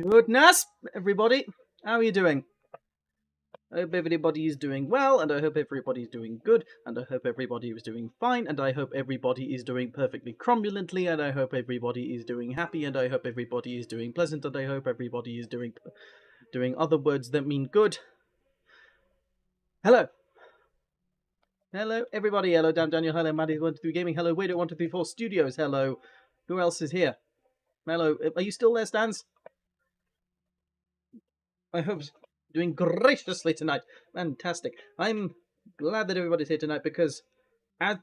Goodness, everybody, how are you doing? I hope everybody is doing well, and I hope everybody is doing good, and I hope everybody is doing fine, and I hope everybody is doing perfectly cromulently, and I hope everybody is doing happy, and I hope everybody is doing pleasant, and I hope everybody is doing other words that mean good. Hello. Hello, everybody. Hello, Dan Daniel. Hello, Maddie123 Gaming. Hello, Wader1234 Studios. Hello. Who else is here? Hello. Are you still there, Stans? I hope doing graciously tonight. Fantastic. I'm glad that everybody's here tonight because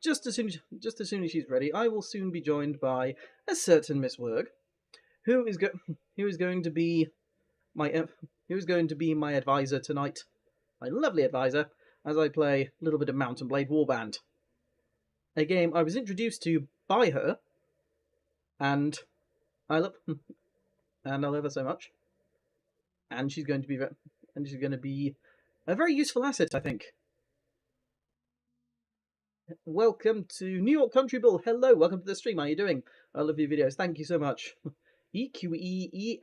just as soon as she's ready, I will soon be joined by a certain Miss Werg, who is going to be my advisor tonight, my lovely advisor, as I play a little bit of Mountain Blade Warband, a game I was introduced to by her, and I love her so much. And she's going to be a very useful asset, I think. Welcome to New York Country Bull. Hello, welcome to the stream. How are you doing? I love your videos. Thank you so much. EQEEAEAD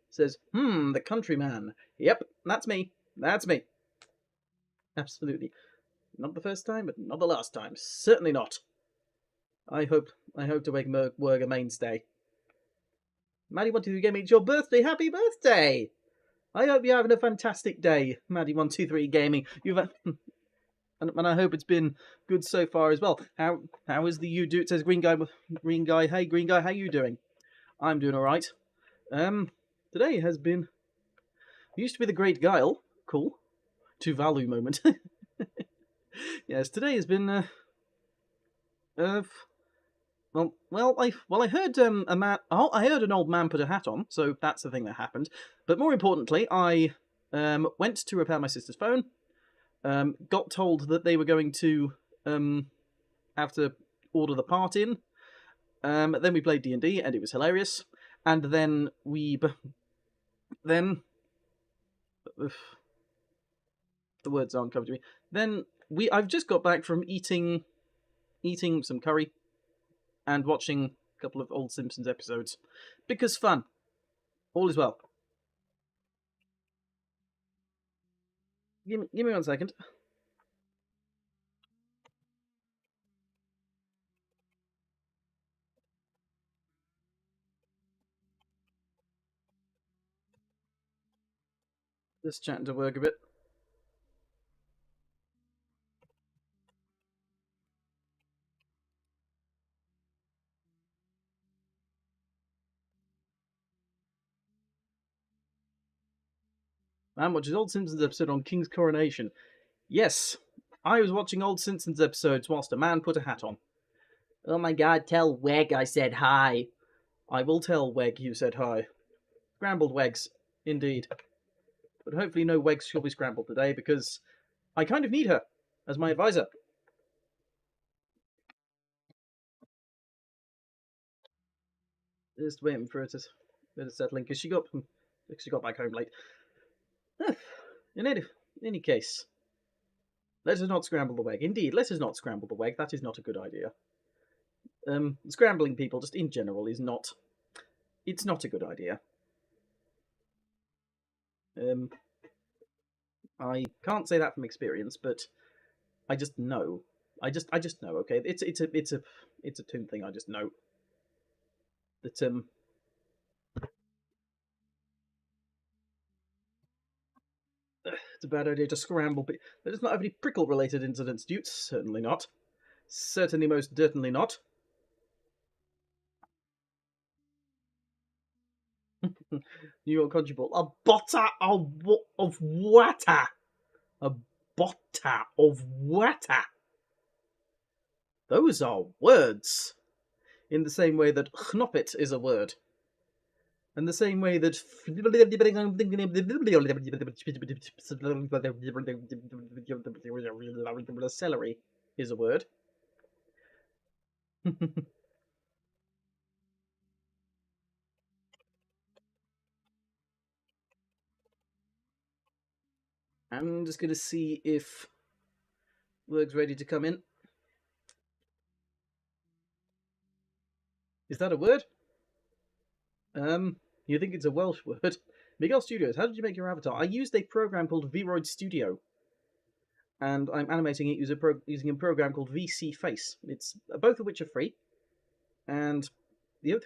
says, the countryman. Yep, that's me. That's me. Absolutely. Not the first time, but not the last time. Certainly not. I hope to make Werg a mainstay. Maddie123 Gaming, it's your birthday. Happy birthday! I hope you're having a fantastic day, Maddie123 Gaming. And I hope it's been good so far as well. How is the you do? It says Green Guy. Hey, Green Guy, how you doing? I'm doing all right. Today has been. Used to be the Great Guile. Cool. To value moment. Yes, today has been. I heard a man. Oh, I heard an old man put a hat on. So that's the thing that happened. But more importantly, I went to repair my sister's phone. Got told that they were going to have to order the part in. Then we played D&D, and it was hilarious. And then the words aren't coming to me. Then I've just got back from eating some curry and watching a couple of old Simpsons episodes because fun. All is well. Give me 1 second. Just chatting to work a bit. Man watches old Simpsons episode on King's coronation. Yes, I was watching old Simpsons episodes whilst a man put a hat on. Oh my god, tell Weg I said hi. I will tell Weg you said hi. Scrambled Wegs, indeed. But hopefully no Wegs shall be scrambled today because I kind of need her as my advisor. Just waiting for her to settling because she got back home late. In any case, let us not scramble the Weg. Indeed, let us not scramble the Weg. That is not a good idea. Scrambling people just in general is not. It's not a good idea. I can't say that from experience, but I just know. I just know. Okay, it's a tune thing. I just know that it's a bad idea to scramble. Let us not have any prickle-related incidents, Dutes. Certainly not. Certainly, most certainly not. New York Country Ball. A botta of water. A botta of water. Those are words. In the same way that knoppet is a word. And the same way that celery is a word. I'm just going to see if Werg's ready to come in. Is that a word? You think it's a Welsh word? Miguel Studios, how did you make your avatar? I used a program called Vroid Studio, and I'm animating it using a program called VC Face. It's both of which are free, and the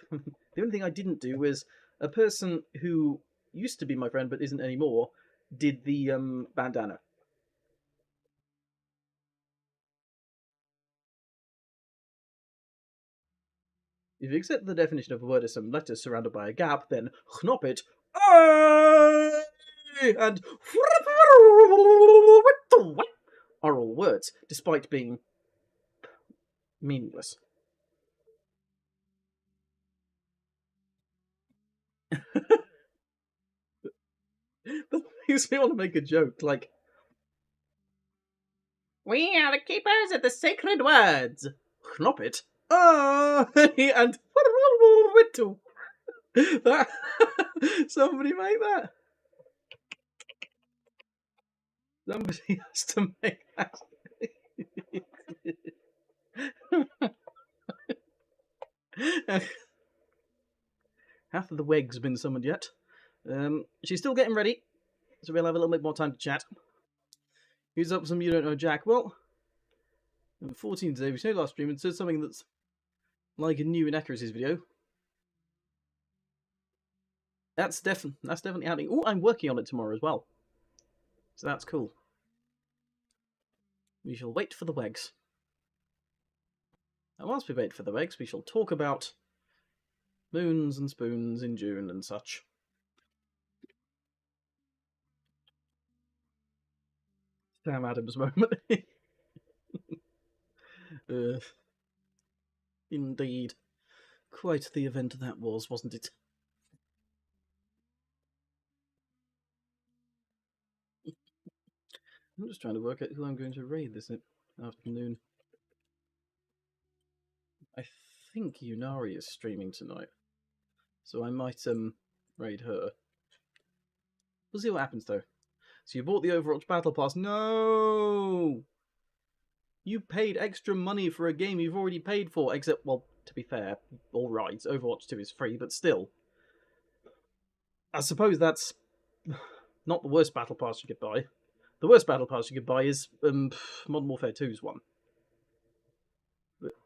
only thing I didn't do was a person who used to be my friend but isn't anymore did the bandana. If you accept the definition of a word as some letters surrounded by a gap, then knop it and are all words, despite being meaningless. That makes me want to make a joke, like, we are the keepers of the sacred words. Knop it. And that, somebody make that. Somebody has to make that. Half of the Weg's been summoned yet. She's still getting ready, so we'll have a little bit more time to chat. Who's up some You Don't Know Jack? Well, 14 today, we showed last stream and said something that's like a new inaccuracies video. That's definitely happening. Oh, I'm working on it tomorrow as well. So that's cool. We shall wait for the Wegs. And whilst we wait for the Wegs, we shall talk about moons and spoons in June and such. Sam Adams moment. Indeed. Quite the event that was, wasn't it? I'm just trying to work out who I'm going to raid this afternoon. I think Yunari is streaming tonight, so I might raid her. We'll see what happens though. So you bought the Overwatch Battle Pass? No! You paid extra money for a game you've already paid for, except, well, to be fair, alright, Overwatch 2 is free, but still. I suppose that's not the worst Battle Pass you could buy. The worst Battle Pass you could buy is Modern Warfare 2's one.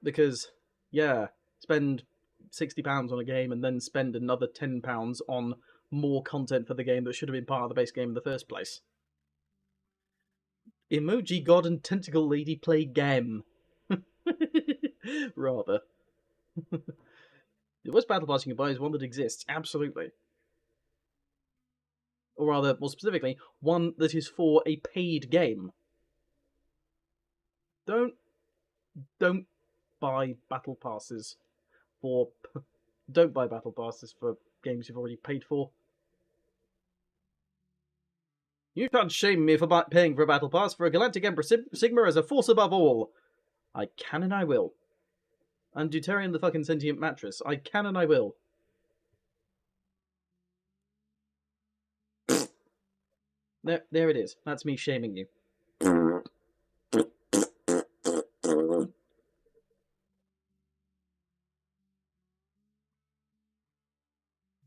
Because, yeah, spend £60 on a game and then spend another £10 on more content for the game that should have been part of the base game in the first place. Emoji God and Tentacle Lady play game. Rather. The worst Battle Pass you can buy is one that exists, absolutely. Or rather, more specifically, one that is for a paid game. Don't buy battle passes for games you've already paid for. You can't shame me for paying for a battle pass, for a Galactic Emperor Sigma as a force above all. I can and I will. And Deuterium the fucking Sentient Mattress. I can and I will. There it is. That's me shaming you.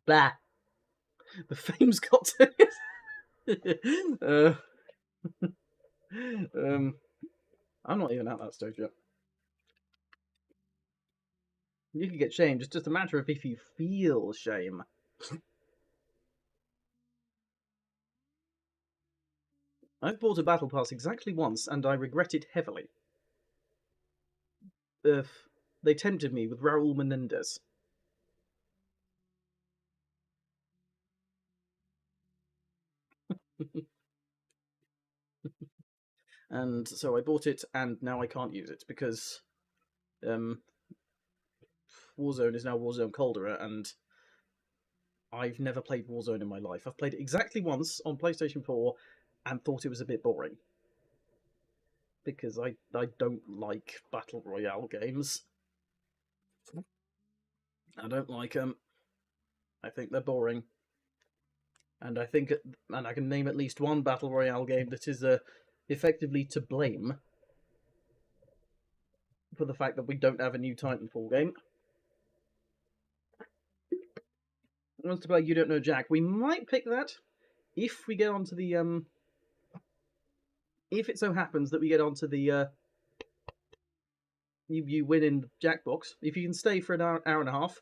Blah. The fame's got to it. I'm not even at that stage yet. You can get shamed. It's just a matter of if you feel shame. I've bought a battle pass exactly once, and I regret it heavily. They tempted me with Raul Menendez. And so I bought it, and now I can't use it because Warzone is now Warzone Caldera, and I've never played Warzone in my life. I've played it exactly once on PlayStation 4 and thought it was a bit boring. Because I don't like Battle Royale games. I don't like them. I think they're boring. And I can name at least one Battle Royale game that is effectively to blame for the fact that we don't have a new Titanfall game. Wants to play You Don't Know Jack. We might pick that if we get onto the if it so happens that we get onto the you win in Jackbox. If you can stay for an hour and a half,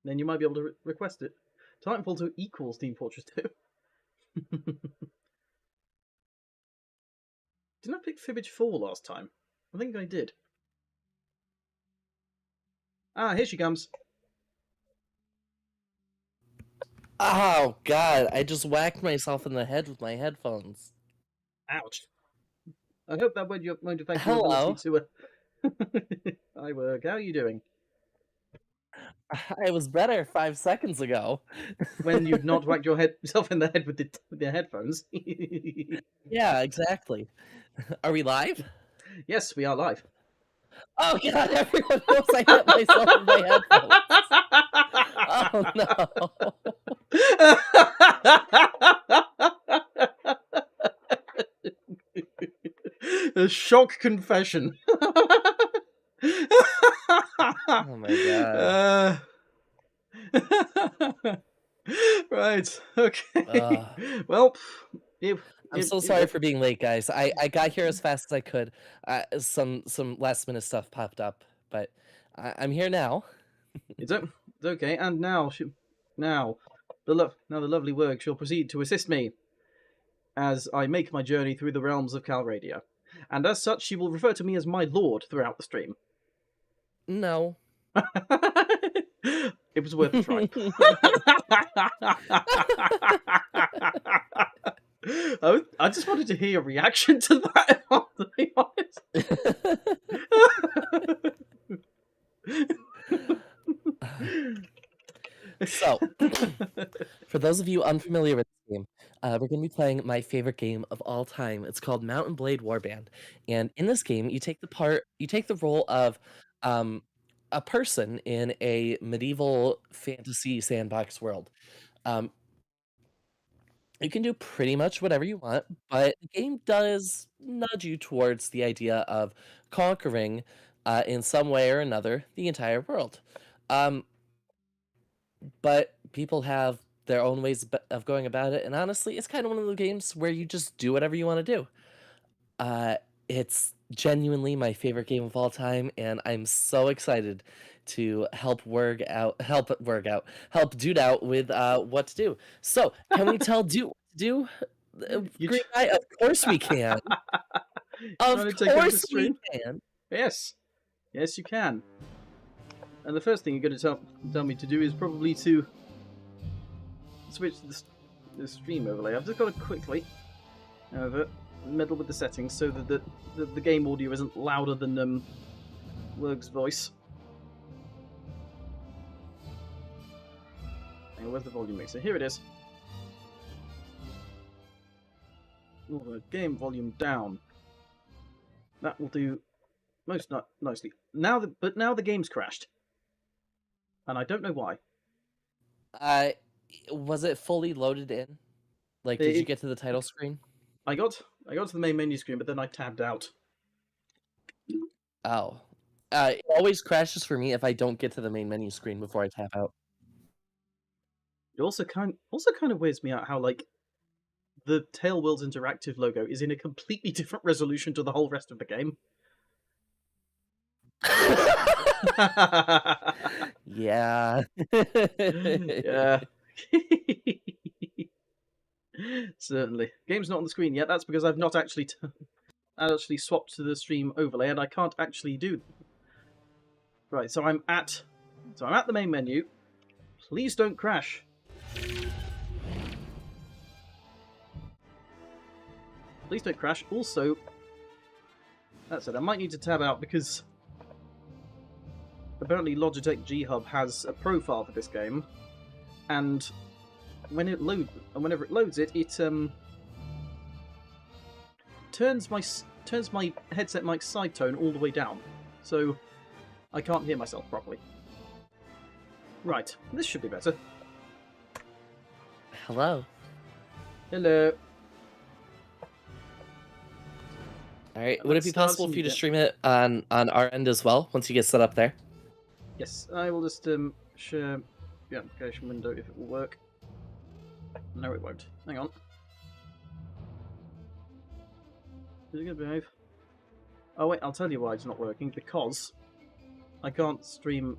then you might be able to request it. Titanfall 2 equals Team Fortress 2. Didn't I pick Fibbage 4 last time? I think I did. Ah, here she comes. Oh, God. I just whacked myself in the head with my headphones. Ouch. I hope that won't affect your Hello. ability to... Hi, Work. How are you doing? I was better 5 seconds ago. When you'd not whacked yourself in the head with the headphones. Yeah, exactly. Are we live? Yes, we are live. Oh, God, everyone knows I hit myself with my headphones. Oh, no. A shock confession. Oh, my God. Right, okay. Well, I'm so sorry for being late, guys. I got here as fast as I could. Some last minute stuff popped up, but I'm here now. It's okay. And now, the lovely Work shall proceed to assist me as I make my journey through the realms of Calradia, and as such, she will refer to me as my lord throughout the stream. No. It was worth a try. I just wanted to hear your reaction to that, to be honest. So, for those of you unfamiliar with this game, we're going to be playing my favorite game of all time. It's called Mount and Blade Warband, and in this game, you take the role of a person in a medieval fantasy sandbox world. You can do pretty much whatever you want, but the game does nudge you towards the idea of conquering, in some way or another, the entire world. But people have their own ways of going about it, and honestly, it's kind of one of the games where you just do whatever you want to do. It's genuinely my favorite game of all time, and I'm so excited to help Dude out with what to do. So, can we tell Dude what to do? Green Eye, of course we can. Of course we can. Yes, you can. And the first thing you're going to tell me to do is probably to switch the stream overlay. I've just got to quickly meddle with the settings so that the game audio isn't louder than Werg's voice. And where's the volume mixer? Here it is. Ooh, the game volume down. That will do most nicely. But now the game's crashed. And I don't know why. Was it fully loaded in? Like, did you get to the title screen? I got to the main menu screen, but then I tabbed out. Oh. It always crashes for me if I don't get to the main menu screen before I tab out. It also kind of weirds me out how, like, the Tale Worlds Interactive logo is in a completely different resolution to the whole rest of the game. Yeah. Yeah. Certainly. Game's not on the screen yet. That's because I've not actually swapped to the stream overlay, and I can't actually do. Right. So I'm at the main menu. Please don't crash. Please don't crash. Also, that said, I might need to tab out because apparently Logitech G Hub has a profile for this game, and whenever it loads it, turns my headset mic side tone all the way down, so I can't hear myself properly. Right, this should be better. Hello. Hello. Alright, would it be possible for you to stream it on our end as well, once you get set up there? Yes, I will just share the application window if it will work. No, it won't. Hang on. Is it going to behave? Oh wait, I'll tell you why it's not working. Because I can't stream.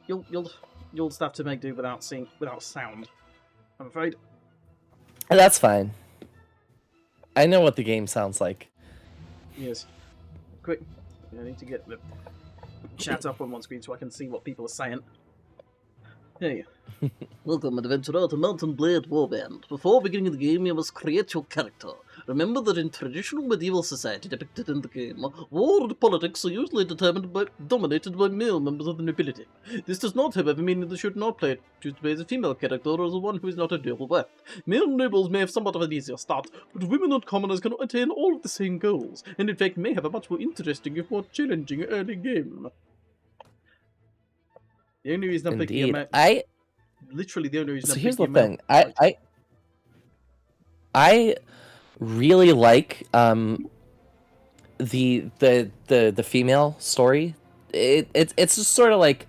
You'll just have to make do without sound. I'm afraid. That's fine. I know what the game sounds like. Yes. Quick. I need to get the chat up on one screen so I can see what people are saying. Hey. Welcome, adventurer, to Mountain Blade Warband. Before beginning the game, you must create your character. Remember that in traditional medieval society depicted in the game, war and politics are usually dominated by male members of the nobility. This does not, however, mean that they should not choose to play as a female character or as one who is not a noble birth. Male nobles may have somewhat of an easier start, but women and commoners cannot attain all of the same goals, and in fact may have a much more interesting, if more challenging, early game. The only reason I'm thinking about literally the only reason. So here's the thing. I really like the female story. It's just sort of like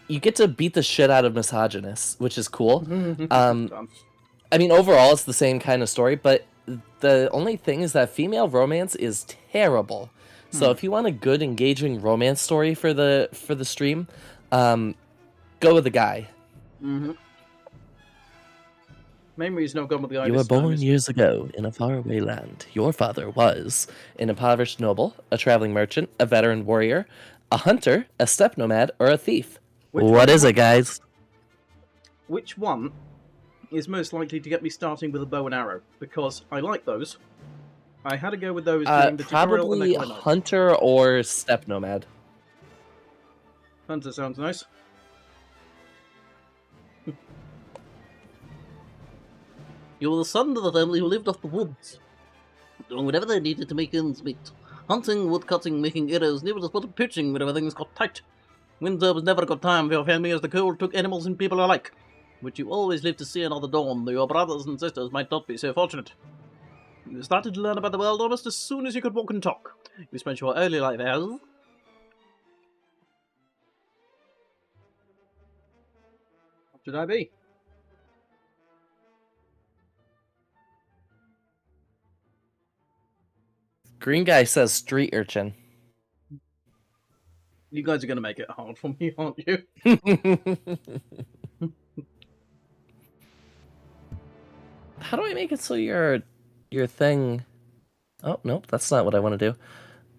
you get to beat the shit out of misogynists, which is cool. I mean, overall, it's the same kind of story, but the only thing is that female romance is terrible. So if you want a good, engaging romance story for the stream, go with the guy. Main reason I've gone with the guy. You were born years ago in a faraway land. Your father was an impoverished noble, a traveling merchant, a veteran warrior, a hunter, a steppe nomad, or a thief. What is it, guys? Which one is most likely to get me starting with a bow and arrow? Because I like those. I had to go with those during the tutorial. Probably hunter or steppe nomad. Hunter sounds nice. You were the son of the family who lived off the woods, doing whatever they needed to make ends meet. Hunting, woodcutting, making arrows, never just but pitching whenever things got tight. Winter was never a good time for your family as the cold took animals and people alike, which you always lived to see another dawn, though your brothers and sisters might not be so fortunate. You started to learn about the world almost as soon as you could walk and talk. You spent your early life as... What should I be? Green guy says street urchin. You guys are going to make it hard for me, aren't you? How do I make it so your thing... Oh, nope, that's not what I want to do.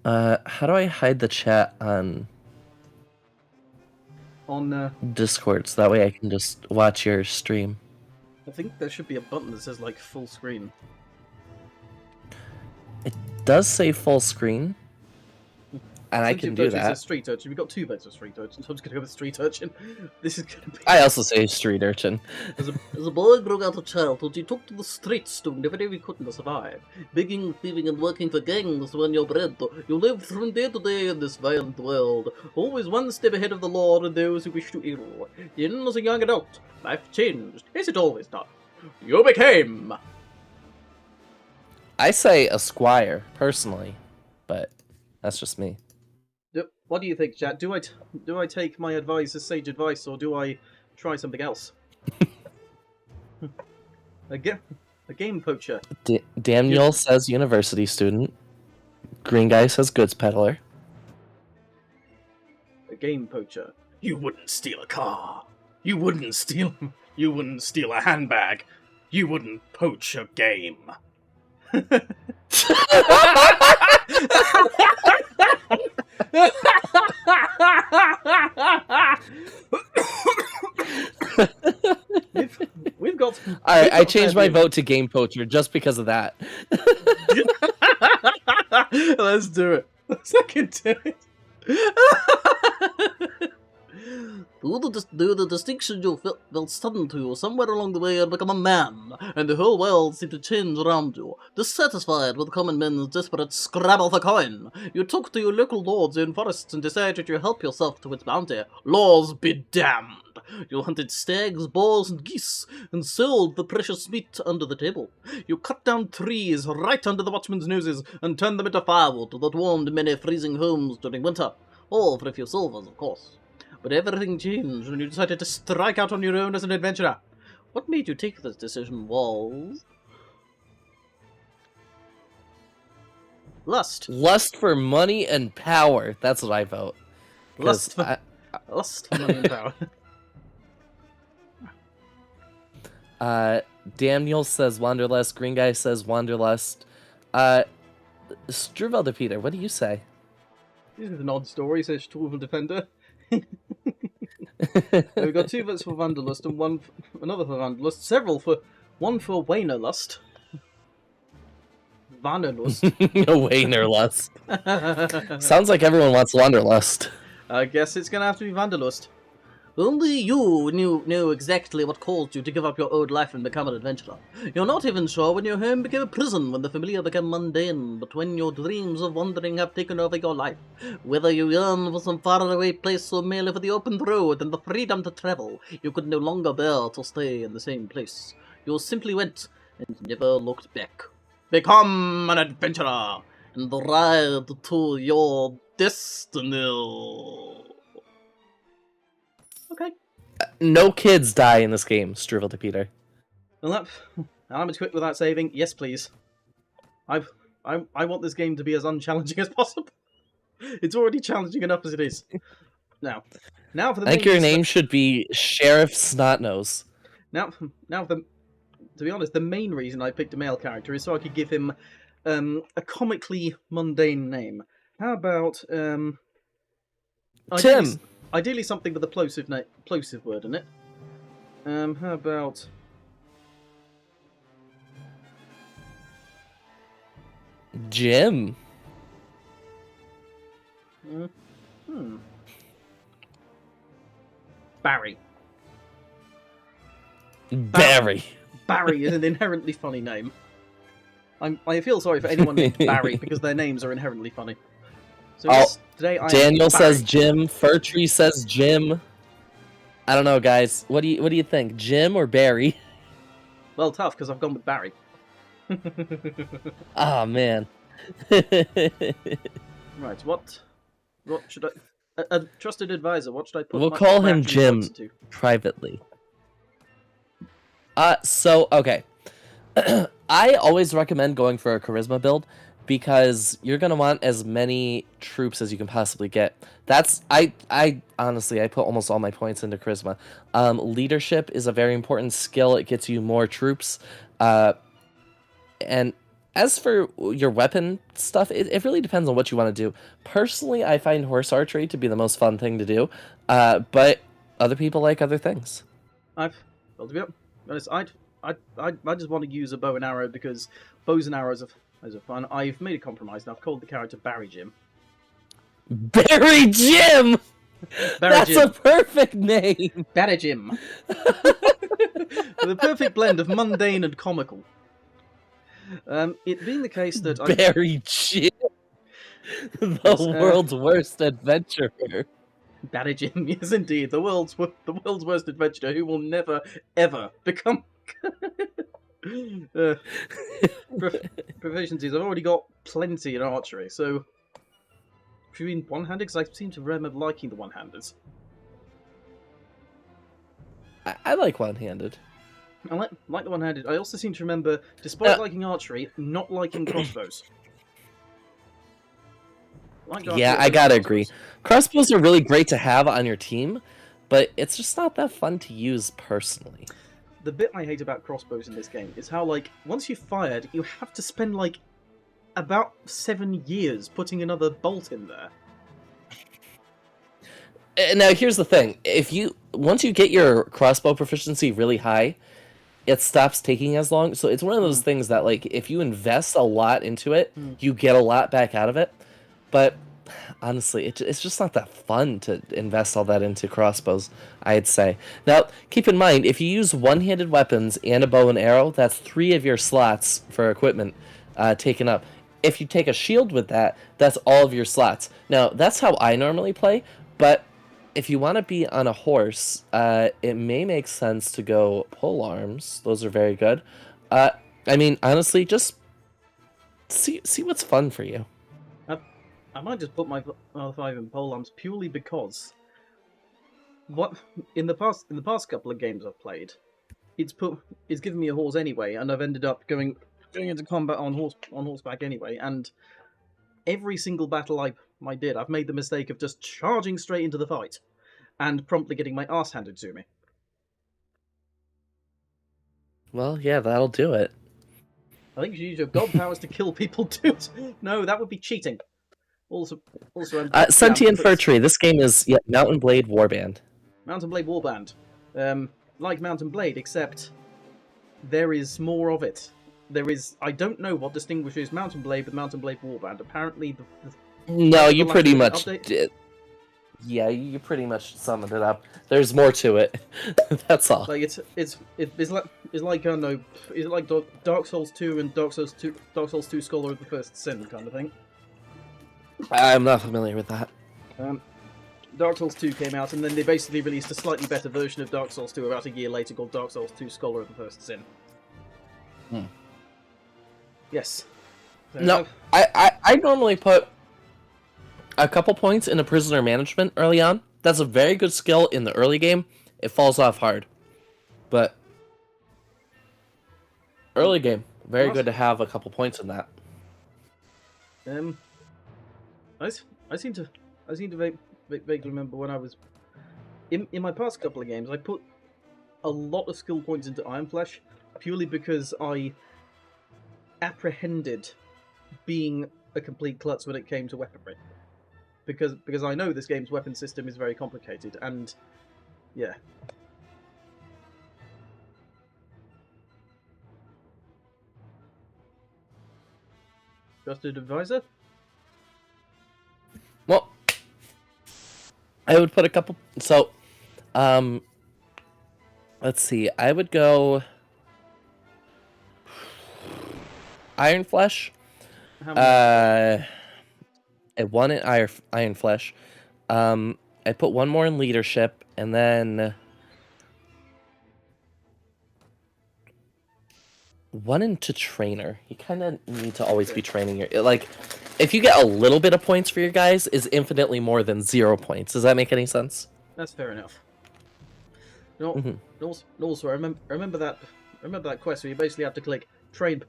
How do I hide the chat on Discord so that way I can just watch your stream? I think there should be a button that says, like, full screen. It does say full screen, and I can do that. Says street urchin. We've got two votes of street urchin, so I'm just going to go with street urchin. This is going to be... I also say street urchin. As a boy growing out of childhood, you took to the streets doing everything we could to survive. Begging, thieving, and working for gangs to earn your bread. You lived from day to day in this violent world, always one step ahead of the law and those who wish to ill. Then, as a young adult, life changed, as it always does. You became... I say a squire, personally, but that's just me. What do you think, chat? Do I take my advice as sage advice, or do I try something else? A game poacher. Daniel says university student. Green guy says goods peddler. A game poacher. You wouldn't steal a car. You wouldn't steal a handbag. You wouldn't poach a game. We've got. I changed my vote to game poacher just because of that. Let's do it. Let's fucking do it. Do the distinction you felt sudden to you somewhere along the way had become a man, and the whole world seemed to change around you. Dissatisfied with common men's desperate scrabble for coin, you took to your local lords in forests and decided to help yourself to its bounty. Laws be damned! You hunted stags, boars, and geese, and sold the precious meat under the table. You cut down trees right under the watchmen's noses, and turned them into firewood that warmed many freezing homes during winter. All for a few silvers, of course. but everything changed when you decided to strike out on your own as an adventurer. What made you take this decision was... lust. Lust for money and power. That's what I vote. Lust for money and power. Daniel says Wanderlust. Green Guy says Wanderlust. Struvel de Peter, what do you say? This is an odd story, says Struvel Defender. We've got 2 votes for Wanderlust and another for Wanderlust. One for Waynerlust. Vanderlust. Waynerlust. Sounds like everyone wants Wanderlust. I guess it's gonna have to be Wanderlust. Only you knew exactly what caused you to give up your old life and become an adventurer. You're not even sure when your home became a prison, when the familiar became mundane, but when your dreams of wandering have taken over your life. Whether you yearn for some faraway place or merely for the open road and the freedom to travel, you could no longer bear to stay in the same place. You simply went and never looked back. Become an adventurer and ride to your destiny. Okay. No kids die in this game, Struvel to Peter. Well, I'm as quick without saving. Yes, please. I want this game to be as unchallenging as possible. It's already challenging enough as it is. Now for the. I think your name should be Sheriff Snotnose. Now, to be honest, the main reason I picked a male character is so I could give him a comically mundane name. How about Tim? Ideally something with a plosive word in it. How about... Jim? Barry. Barry. Barry is an inherently funny name. I feel sorry for anyone named Barry because their names are inherently funny. So yes, today Daniel says Jim. Furtree says Jim. I don't know, guys. What do you think, Jim or Barry? Well, tough because I've gone with Barry. Oh man. Right. What should I? A trusted advisor. What should I put? We'll call him Jim privately. So okay. I always recommend going for a charisma build because you're gonna want as many troops as you can possibly get. I honestly I put almost all my points into charisma. Leadership is a very important skill. It gets you more troops. And as for your weapon stuff, it really depends on what you want to do. Personally, I find horse archery to be the most fun thing to do, but other people like other things. To be honest, I just want to use a bow and arrow because bows and arrows are fun. I've made a compromise and I've called the character Barry Jim. Barry Jim! That's Jim. A perfect name! Barry Jim. With a perfect blend of mundane and comical. It being the case that Barry Jim, the world's worst adventurer. Barry Jim, yes indeed, the world's worst adventurer who will never ever become. Proficiencies. I've already got plenty in archery, so. If you mean one-handed, because I seem to remember liking the one-handers. I like one-handed. I like the one-handed. I also seem to remember, despite liking archery, not liking crossbows. Yeah, I gotta agree. Crossbows are really great to have on your team, but it's just not that fun to use personally. The bit I hate about crossbows in this game is how, like, once you've fired, you have to spend, like, about 7 years putting another bolt in there. Now, here's the thing. Once you get your crossbow proficiency really high, it stops taking as long. So it's one of those things that, like, if you invest a lot into it, you get a lot back out of it. But honestly, it's just not that fun to invest all that into crossbows, I'd say. Now, keep in mind, if you use one-handed weapons and a bow and arrow, that's 3 of your slots for equipment taken up. If you take a shield with that, that's all of your slots. Now, that's how I normally play, but if you want to be on a horse, it may make sense to go pole arms. Those are very good. I mean, honestly, just see what's fun for you. I might just put my 5 in pole arms purely because what in the past couple of games I've played, it's given me a horse anyway, and I've ended up going into combat on horseback anyway, and every single battle I did, I've made the mistake of just charging straight into the fight, and promptly getting my ass handed to me. Well, yeah, that'll do it. I think you should use your god powers to kill people too. No, that would be cheating. Also, Sentient Fir Tree. This game is Mountain Blade Warband. Mountain Blade Warband. Like Mountain Blade, except there is more of it. There is. I don't know what distinguishes Mountain Blade with Mountain Blade Warband. Apparently, no, you pretty much did. Yeah, you pretty much summed it up. There's more to it. That's all. Like it's like I don't know. Is it like Dark Souls 2 and Dark Souls 2 Scholar of the First Sin kind of thing? I'm not familiar with that. Dark Souls 2 came out, and then they basically released a slightly better version of Dark Souls 2 about a year later called Dark Souls 2 Scholar of the First Sin. Yes. No, I normally put a couple points into prisoner management early on. That's a very good skill in the early game. It falls off hard. But early game, very good to have a couple points in that. I seem to vaguely remember when I was in my past couple of games, I put a lot of skill points into Iron Flesh purely because I apprehended being a complete klutz when it came to weaponry. Because I know this game's weapon system is very complicated, and yeah. Trusted advisor? Well, I would put a couple. So, let's see. I would go Iron Flesh. One in Iron Flesh. I put one more in leadership, and then one into trainer. You kind of need to always be training your like. If you get a little bit of points for your guys, is infinitely more than 0 points. Does that make any sense? That's fair enough. Also, I remember that quest where you basically have to click train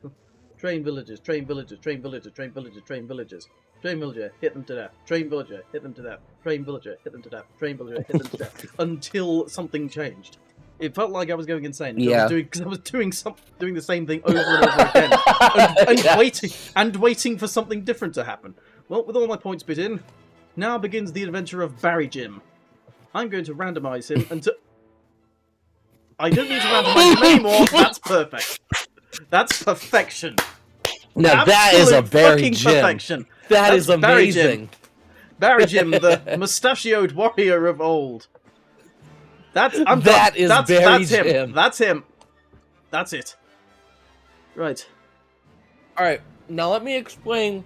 villagers, train villagers, train villagers, train villagers, train villagers, train villager, hit them to death, train villager, hit them to death, train villager, hit them to death, train villager, hit them to death, until something changed. It felt like I was going insane. Yeah. Because I was doing the same thing over and over again, and yeah. waiting for something different to happen. Well, with all my points bit in, now begins the adventure of Barry Jim. I'm going to randomize him until. I don't need to randomize him anymore. That's perfect. That's perfection. Now that is a Barry Jim. Perfection. That is amazing. Barry Jim, the mustachioed warrior of old. That's Barry Jim. That's him. That's it. Right. All right. Now let me explain.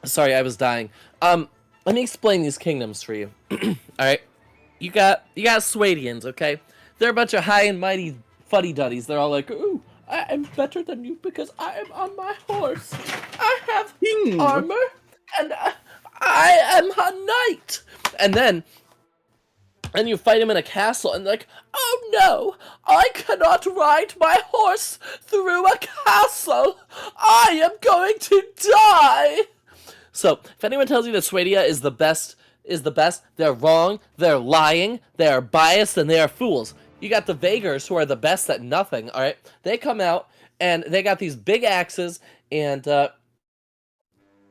Sorry, I was dying. Let me explain these kingdoms for you. All right. You got Swadians, okay? They're a bunch of high and mighty fuddy-duddies. They're all like, ooh, I am better than you because I am on my horse. I have armor, and I am a knight. And then you fight him in a castle, and like, oh no, I cannot ride my horse through a castle. I am going to die. So, if anyone tells you that Swadia is the best, they're wrong, they're lying, they are biased, and they are fools. You got the Vagars, who are the best at nothing, alright? They come out, and they got these big axes, and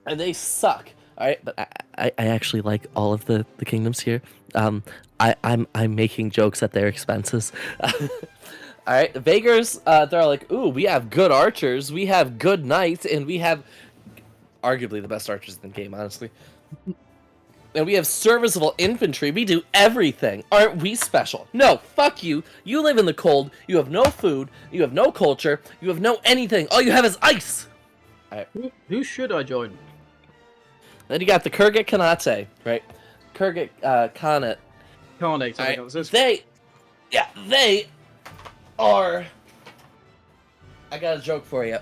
they suck, alright? But I actually like all of the kingdoms here. I'm making jokes at their expenses. Alright, the Vagars, they're like, ooh, we have good archers, we have good knights, and we have arguably the best archers in the game, honestly. And we have serviceable infantry. We do everything. Aren't we special? No, fuck you. You live in the cold. You have no food. You have no culture. You have no anything. All you have is ice. All right. Who should I join? Then you got the Kurgit Khanate, right? Kurgit Khanate. Khanate. Right. They are. I got a joke for you.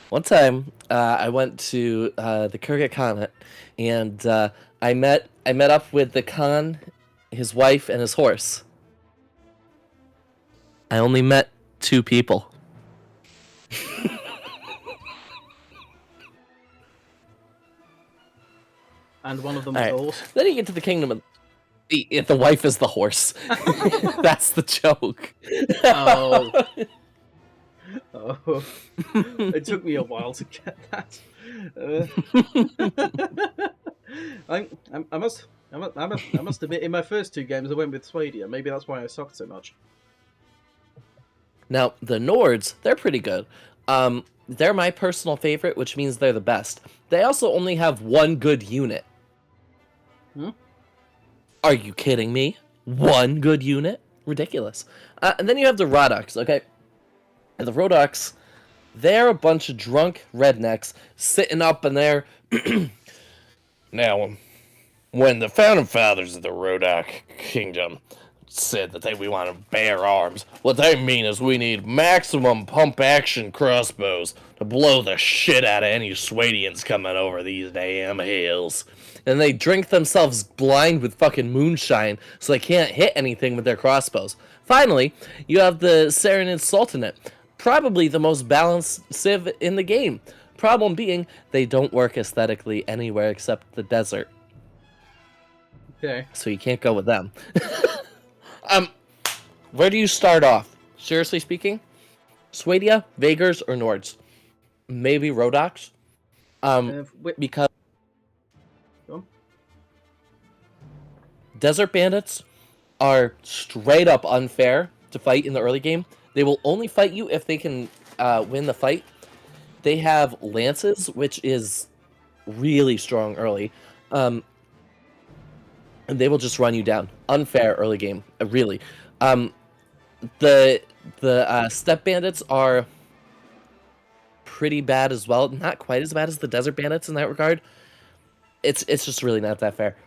One time, I went to the Kurgan Khanate, and I met up with the Khan, his wife, and his horse. I only met 2 people. And one of them was the horse. Then you get to the kingdom of the wife is the horse. That's the joke. Oh. Oh. It took me a while to get that. I must admit, in my first 2 games, I went with Swadia. Maybe that's why I sucked so much. Now, the Nords, they're pretty good. They're my personal favorite, which means they're the best. They also only have 1 good unit. Are you kidding me? 1 good unit? Ridiculous. And then you have the Rodux, okay? And the Rodux, they're a bunch of drunk rednecks sitting up in there. Now, when the founding fathers of the Rodok Kingdom said that we want to bear arms, what they mean is we need maximum pump action crossbows to blow the shit out of any Swadians coming over these damn hills. And they drink themselves blind with fucking moonshine so they can't hit anything with their crossbows. Finally, you have the Serenid Sultanate, probably the most balanced civ in the game. Problem being, they don't work aesthetically anywhere except the desert. Okay. So you can't go with them. Where do you start off? Seriously speaking? Swadia, Vagers, or Nords? Maybe Rodox? Because Desert Bandits are straight up unfair to fight in the early game. They will only fight you if they can win the fight. They have lances, which is really strong early. And they will just run you down. Unfair early game, really. The Steppe Bandits are pretty bad as well. Not quite as bad as the Desert Bandits in that regard. It's just really not that fair.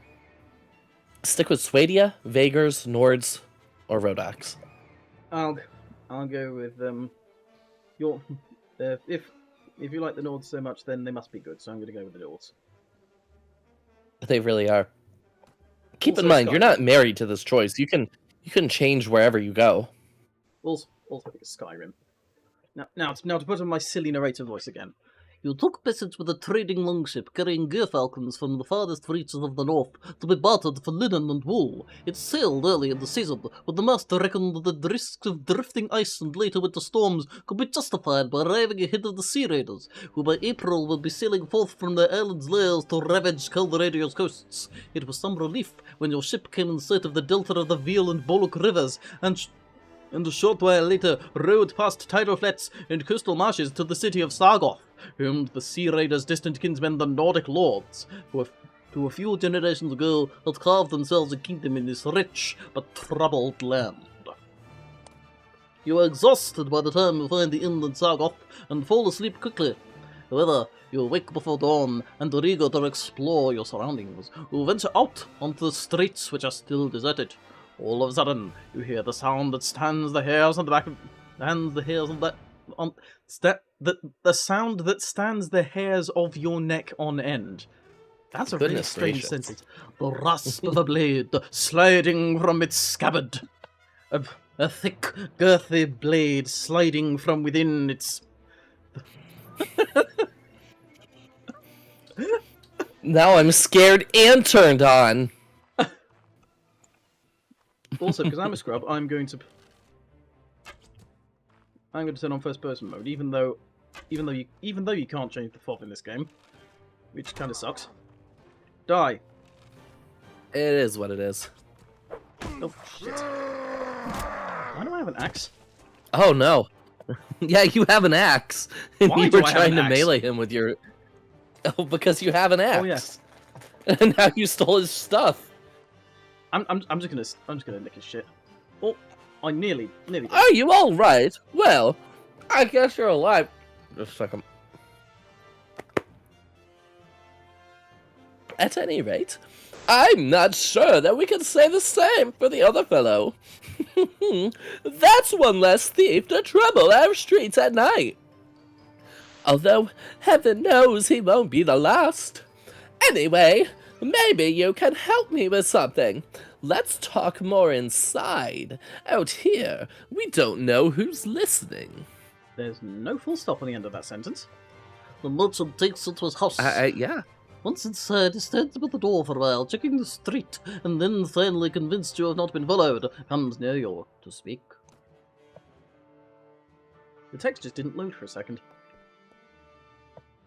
Stick with Swadia, Vagers, Nords, or Rodox. I'll go with your if you like the Nords so much, then they must be good. So I'm going to go with the Nords. They really are. Keep Also in mind, Skyrim. you're not married to this choice. You can change wherever you go. Also Skyrim. Now to put on my silly narrator voice again. You took passage with a trading longship carrying gear-falcons from the farthest reaches of the north to be bartered for linen and wool. It sailed early in the season, but the master reckoned that the risks of drifting ice and later winter storms could be justified by arriving ahead of the sea raiders, who by April will be sailing forth from their island's lairs to ravage Calradia's coasts. It was some relief when your ship came in sight of the delta of the Veal and Bollock rivers, and a short while later rowed past tidal flats and coastal marshes to the city of Sargoth, whom the Sea Raiders' distant kinsmen, the Nordic Lords, who a few generations ago had carved themselves a kingdom in this rich but troubled land. You are exhausted by the time you find the inland Sargoth and fall asleep quickly. However, you wake before dawn and are eager to explore your surroundings. You venture out onto the streets which are still deserted. All of a sudden, you hear the sound that stands the hairs on the back of... the sound that stands the hairs of your neck on end. That's a really strange sentence. The rasp of a blade sliding from its scabbard. A thick, girthy blade sliding from within its... Now I'm scared and turned on. Also, because I'm a scrub, I'm going to turn on first-person mode, even though you can't change the FOV in this game, which kind of sucks. Die. It is what it is. Oh shit! Why do I have an axe? Oh no! Yeah, you have an axe, and Why you do were I have trying an to axe? melee him with your. Oh, because you have an axe. Oh yes. And now you stole his stuff. I'm just gonna nick his shit. Oh, I nearly did. Are you all right? Well, I guess you're alive. Just a second. At any rate, I'm not sure that we can say the same for the other fellow. That's one less thief to trouble our streets at night. Although, heaven knows he won't be the last. Anyway, maybe you can help me with something. Let's talk more inside. Out here, we don't know who's listening. There's no full stop on the end of that sentence. The merchant takes it to his house. Yeah. Once inside, he stands by the door for a while, checking the street, and then, finally convinced you have not been followed, comes near you to speak. The text just didn't load for a second.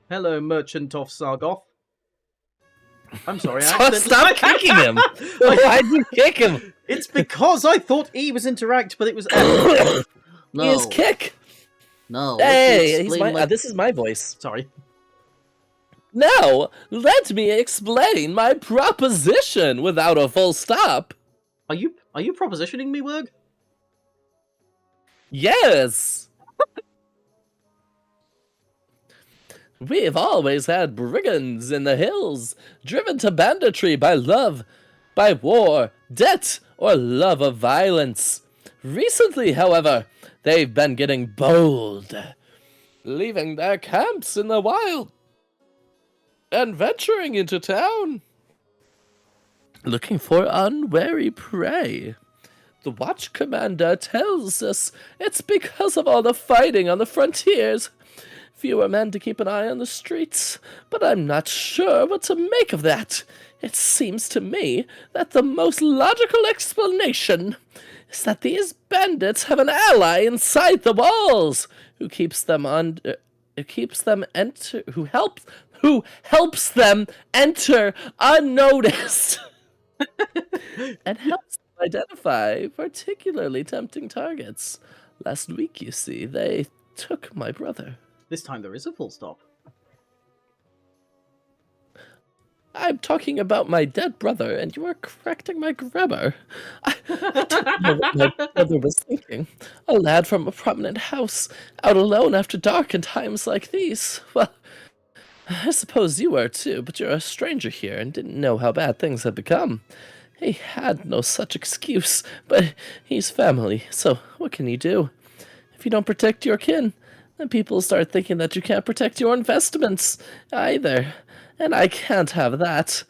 Hello, merchant of Sargoth. I'm sorry, I accidentally... Stop kicking him! Why'd you kick him? It's because I thought E was interact, but it was F. No. He is kick! No. Hey, this is my voice. Sorry. Now, let me explain my proposition without a full stop. Are you propositioning me, Werg? Yes! We've always had brigands in the hills, driven to banditry by love, by war, debt, or love of violence. Recently, however, they've been getting bold, leaving their camps in the wild and venturing into town, looking for unwary prey. The watch commander tells us it's because of all the fighting on the frontiers. Fewer men to keep an eye on the streets, but I'm not sure what to make of that. It seems to me that the most logical explanation is that these bandits have an ally inside the walls who helps them enter unnoticed and helps them identify particularly tempting targets. Last week, you see, they took my brother. This time there is a full stop. I'm talking about my dead brother, and you are correcting my grammar. I don't know what my brother was thinking. A lad from a prominent house, out alone after dark in times like these. Well, I suppose you were too, but you're a stranger here and didn't know how bad things had become. He had no such excuse, but he's family, so what can you do? If you don't protect your kin, then people start thinking that you can't protect your investments either. And I can't have that.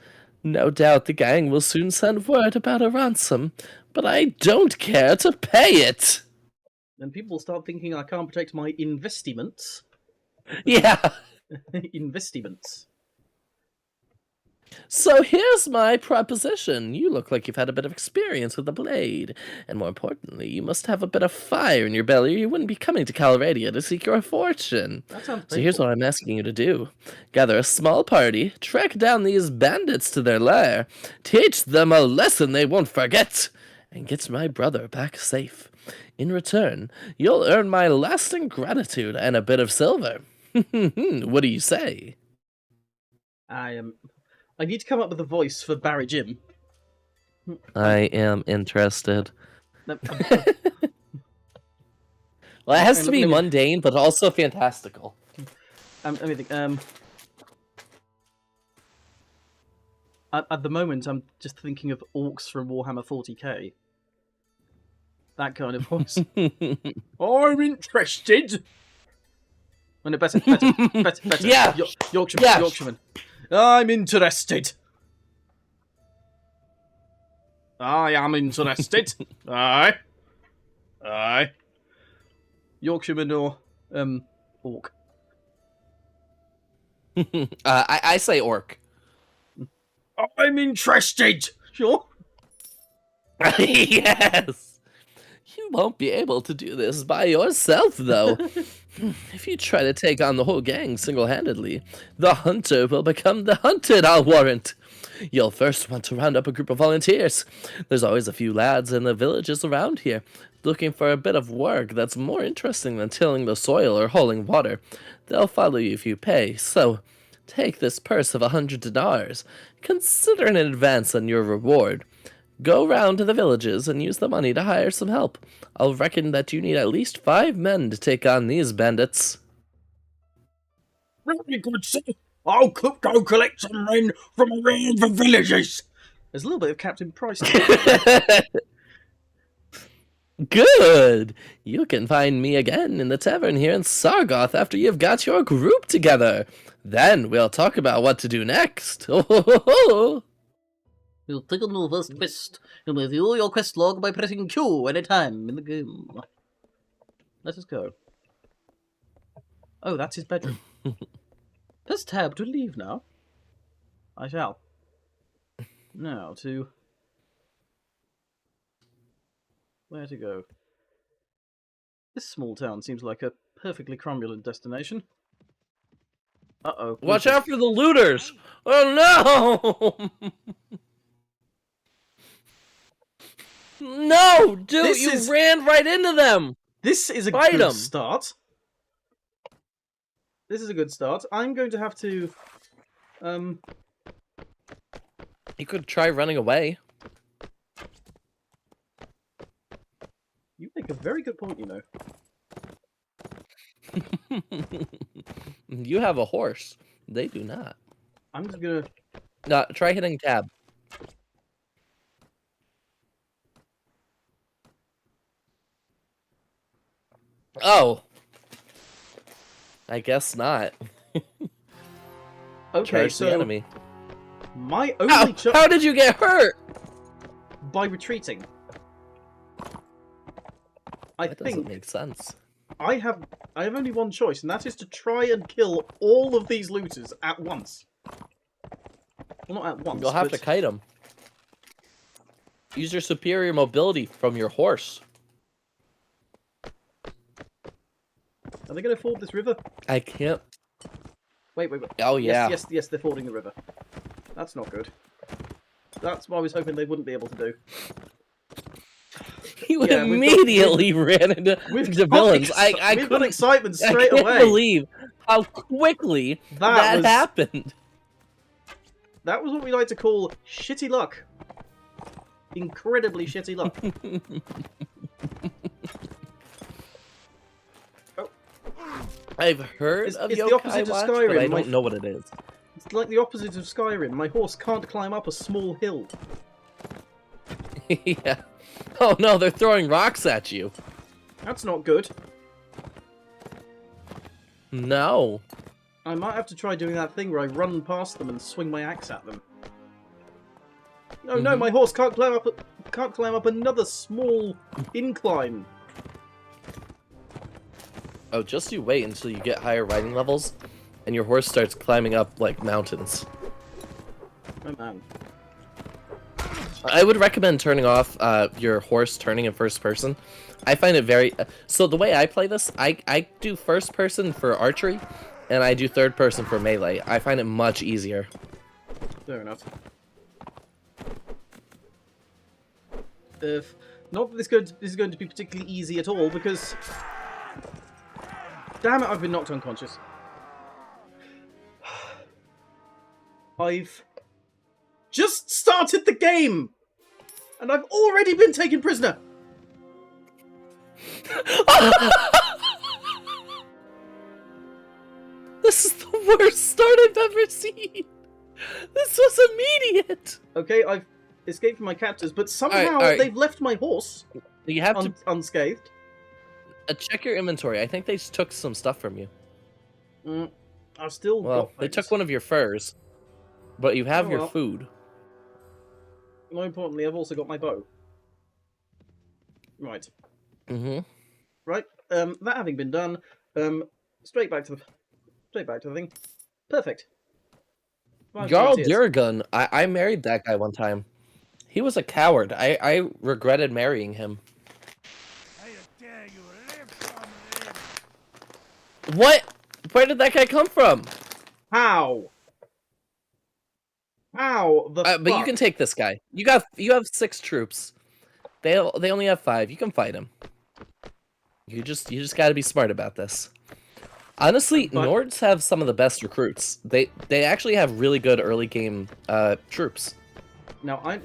No doubt the gang will soon send word about a ransom, but I don't care to pay it. Then people start thinking I can't protect my investments. Yeah. Investments. So here's my proposition. You look like you've had a bit of experience with the blade. And more importantly, you must have a bit of fire in your belly or you wouldn't be coming to Calradia to seek your fortune. That sounds So here's what I'm asking you to do. Gather a small party, track down these bandits to their lair, teach them a lesson they won't forget, and get my brother back safe. In return, you'll earn my lasting gratitude and a bit of silver. What do you say? I need to come up with a voice for Barry Jim. I am interested. No, Well, it has to be mundane, but also fantastical. let me think. At the moment, I'm just thinking of orcs from Warhammer 40k. That kind of voice. I'm interested. Oh, no, better. Yeah. Yorkshireman. Yeah. Yorkshireman. I'm interested. I am interested. Aye. Yorkshireman or orc. I say orc. I'm interested. Sure. Yes. You won't be able to do this by yourself, though. If you try to take on the whole gang single-handedly, the hunter will become the hunted, I'll warrant. You'll first want to round up a group of volunteers. There's always a few lads in the villages around here, looking for a bit of work that's more interesting than tilling the soil or hauling water. They'll follow you if you pay, so take this purse of 100 dinars. Consider an advance on your reward. Go round to the villages and use the money to hire some help. I'll reckon that you need at least 5 men to take on these bandits. Very good, sir. I'll go collect some men from around the villages. There's a little bit of Captain Price. Good! You can find me again in the tavern here in Sargoth after you've got your group together. Then we'll talk about what to do next. You'll take on your first quest. You'll review your quest log by pressing Q any time in the game. Let us go. Oh, that's his bedroom. Press tab to leave now. I shall. Now to... Where to go? This small town seems like a perfectly cromulent destination. Uh-oh. Watch out for the looters! Oh no! No! Dude, you ran right into them! This is a good start. This is a good start. I'm going to have to... You could try running away. You make a very good point, you know. You have a horse. They do not. I'm just gonna... No, try hitting tab. Oh. I guess not. Okay, Charge so... the enemy. My only How did you get hurt? By retreating. That doesn't make sense. I have only one choice, and that is to try and kill all of these looters at once. Well, not at once. You'll have to kite them. Use your superior mobility from your horse. Are they going to ford this river? I can't. Wait. Oh yeah. Yes, they're fording the river. That's not good. That's what I was hoping they wouldn't be able to do. You immediately ran into villains. We've got excitement straight away. I away. can't believe how quickly that happened. That was what we like to call shitty luck. Incredibly shitty luck. Oh. I've heard of it's Yokai the opposite Watch, of Skyrim. but I don't know what it is. It's like the opposite of Skyrim. My horse can't climb up a small hill. Yeah. Oh no, they're throwing rocks at you. That's not good. No. I might have to try doing that thing where I run past them and swing my axe at them. Oh no, my horse can't climb up another small incline. Oh, just you wait until you get higher riding levels, and your horse starts climbing up like mountains. Oh man. I would recommend turning off your horse turning in first person. I find it very... So the way I play this, I do first person for archery, and I do third person for melee. I find it much easier. Fair enough. Not that this is going to be particularly easy at all, because... Damn it, I've been knocked unconscious. I've just started the game! And I've already been taken prisoner! This is the worst start I've ever seen! This was immediate! Okay, I've escaped from my captors, but somehow they've left my horse you have to unscathed. Check your inventory. I think they took some stuff from you. I've still got things. They took one of your furs, but you have your food. More importantly, I've also got my bow. Right. Right. That having been done, straight back to the thing. Perfect. Jarl Duragun, I married that guy one time. He was a coward. I regretted marrying him. What? Where did that guy come from? How? How the fuck? But you can take this guy. You have 6 troops. They only have 5. You can fight him. You just got to be smart about this. Honestly, Nords have some of the best recruits. They actually have really good early game troops. Now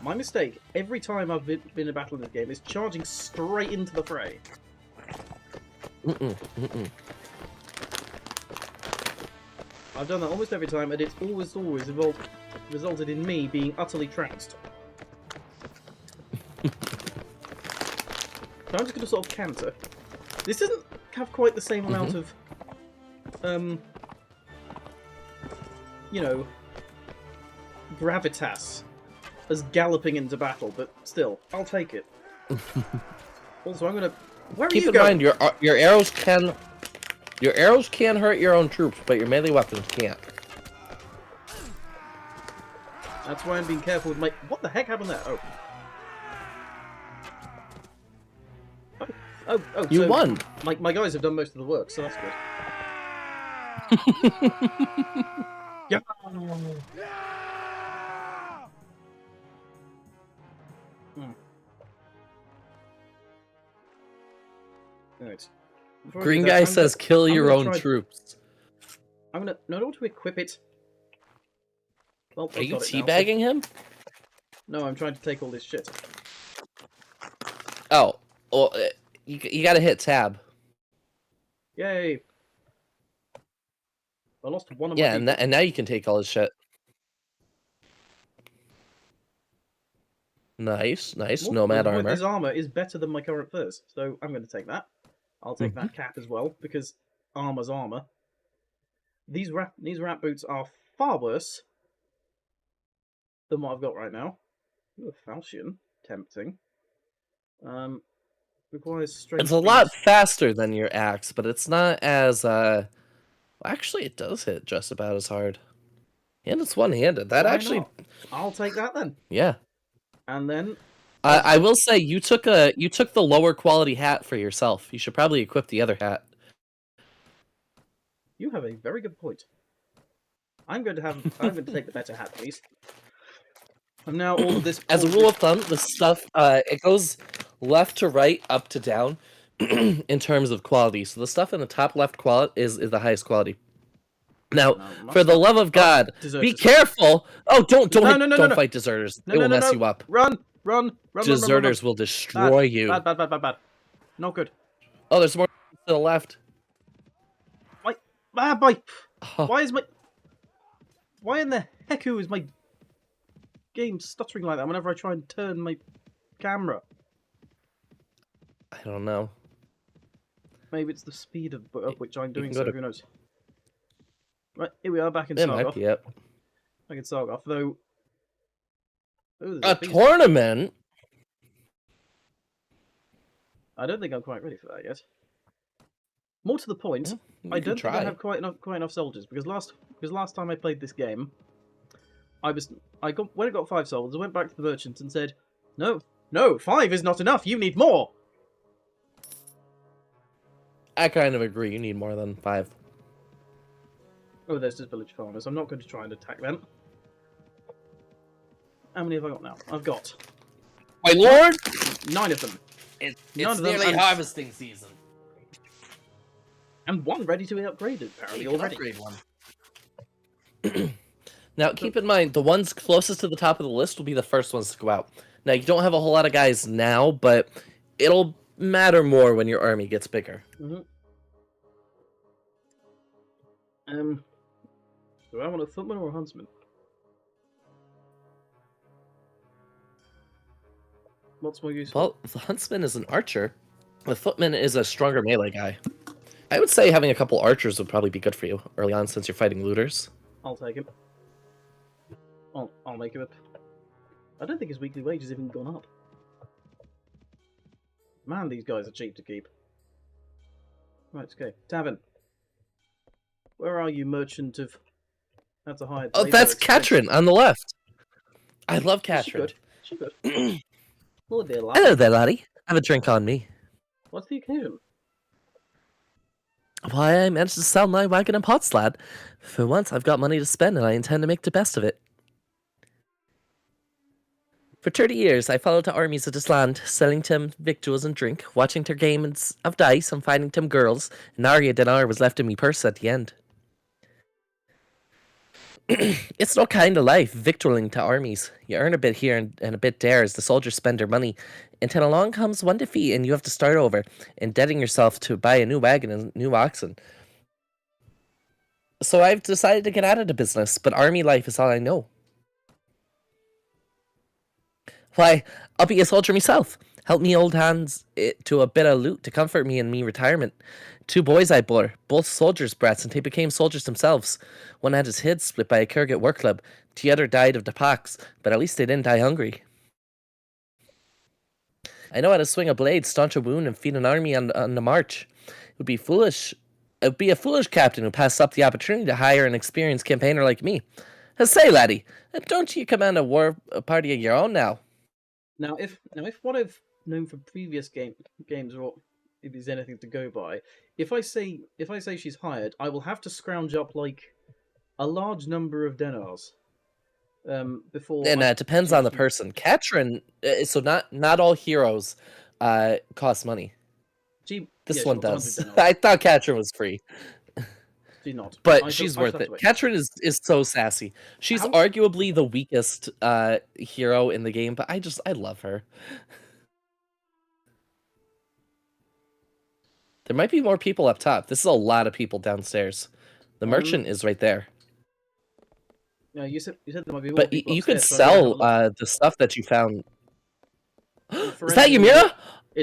my mistake every time I've been in a battle in this game is charging straight into the fray. I've done that almost every time, and it's always resulted in me being utterly trounced. I'm just going to sort of canter. This doesn't have quite the same amount of, you know, gravitas as galloping into battle, but still, I'll take it. Also, I'm going to... Where are you going? Keep in mind, your arrows can... Your arrows can hurt your own troops, but your melee weapons can't. That's why I'm being careful with my... What the heck happened there? Oh. Oh, You so won! My guys have done most of the work, so that's good. Yeah. Right. Green guy says kill your own troops. I'm gonna... No, I don't want to equip it. Well, Are you teabagging him? No, I'm trying to take all this shit. Oh, well, you gotta hit tab. Yay! I lost one of my people. And now you can take all his shit. Nice. Nomad armor. His armor is better than my current furs, so I'm going to take that. I'll take that cap as well, because armor's armor. These rat boots are far worse than what I've got right now. Ooh, a falchion. Tempting. Requires strength. It's a lot faster than your axe, but it's not as actually it does hit just about as hard. And it's one-handed. That actually I'll take that then. Yeah. And then I will say you took the lower quality hat for yourself. You should probably equip the other hat. You have a very good point. I'm going to take the better hat, please. And now all of this. As a rule of thumb, the stuff it goes left to right, up to down, in terms of quality. So the stuff in the top left is the highest quality. Now, for the love of God, be careful! Oh, don't fight deserters. They will mess you up. Run! Deserters will destroy you. Bad. Not good. Oh, there's more to the left. Why in the hecku is my game stuttering like that whenever I try and turn my camera? I don't know. Maybe it's the speed of which I'm doing so, who knows. Right, here we are back in Sargoth. Yep. Back in Sargoth, though... Ooh, a tournament? I don't think I'm quite ready for that yet. More to the point, I don't think I have quite enough soldiers, because last time I played this game, when it got 5 soldiers, I went back to the merchant and said, No, 5 is not enough, you need more! I kind of agree, you need more than 5. Oh, there's just village farmers. I'm not going to try and attack them. How many have I got now? I've got... My lord! 9 of them. It's nearly harvesting season. And one ready to be upgraded, apparently, already. Upgrade one. Now, keep in mind, the ones closest to the top of the list will be the first ones to go out. Now, you don't have a whole lot of guys now, but it'll matter more when your army gets bigger. Do I want a footman or a huntsman? What's more useful? Well, the huntsman is an archer. The footman is a stronger melee guy. I would say having a couple archers would probably be good for you early on since you're fighting looters. I'll take him. I'll make him up. I don't think his weekly wage has even gone up. Man, these guys are cheap to keep. Right, okay. Tavern. Where are you, merchant of... That's a high... Oh, that's Katrin on the left. I love Katrin. She good. Hello there, lad. Hello there, laddie. Have a drink on me. What's the occasion? Why, I managed to sell my wagon and pots, lad. For once, I've got money to spend, and I intend to make the best of it. For 30 years, I followed the armies of this land, selling them victuals and drink, watching their games of dice, and finding them girls, and Arya dinar was left in me purse at the end. It's no kind of life, victualling to armies. You earn a bit here and a bit there as the soldiers spend their money, until along comes one defeat and you have to start over, indebting yourself to buy a new wagon and new oxen. So I've decided to get out of the business, but army life is all I know. Why, I'll be a soldier myself. Help me old hands to a bit of loot to comfort me in me retirement. 2 boys I bore, both soldiers' brats, and they became soldiers themselves. One had his head split by a Kurgat work club. The other died of the pox, but at least they didn't die hungry. I know how to swing a blade, staunch a wound, and feed an army on the march. It would be foolish. It would be a foolish captain who passed up the opportunity to hire an experienced campaigner like me. Say, laddie, don't you command a party of your own now? Now, if what I've known from previous games, or if there's anything to go by, if I say she's hired, I will have to scrounge up like a large number of dinars. Before. And it depends on the person. Katrin, so not all heroes cost money. This one does. I thought Katrin was free. She's not. But she's worth it. Katrin is so sassy. She's arguably the weakest hero in the game, but I love her. There might be more people up top. This is a lot of people downstairs. The merchant is right there. No, you said there might be more but people you could upstairs, sell the stuff that you found. For Is that Ymira?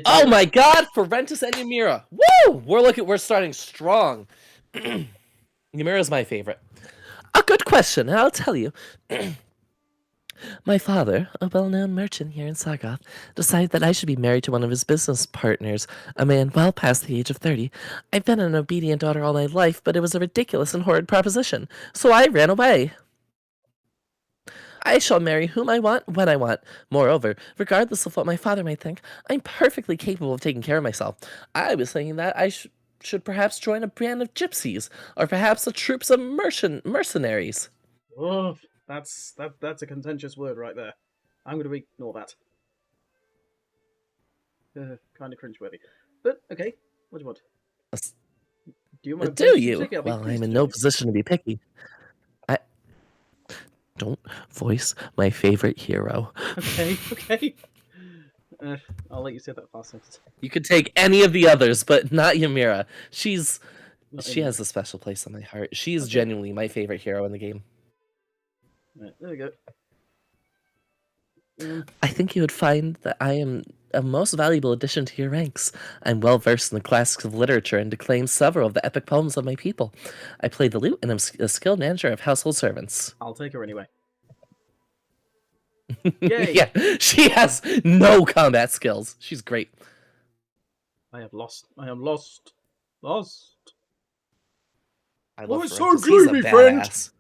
Oh my god, Forentis and Ymira. Woo! We're starting strong. Ymira's my favorite. A good question, I'll tell you. My father, a well-known merchant here in Sargoth, decided that I should be married to one of his business partners, a man well past the age of 30. I've been an obedient daughter all my life, but it was a ridiculous and horrid proposition, so I ran away. I shall marry whom I want, when I want. Moreover, regardless of what my father might think, I'm perfectly capable of taking care of myself. I was thinking that I should perhaps join a band of gypsies, or perhaps a troops of mercenaries. Oh, that's a contentious word right there. I'm going to ignore that. Kind of cringeworthy. But, okay, what do you want? Do you want Do you? Well, I'm in no position to be picky. Don't voice my favorite hero. Okay. I'll let you say that fast next. You could take any of the others, but not Ymira. She has a special place on my heart. She is genuinely my favorite hero in the game. Right, there we go. I think you would find that I am a most valuable addition to your ranks. I'm well versed in the classics of literature and declaim several of the epic poems of my people. I play the lute and am a skilled manager of household servants. I'll take her anyway. Yay! Yeah, she has no combat skills. She's great. I am lost. I Oh, love it's Forentis. so gloomy, friend. Badass.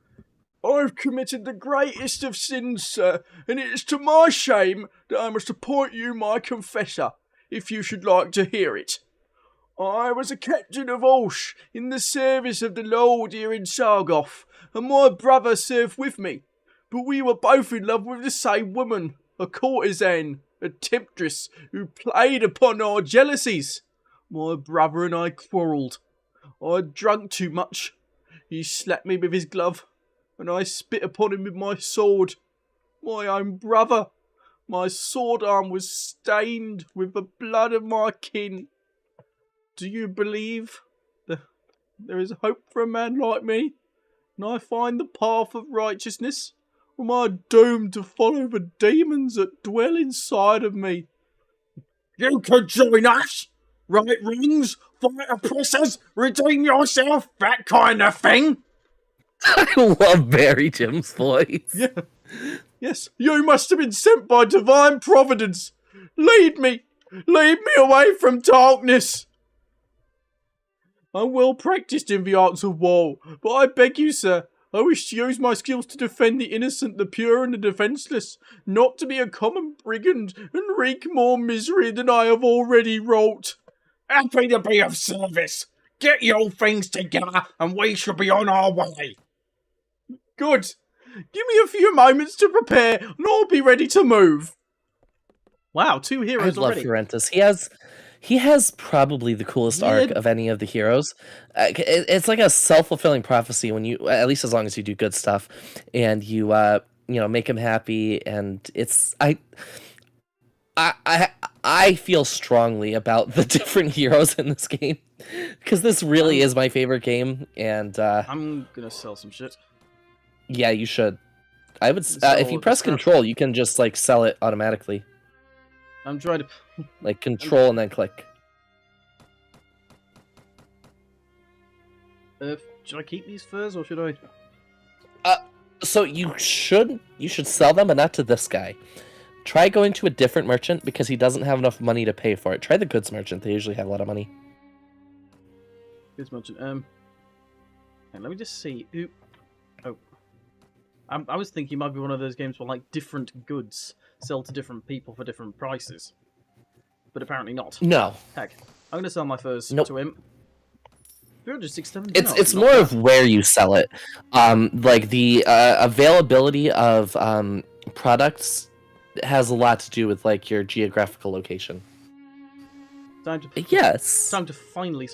I've committed the greatest of sins, sir, and it is to my shame that I must appoint you my confessor, if you should like to hear it. I was a captain of horse in the service of the Lord here in Sargoth, and my brother served with me, but we were both in love with the same woman, a courtesan, a temptress, who played upon our jealousies. My brother and I quarrelled. I had drunk too much. He slapped me with his glove, and I spit upon him with my sword. My own brother. My sword arm was stained with the blood of my kin. Do you believe that there is hope for a man like me? Can I find the path of righteousness? Or am I doomed to follow the demons that dwell inside of me? You could join us! Right wrongs, fight oppressors, redeem yourself, that kind of thing! I love Barry Jim's voice. Yeah. Yes, you must have been sent by divine providence. Lead me away from darkness. I'm well practiced in the arts of war, but I beg you, sir, I wish to use my skills to defend the innocent, the pure, and the defenceless, not to be a common brigand and wreak more misery than I have already wrought. Happy to be of service. Get your things together, and we shall be on our way. Good. Give me a few moments to prepare, and I'll be ready to move. Wow, 2 heroes already. I love Forentis. He has probably the coolest arc of any of the heroes. It's like a self-fulfilling prophecy when you, at least as long as you do good stuff, and you make him happy. And it's I feel strongly about the different heroes in this game because this really is my favorite game. And I'm gonna sell some shit. Yeah, you should. I would. If you press Control, you can just like sell it automatically. I'm trying to... Like control and then click. Should I keep these furs, or should I... So you should sell them, but not to this guy. Try going to a different merchant because he doesn't have enough money to pay for it. Try the goods merchant. They usually have a lot of money. Goods merchant, and let me just see. Ooh. Oh. I was thinking it might be one of those games where, like, different goods sell to different people for different prices. But apparently not. No. Heck. I'm going to sell my furs Nope. to him. 367 It's more of where you sell it. Like the availability of products has a lot to do with like your geographical location. Time to finally...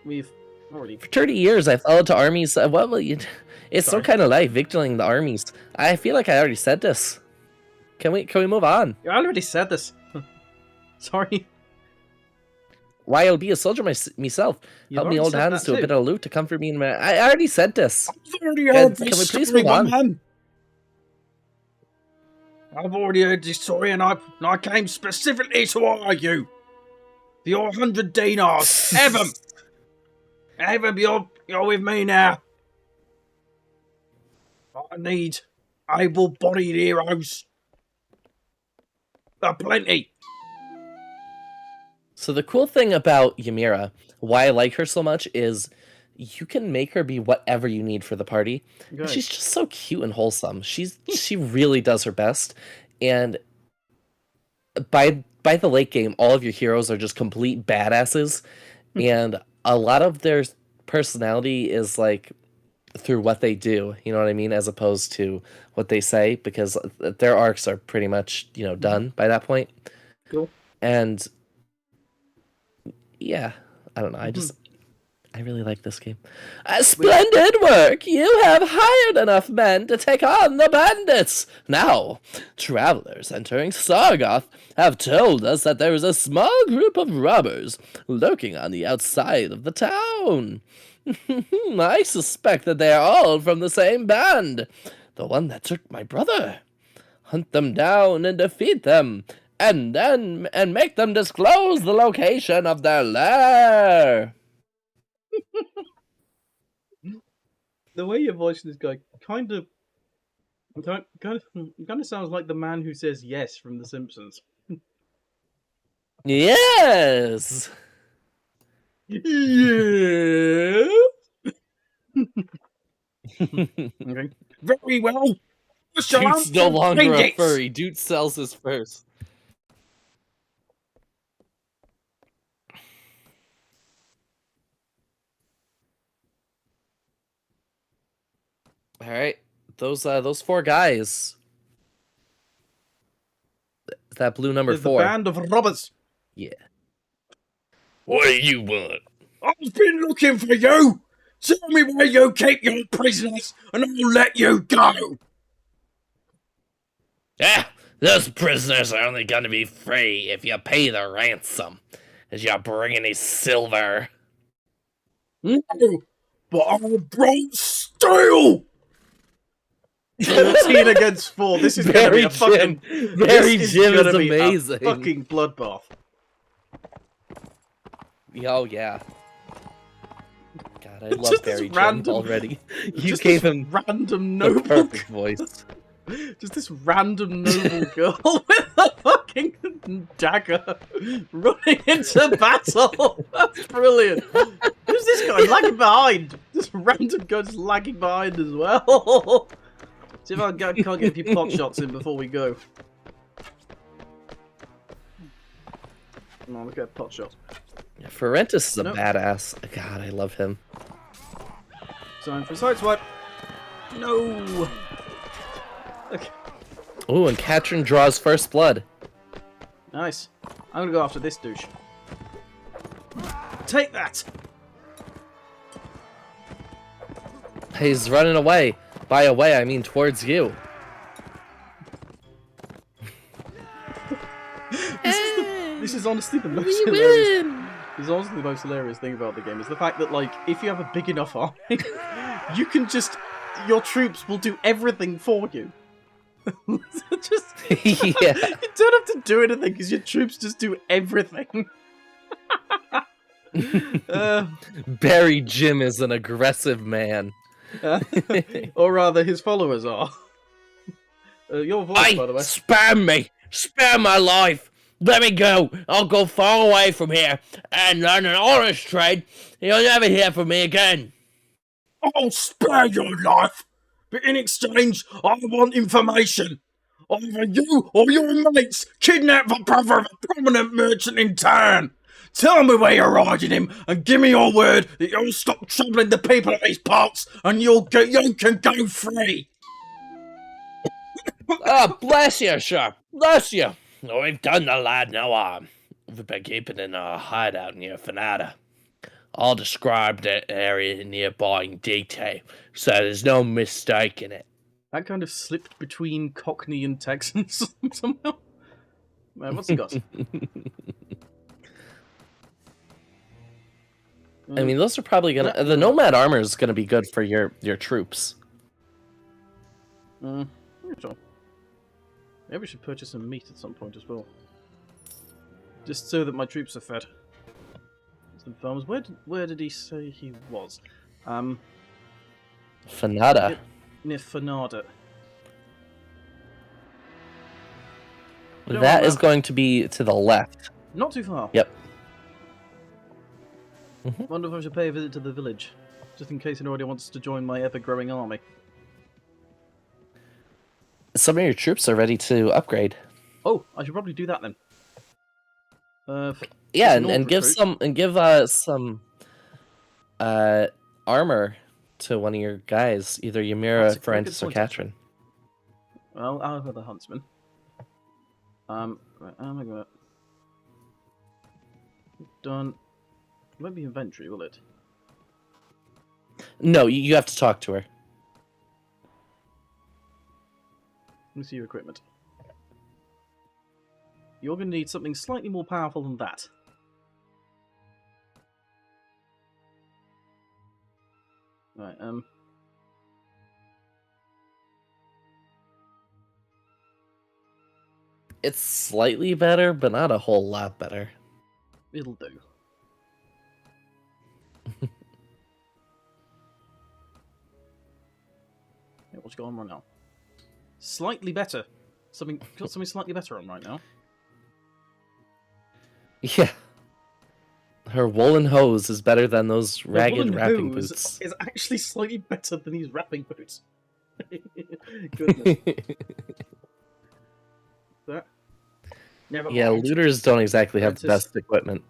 We've already... For 30 years, I've followed to armies. What will you... It's so kind of like victualling the armies. I feel like I already said this. Can we move on? I already said this. Sorry. Why, I'll be a soldier myself. Help me old hands to a bit of loot to comfort me. I already said this. I've already heard Can this we please story, move on? man. I've already heard this story, and I came specifically to argue. For your 100 dinars. Have 'em. Have 'em, you're with me now. I need able-bodied heroes. Plenty. So the cool thing about Ymira, why I like her so much, is you can make her be whatever you need for the party. Good. She's just so cute and wholesome. She really does her best, and by the late game, all of your heroes are just complete badasses, and a lot of their personality is like through what they do. You know what I mean, as opposed to what they say, because their arcs are pretty much done by that point. Cool. And yeah, I don't know. I really like this game. Splendid work! You have hired enough men to take on the bandits! Now, travelers entering Sargoth have told us that there is a small group of robbers lurking on the outside of the town. I suspect that they are all from the same band. The one that took my brother. Hunt them down and defeat them, and make them disclose the location of their lair. The way you're voicing this guy kind of sounds like the man who says yes from The Simpsons. Yes. Yeah. Okay. Very well. Dude's no longer a furry. Dude sells his furs. All right, those four guys. Is that blue number There's 4? The band of robbers. Yeah. What do you want? I've been looking for you. Tell me where you keep your prisoners, and I'll let you go. Those prisoners are only gonna be free if you pay the ransom. As you bring any silver. No, but I brought steel. 13 against 4. This is going to be a fucking... Very Jim is gonna be amazing. a fucking bloodbath. Oh yeah. God, I love Just Barry this Jim random- already. You Just gave this him random the noble... perfect voice. Just this random noble girl with a fucking dagger running into battle. That's brilliant. Who's this guy lagging behind? This random guy just lagging behind as well. See if I can't get a few pot shots in before we go. Come on, look at pot shots. Yeah, Ferentis is a Nope. badass. God, I love him. Time for a sideswipe. No. Okay. Ooh, and Katrin draws first blood. Nice. I'm gonna go after this douche. Take that! He's running away. By away, I mean towards you. This is honestly the most hilarious. This is honestly the most hilarious thing about the game is the fact that, like, if you have a big enough army, you can just... Your troops will do everything for you. Just Yeah. you don't have to do anything because your troops just do everything. Barry Jim is an aggressive man. Or rather, his followers are. Your voice, Hey, by the way. spare me! Spare my life! Let me go! I'll go far away from here and learn an honest trade. You'll never hear from me again. I'll spare your life, but in exchange, I want information. Either you or your mates kidnap the brother of a prominent merchant in town. Tell me where you're hiding him, and give me your word that you'll stop troubling the people of these parts, and you can go free. Oh, bless you, sir. Bless you. Oh, we've done the lad no harm. We've been keeping in our hideout near Fanata. I'll describe the area nearby in detail, so there's no mistaking it. That kind of slipped between Cockney and Texans somehow. Man, what's he got? I mean, those are probably gonna. The nomad armor is gonna be good for your troops. Sure. Maybe we should purchase some meat at some point as well, just so that my troops are fed. Some farmers. Where did he say he was? Fanata. Near Fanada. That is going to be to the left. Not too far. Yep. Wonder if I should pay a visit to the village, just in case anybody wants to join my ever-growing army. Some of your troops are ready to upgrade. Oh, I should probably do that then. Yeah, an and give recruit. some armor to one of your guys, either That's Ymira, a very Francis, good or point, Katrin. Well, I'll have the huntsman. Right, how am I gonna... Done. It won't be inventory, will it? No, you have to talk to her. Let me see your equipment. You're going to need something slightly more powerful than that. Right, It's slightly better, but not a whole lot better. it'll do. Yeah, what's going on right now? Slightly better. Got something slightly better on right now. Yeah. Her woolen hose is better than those The ragged woolen wrapping hose boots. is actually slightly better than these wrapping boots. Goodness. That. Never Yeah, mind. looters don't exactly have the Francis. best equipment.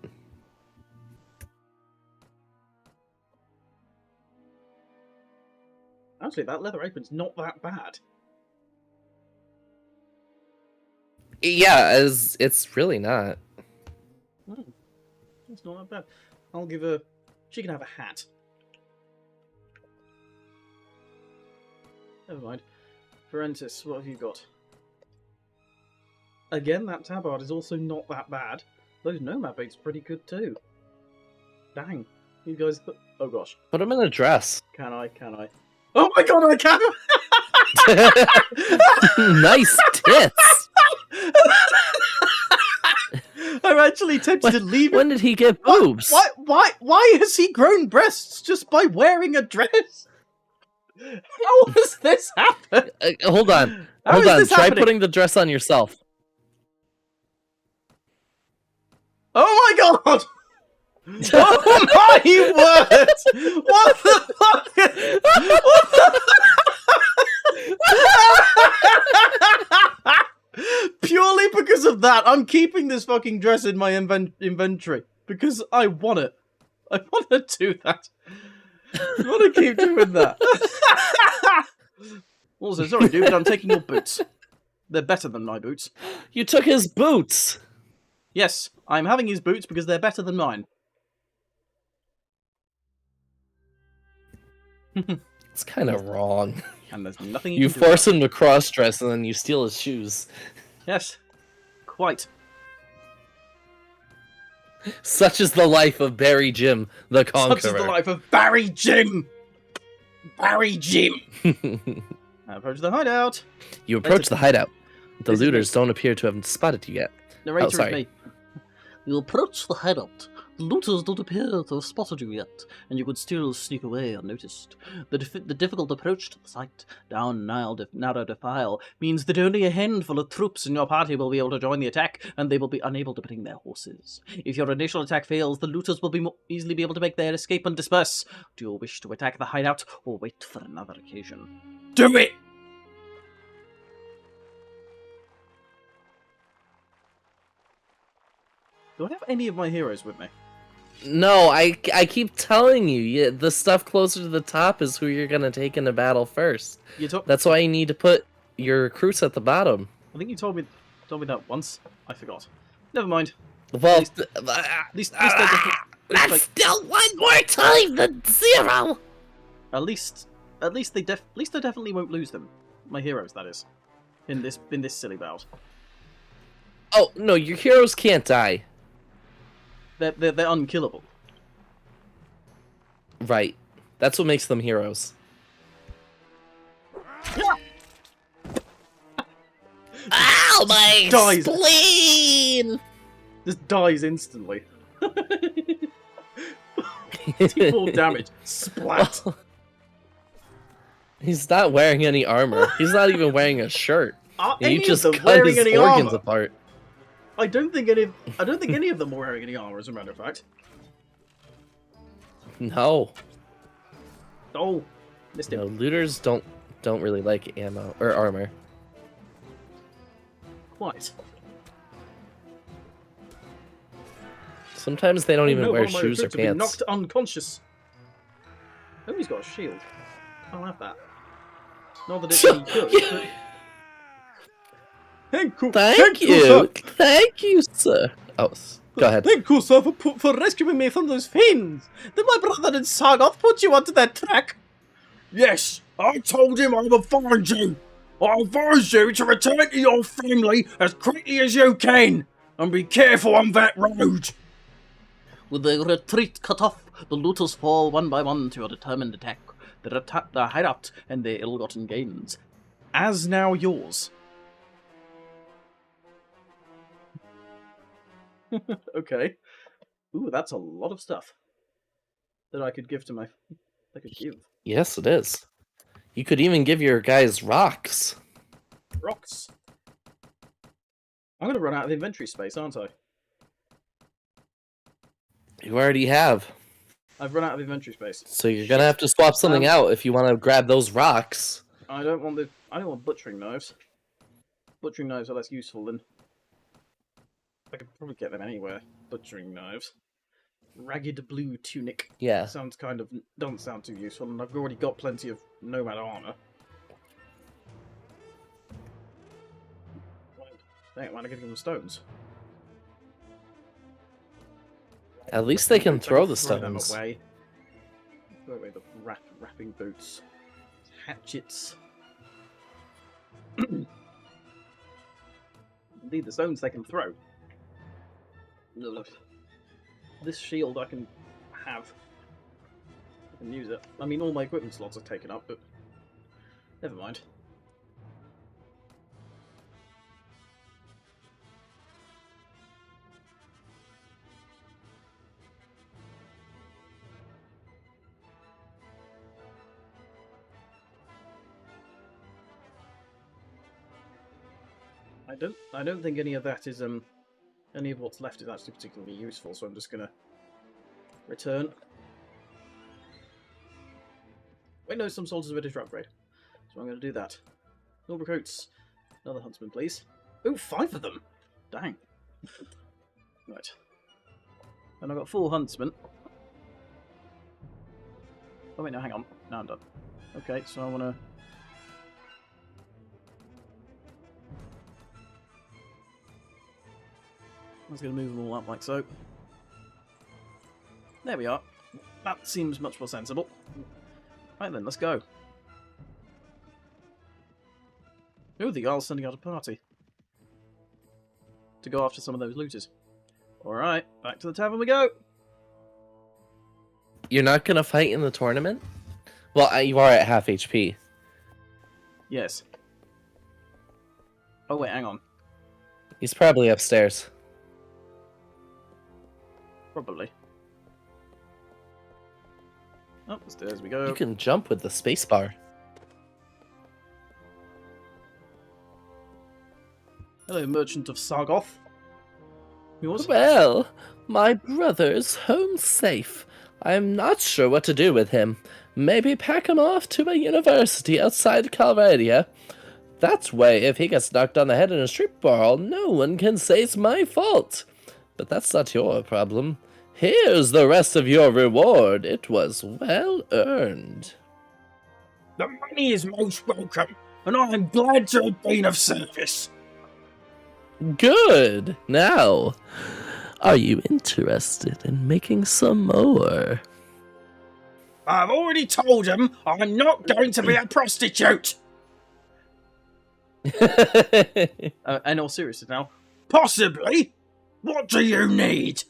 Actually, that leather apron's not that bad. Yeah, it's really not. It's not that bad. I'll give her... She can have a hat. Never mind. Francis, what have you got? Again, that tabard is also not that bad. Those nomad boots are pretty good too. Dang. You guys... Oh gosh. Put them in a dress. Can I? Can I? Oh my god, I can! Nice tits. I'm actually tempted to leave it. When did he get boobs? Why has he grown breasts just by wearing a dress? How has this happened? Hold on. How Hold is on. this Try happening? putting the dress on yourself. Oh my god! Oh my word! What the fuck? What the... Purely because of that, I'm keeping this fucking dress in my inventory. Because I want it. I want to do that. I want to keep doing that. Also, sorry dude, but I'm taking your boots. They're better than my boots. You took his boots. Yes, I'm having his boots because they're better than mine. It's kind of wrong. And there's nothing You can do force about him to cross-dress and then you steal his shoes. it. Yes, quite. Such is the life of Barry Jim, the Conqueror. Such is the life of Barry Jim! Barry Jim! Approach the hideout. You approach the hideout. The This is me. looters don't appear to have spotted you yet. Narrator is sorry. me. You approach the hideout. The looters don't appear to have spotted you yet, and you could still sneak away unnoticed. The difficult approach to the site, down narrow defile, means that only a handful of troops in your party will be able to join the attack, and they will be unable to bring their horses. If your initial attack fails, the looters will be easily be able to make their escape and disperse. Do you wish to attack the hideout, or wait for another occasion? Do it! Do I have any of my heroes with me? No, I keep telling you, the stuff closer to the top is who you're gonna take into battle first. That's why you need to put your recruits at the bottom. I think you told me that once. I forgot. Never mind. Well, At least they definitely, That's still one more time than 0! at least they definitely won't lose them. My heroes, that is. In this silly bout. oh no, your heroes can't die. They're unkillable. Right. That's what makes them heroes. Ow, my Dies. spleen! Just dies instantly. 54 damage. Splat. He's not wearing any armor. He's not even wearing a shirt. Are And you any just of them cut wearing his any organs armor? apart. I don't think any of them are wearing any armor, as a matter of fact. No. Oh, missed him. No, looters don't really like ammo or armor. Quite. Sometimes they don't even no, wear one of my shoes or recruits have been pants. knocked unconscious. Oh, he's got a shield. I'll have that. Not that it's any good, but... Thank you, sir. thank you, sir. Oh, go ahead. Thank you, sir, for rescuing me from those fiends. Did my brother and Sargoth put you onto their track? Yes, I told him I would find you. I advise you to return to your family as quickly as you can, and be careful on that road. With their retreat cut off, the looters fall one by one to a determined attack. Their hideout and their ill-gotten gains. As now yours. Okay. Ooh, that's a lot of stuff that I could give to my... I could give. Yes, it is. You could even give your guys rocks. Rocks. I'm going to run out of inventory space, aren't I? You already have. I've run out of inventory space. So you're gonna have to swap something out if you want to grab those rocks. I don't want butchering knives. Butchering knives are less useful than... I could probably get them anywhere. Butchering knives. Ragged blue tunic. Yeah. Sounds doesn't sound too useful, and I've already got plenty of nomad armor. Dang, why am I getting them stones? At least they can I throw the them stones. away. Throw away the wrapping boots. Hatchets. Indeed, the stones they can throw. Look. This shield I can have. I can use it. I mean, all my equipment slots are taken up, but never mind. I don't think any of that is any of what's left is actually particularly useful, so I'm just gonna return. Wait, no, some soldiers are ready to upgrade, so I'm gonna do that. No recruits. Another huntsman, please. Ooh, 5 of them! Dang. Right. And I've got 4 huntsmen. Oh wait, no, hang on. Now I'm done. Okay, so I wanna... I was going to move them all up like so. There we are. That seems much more sensible. Right then, let's go. Oh, the Jarl's sending out a party. To go after some of those looters. Alright, back to the tavern we go! You're not gonna fight in the tournament? Well, you are at half HP. Yes. Oh, wait, hang on. He's probably upstairs. Probably. Oh, upstairs we go. You can jump with the spacebar. Hello, merchant of Sargoth. Yours? Well, my brother's home safe. I'm not sure what to do with him. Maybe pack him off to a university outside Calradia. That way, if he gets knocked on the head in a street brawl, no one can say it's my fault. But that's not your problem. Here's the rest of your reward. It was well earned. The money is most welcome, and I am glad to have been of service. Good. Now, are you interested in making some more? I've already told him I'm not going to be a prostitute. In all seriousness now. Possibly. What do you need?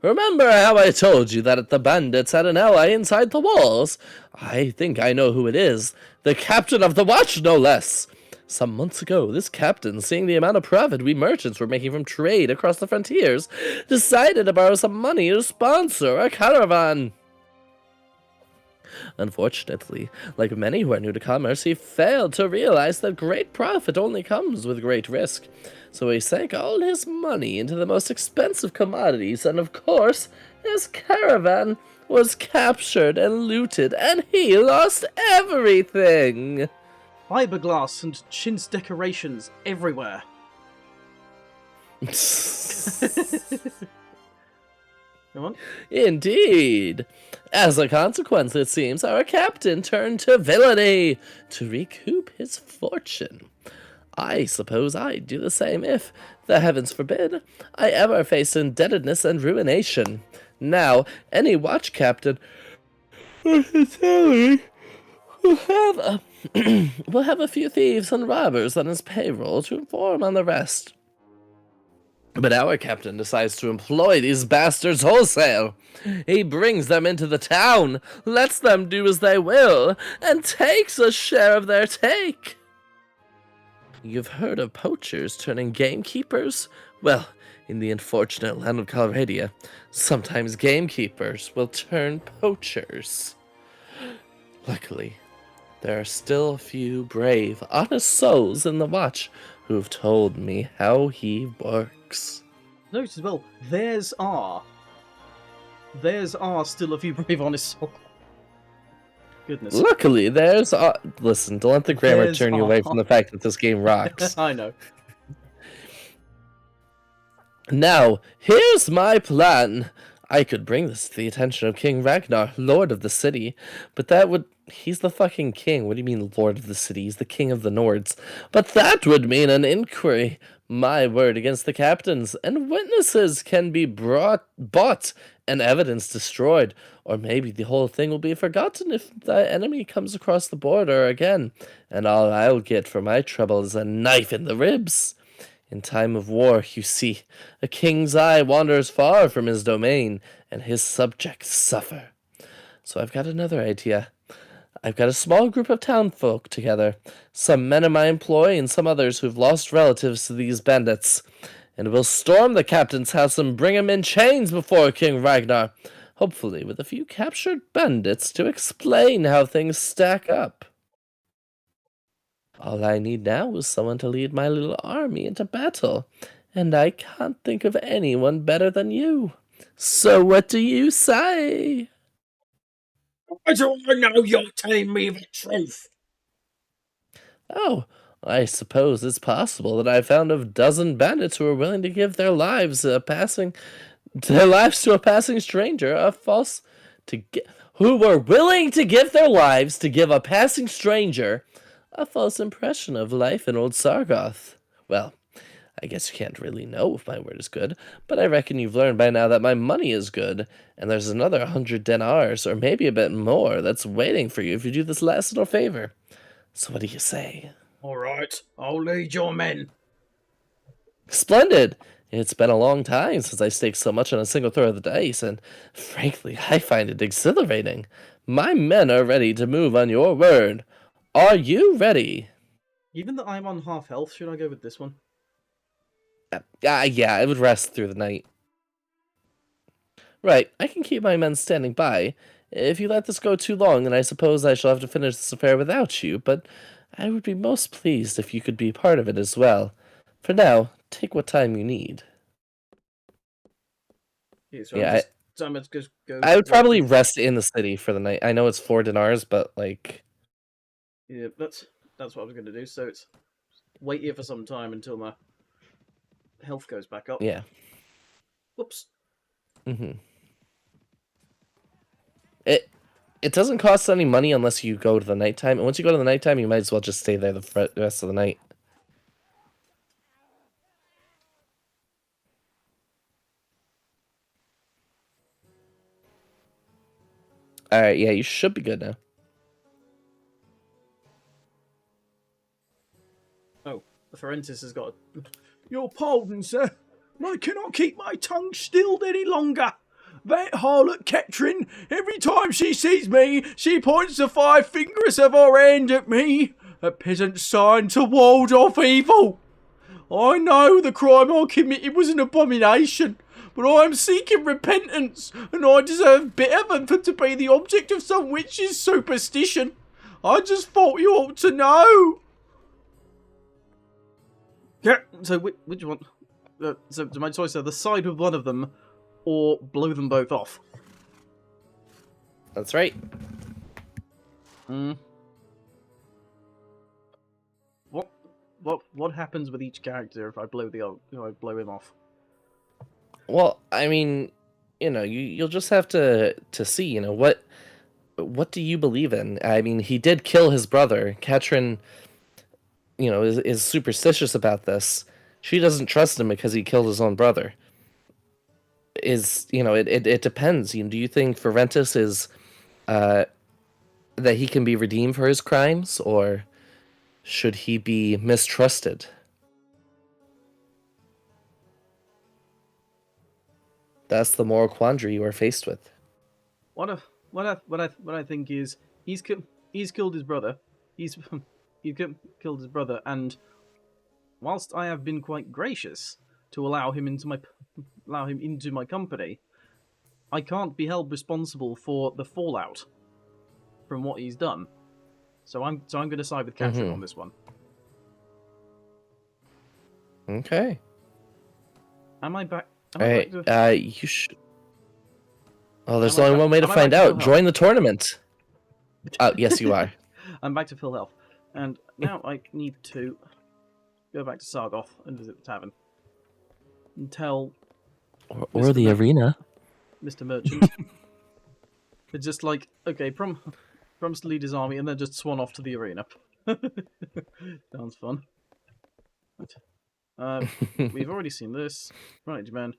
Remember how I told you that the bandits had an ally inside the walls? I think I know who it is. The captain of the watch, no less. Some months ago, this captain, seeing the amount of profit we merchants were making from trade across the frontiers, decided to borrow some money to sponsor a caravan. Unfortunately, like many who are new to commerce, he failed to realize that great profit only comes with great risk. So he sank all his money into the most expensive commodities, and of course, his caravan was captured and looted, and he lost everything. Fiberglass and chintz decorations everywhere. Come on. Indeed. As a consequence, it seems, our captain turned to villainy to recoup his fortune. I suppose I'd do the same if, the heavens forbid, I ever faced indebtedness and ruination. Now, any watch captain or his ally will have a few thieves and robbers on his payroll to inform on the rest. But our captain decides to employ these bastards wholesale. He brings them into the town, lets them do as they will, and takes a share of their take. You've heard of poachers turning gamekeepers? Well, in the unfortunate land of Calradia, sometimes gamekeepers will turn poachers. Luckily, there are still a few brave, honest souls in the watch who've told me how he works. Note as well, theirs are still a few brave, honest souls. Goodness. Luckily, listen, don't let the grammar turn you away from the fact that this game rocks. I know. Now, here's my plan. I could bring this to the attention of King Ragnar, Lord of the City, but he's the fucking king. What do you mean, Lord of the City? He's the king of the Nords. But that would mean an inquiry. My word against the captains, and witnesses can be bought and evidence destroyed. Or maybe the whole thing will be forgotten if the enemy comes across the border again, and all I'll get for my trouble is a knife in the ribs. In time of war, you see, a king's eye wanders far from his domain, and his subjects suffer. So I've got another idea. I've got a small group of townfolk together, some men in my employ and some others who've lost relatives to these bandits, and we'll storm the captain's house and bring him in chains before King Ragnar, hopefully with a few captured bandits to explain how things stack up. All I need now is someone to lead my little army into battle, and I can't think of anyone better than you. So what do you say? Why do I know you're telling me the truth? Oh, I suppose it's possible that I found a dozen bandits who are willing to give their lives to a passing stranger who were willing to give their lives to give a passing stranger a false impression of life in old Sargoth. Well, I guess you can't really know if my word is good, but I reckon you've learned by now that my money is good, and there's another 100 dinars, or maybe a bit more, that's waiting for you if you do this last little favor. So what do you say? All right, I'll lead your men. Splendid! It's been a long time since I staked so much on a single throw of the dice, and frankly, I find it exhilarating. My men are ready to move on your word. Are you ready? Even though I'm on half health, should I go with this one? Yeah, I would rest through the night. Right, I can keep my men standing by. If you let this go too long, then I suppose I shall have to finish this affair without you, but I would be most pleased if you could be part of it as well. For now, take what time you need. Yeah, so Yeah, I'm just go. I would probably rest in the city for the night. I know it's 4 dinars, but like... Yeah, that's what I was going to do. So it's wait here for some time until my health goes back up. Yeah. Whoops. Mm-hmm. It doesn't cost any money unless you go to the nighttime. And once you go to the nighttime, you might as well just stay there the rest of the night. Alright, yeah, you should be good now. Oh, the Forensis has got a... Your pardon, sir. I cannot keep my tongue stilled any longer. That harlot Catherine, every time she sees me, she points the 5 fingers of her hand at me. A peasant sign to ward off evil. I know the crime I committed was an abomination, but I am seeking repentance, and I deserve better than to be the object of some witch's superstition. I just thought you ought to know. Yeah, so which one? So my choice are the side with one of them, or blow them both off. That's right. What happens with each character if I blow him off? Well, I mean, you know, you'll just have to see, you know, what do you believe in? I mean, he did kill his brother. Katrin, you know, is superstitious about this. She doesn't trust him because he killed his own brother. You know, it depends. You know, do you think Forentis is that he can be redeemed for his crimes, or should he be mistrusted? That's the moral quandary you are faced with. What I think is he's killed his brother. He's killed his brother, and whilst I have been quite gracious to allow him into my company, I can't be held responsible for the fallout from what he's done. So I'm going to side with Catherine on this one. Okay. Am I back? Alright, you should... Oh, there's only one way to find out. Join the tournament. Oh, yes, you are. I'm back to full health. And now I need to go back to Sargoth and visit the tavern. And tell... Or the arena. Mr. Merchant. It's just like, okay, promise to lead his army and then just swan off to the arena. Sounds fun. We've already seen this. Right, man.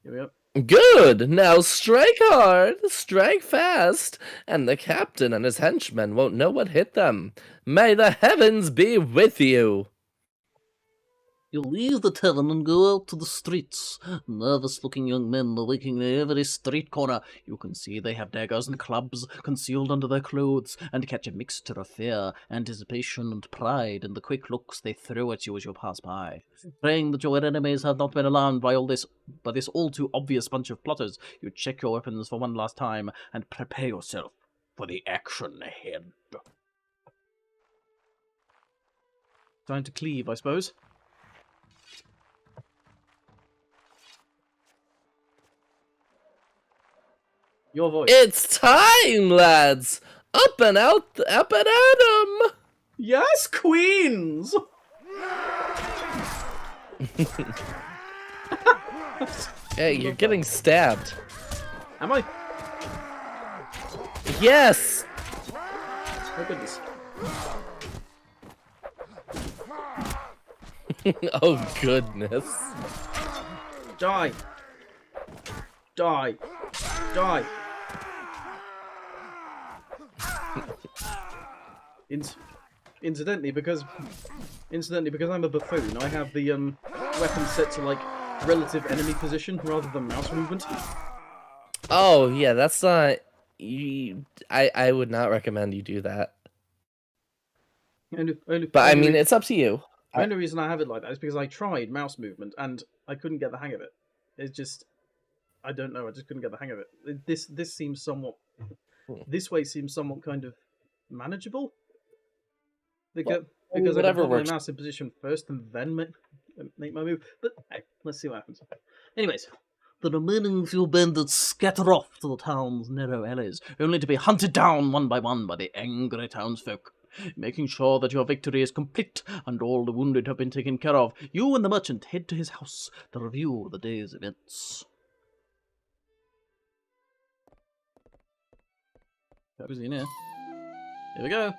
Here we go. Good! Now strike hard, strike fast, and the captain and his henchmen won't know what hit them. May the heavens be with you! You leave the tavern and go out to the streets. Nervous-looking young men are waking at every street corner. You can see they have daggers and clubs concealed under their clothes, and catch a mixture of fear, anticipation, and pride in the quick looks they throw at you as you pass by. Praying that your enemies have not been alarmed by this all-too-obvious bunch of plotters, you check your weapons for one last time, and prepare yourself for the action ahead. Time to cleave, I suppose. Your voice. It's time, lads! Up and out, up and at 'em! Yes, queens! Hey, you're getting stabbed. Am I? Yes! Oh, goodness. Oh, goodness. Die! Die! Die! Incidentally, because I'm a buffoon, I have the weapon set to like relative enemy position rather than mouse movement. Oh yeah, that's not. I would not recommend you do that. But I mean, it's up to you. The only reason I have it like that is because I tried mouse movement and I couldn't get the hang of it. It's just, I don't know, I just couldn't get the hang of it. This seems somewhat, this way seems somewhat kind of manageable. Because I can whatever put my works. mouse in position first and then make my move. But hey, let's see what happens. Anyways, The remaining few bandits scatter off to the town's narrow alleys, only to be hunted down one by one by the angry townsfolk. Making sure that your victory is complete and all the wounded have been taken care of, you and the merchant head to his house to review the day's events. who's in here? Here we go.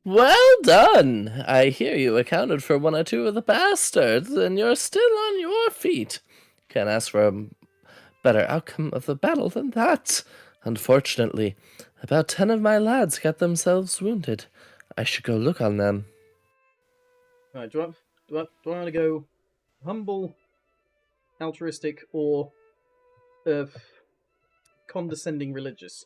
Well done! I hear you accounted for one or two of the bastards, and you're still on your feet. Can't ask for a better outcome of the battle than that. Unfortunately, about 10 of my lads got themselves wounded. I should go look on them. Right, do I want to go humble, altruistic, or condescending religious?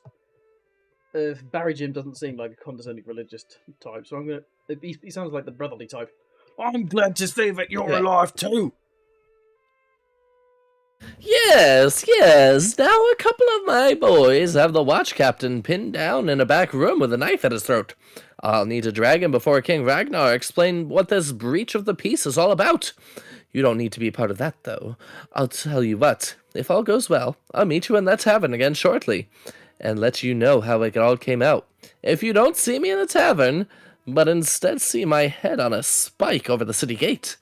Barry Jim doesn't seem like a condescending religious type, so I'm gonna. He sounds like the brotherly type. I'm glad to see that you're Yeah. alive too. Yes. Now a couple of my boys have the watch captain pinned down in a back room with a knife at his throat. I'll need to drag him before King Ragnar explain what this breach of the peace is all about. You don't need to be part of that, though. I'll tell you what, if all goes well, I'll meet you in that tavern again shortly, and let you know how it all came out. If you don't see me in the tavern, but instead see my head on a spike over the city gate,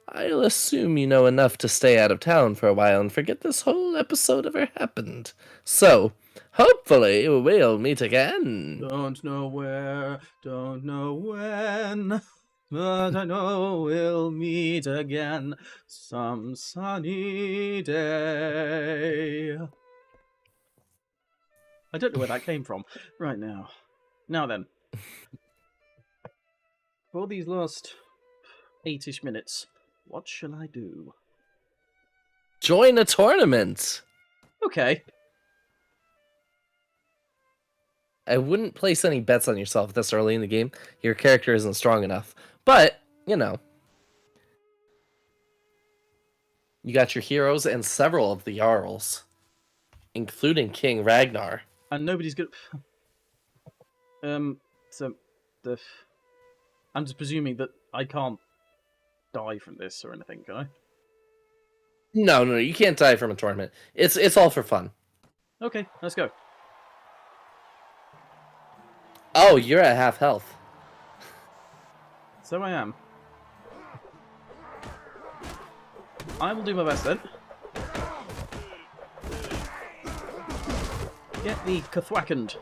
I'll assume you know enough to stay out of town for a while and forget this whole episode ever happened. So, hopefully we'll meet again. Don't know where, don't know when, but I know we'll meet again some sunny day. I don't know where that came from. Right now. Now then. For these last 8-ish minutes, what shall I do? Join a tournament. Okay. I wouldn't place any bets on yourself this early in the game. Your character isn't strong enough. But, you know. You got your heroes and several of the Jarls, including King Ragnar. And nobody's good. So I'm just presuming that I can't die from this or anything, can I? No, you can't die from a tournament. It's all for fun. Okay, let's go. Oh, you're at half health. So I am. I will do my best then. Get me kathwackened.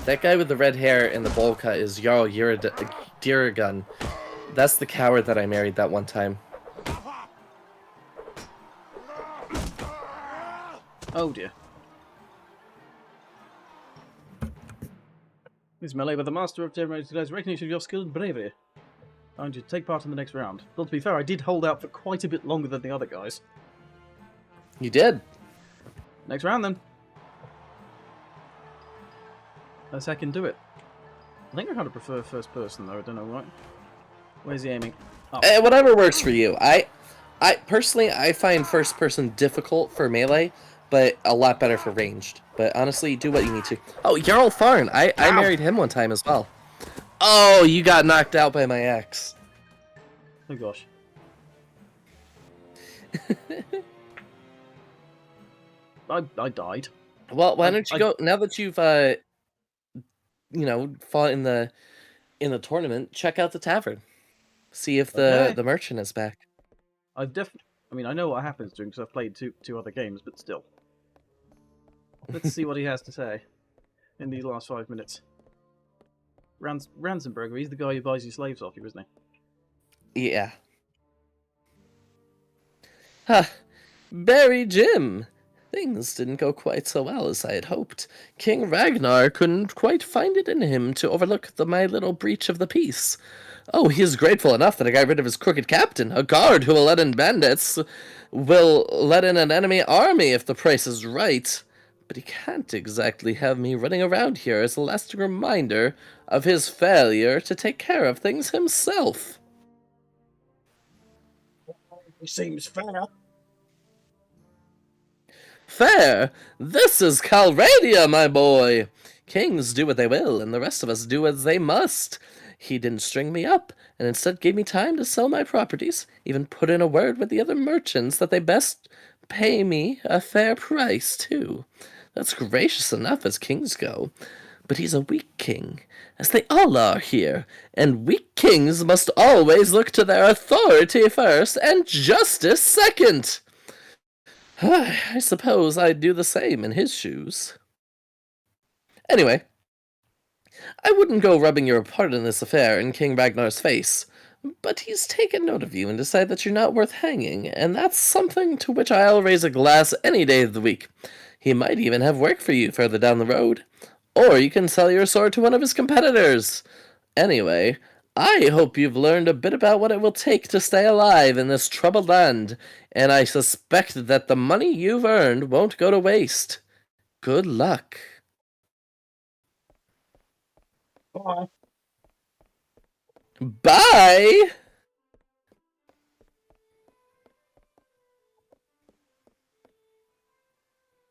That guy with the red hair and the bowl cut is Jarl Diragun. That's the coward that I married that one time. Oh dear. This melee with the Master of Ceremonies today's recognition of your skill and bravery. I want you to take part in the next round. Well, to be fair, I did hold out for quite a bit longer than the other guys. You did. Next round then. Let's heck and do it. I think I kind of prefer first person though, I don't know why. Where's he aiming? Oh. Whatever works for you. I personally, I find first person difficult for melee, but a lot better for ranged. But honestly, do what you need to. Oh, Jarl Farn. I married him one time as well. Oh, you got knocked out by my ex. Oh gosh. I died. Well, why don't you go now that you've fought in the tournament? Check out the tavern. See if the merchant is back. I mean, I know what happens to him because I've played two other games, but still. Let's see what he has to say in these last 5 minutes. Ransenberger, he's the guy who buys your slaves off you, isn't he? Yeah. Huh. Barry Jim, Things didn't go quite so well as I had hoped. King Ragnar couldn't quite find it in him to overlook my little breach of the peace. Oh, he is grateful enough that I got rid of his crooked captain, a guard who will let in bandits, will let in an enemy army if the price is right. But he can't exactly have me running around here as a lasting reminder of his failure to take care of things himself. Seems fair. Fair? This is Calradia, my boy! Kings do what they will, and the rest of us do as they must. He didn't string me up, and instead gave me time to sell my properties, even put in a word with the other merchants that they best pay me a fair price, too. That's gracious enough as kings go. But he's a weak king, as they all are here, and weak kings must always look to their authority first and justice second. I suppose I'd do the same in his shoes. Anyway, I wouldn't go rubbing your part in this affair in King Ragnar's face, but he's taken note of you and decided that you're not worth hanging, and that's something to which I'll raise a glass any day of the week. He might even have work for you further down the road. Or you can sell your sword to one of his competitors. Anyway, I hope you've learned a bit about what it will take to stay alive in this troubled land, and I suspect that the money you've earned won't go to waste. Good luck. Bye. Bye!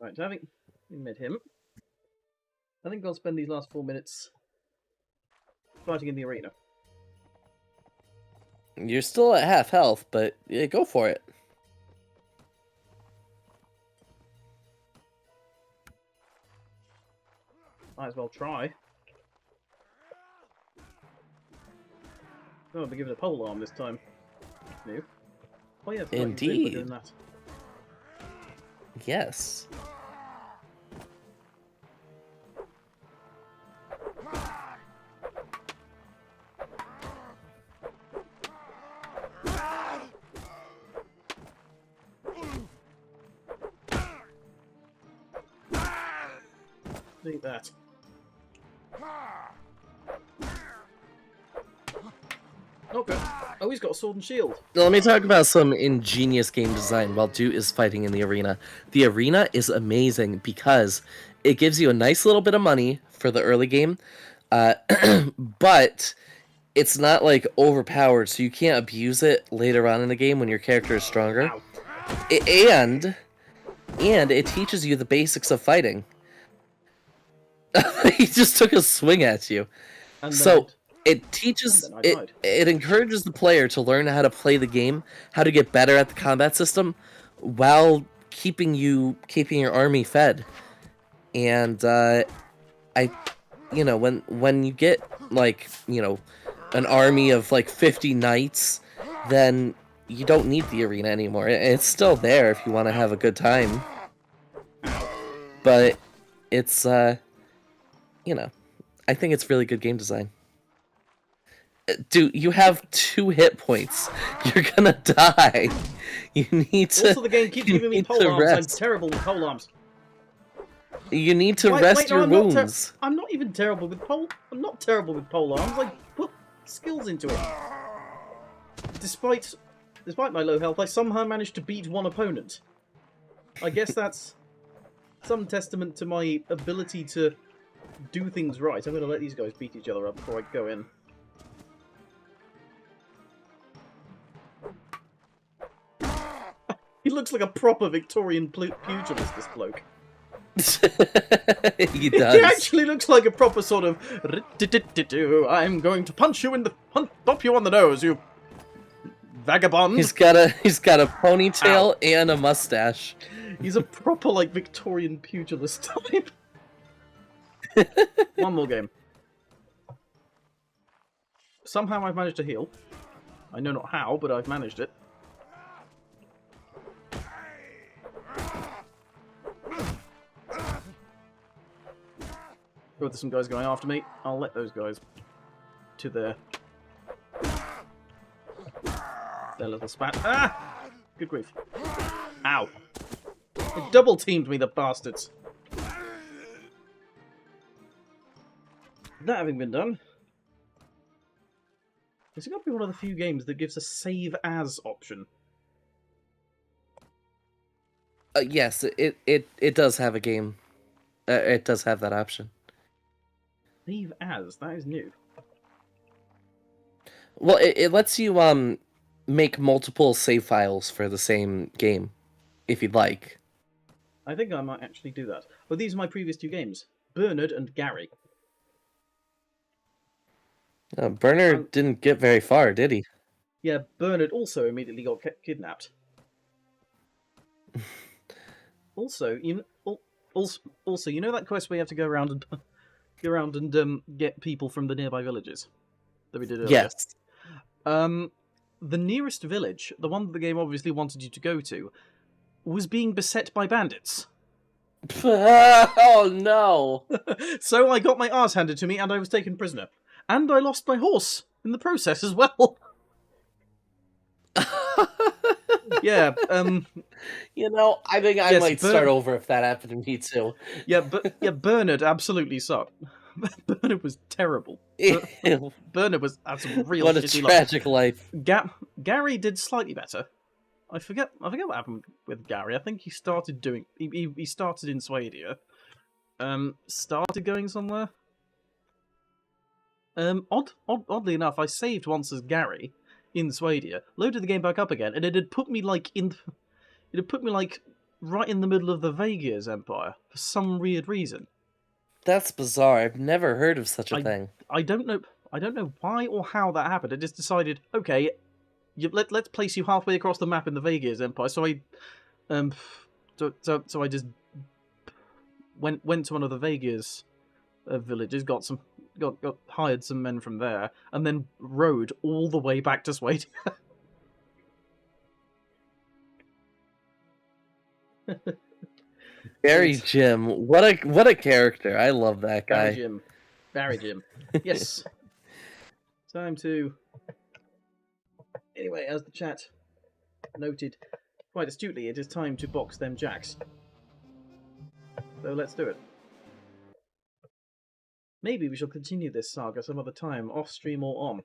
Right, having met him, I think I'll spend these last 4 minutes fighting in the arena. You're still at half health, but yeah, go for it. Might as well try. Oh, I'll be given a pole arm this time. New. Oh yeah, I forgot you could do it by doing that. Yes. Need that. Okay. Oh, he's got a sword and shield. Now, let me talk about some ingenious game design while Doot is fighting in the arena. The arena is amazing because it gives you a nice little bit of money for the early game, but it's not like overpowered, so you can't abuse it later on in the game when your character is stronger. And it teaches you the basics of fighting. He just took a swing at you. And So it teaches, And then I died. it encourages the player to learn how to play the game, how to get better at the combat system, while keeping your army fed. And when you get like, an army of like 50 knights, then you don't need the arena anymore. It's still there if you want to have a good time. But it's I think it's really good game design. Dude, you have 2 hit points. You're gonna die. You need to. Also, the game keeps giving me pole arms. I'm terrible with pole arms. You need to rest your wounds. I'm not even terrible with pole. I'm not terrible with pole arms. I put skills into it. Despite my low health, I somehow managed to beat one opponent. I guess that's some testament to my ability to do things right. I'm going to let these guys beat each other up before I go in. He looks like a proper Victorian pugilist, this bloke. He does. He actually looks like a proper sort of... I'm going to punch you in the... Pop you on the nose, you vagabond. He's got a ponytail and a mustache. He's a proper, like, Victorian pugilist type. One more game. Somehow I've managed to heal. I know not how, but I've managed it. There's some guys going after me. I'll let those guys to their little spat. Ah! Good grief. Ow. They double teamed me, the bastards. That having been done, it's got to be one of the few games that gives a save as option. Yes, it does have a game. It does have that option. Save as? That is new. Well, it lets you make multiple save files for the same game, if you'd like. I think I might actually do that. Well, these are my previous two games. Bernard and Gary. Bernard didn't get very far, did he? Yeah, Bernard also immediately got kidnapped. Also, you know that quest where you have to go around and get people from the nearby villages that we did earlier? Yes. The nearest village, the one that the game obviously wanted you to go to, was being beset by bandits. Oh no! So I got my arse handed to me and I was taken prisoner. And I lost my horse in the process as well. Yeah, You know, I think I might start over if that happened to me too. Yeah, Bernard absolutely sucked. Bernard was terrible. Bernard was had some real What a shitty tragic life. Gary did slightly better. I forget what happened with Gary. I think he started doing. He started in Swadia. Started going somewhere. Oddly enough, I saved once as Gary in Swadia, loaded the game back up again, and it had put me right in the middle of the Vagias Empire for some weird reason. That's bizarre. I've never heard of such a thing. I don't know why or how that happened. I just decided, okay, let's place you halfway across the map in the Vagias Empire. So I just went to one of the Vagias villages, got hired some men from there, and then rode all the way back to Swadia. Barry Jim, what a character! I love that guy. Barry Jim. Yes. Time to. Anyway, as the chat noted quite astutely, it is time to box them jacks. So let's do it. Maybe we shall continue this saga some other time, off stream or on.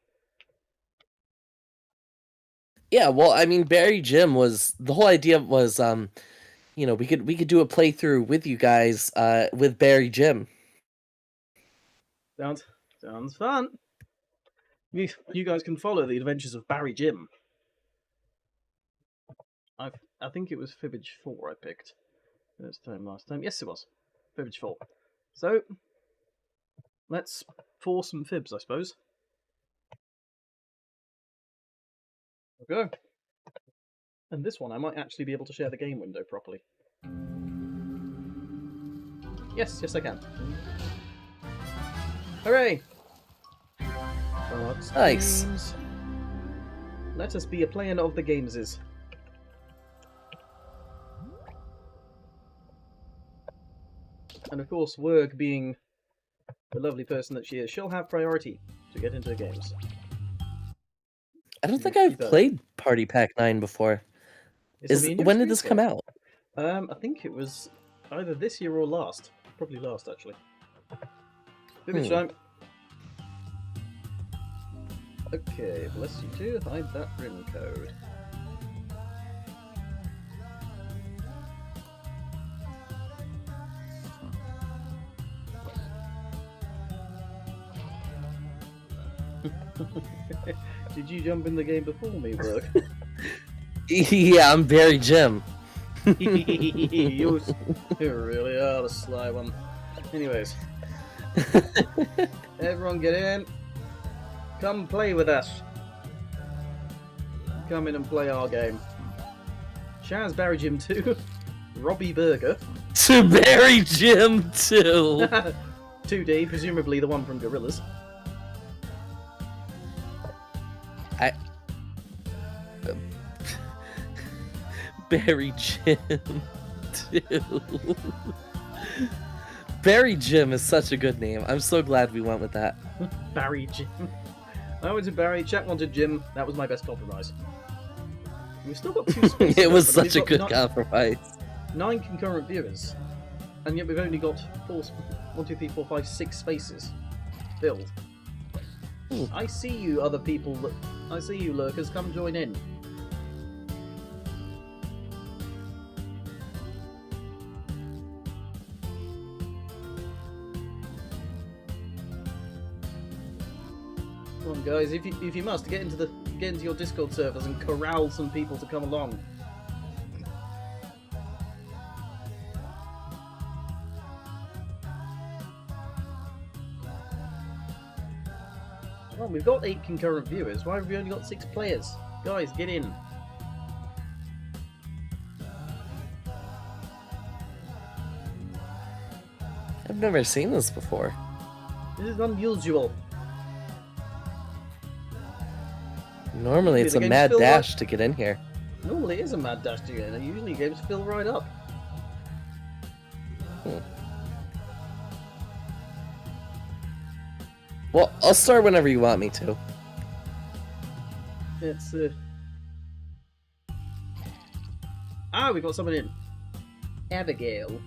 Yeah, well, I mean, Barry Jim was the whole idea was, we could do a playthrough with you guys, with Barry Jim. Sounds fun. You guys can follow the adventures of Barry Jim. I think it was Fibbage 4 I picked last time. Yes, it was Fibbage 4. So let's pour some fibs, I suppose. Okay. And this one I might actually be able to share the game window properly. Yes, I can. Hooray! Nice. Games. Let us be a player of the gameses. And of course, Werg, being the lovely person that she is, she'll have priority to get into the games. I don't think I've played Party Pack 9 before. When did this come out? I think it was either this year or last. Probably last, actually. Finish time. Okay, bless you too. Hide that rim code. Did you jump in the game before me, Burke? Yeah, I'm Barry Jim. You really are the sly one. Anyways. Everyone get in. Come play with us. Come in and play our game. Chaz Barry Jim 2. Robbie Burger. To Barry Jim 2. 2D, presumably the one from Gorillas. Barry Jim 2. Barry Jim is such a good name. I'm so glad we went with that. Barry Jim. I went to Barry, chat wanted Jim. That was my best compromise. We've still got 2 spaces. It was such a good compromise. 9 concurrent viewers, and yet we've only got 1, 2, 3, 4, 5, 6 spaces filled. I see you, other people. I see you, lurkers. Come join in. Come on, guys. If you must get into your Discord servers and corral some people to come along. Well, we've got 8 concurrent viewers. Why have we only got 6 players? Guys, get in. I've never seen this before. This is unusual. Normally it's a games mad fill dash to get in here. Normally it is a mad dash to get in. Usually games fill right up. Well, I'll start whenever you want me to. It's we've got someone in. Abigail.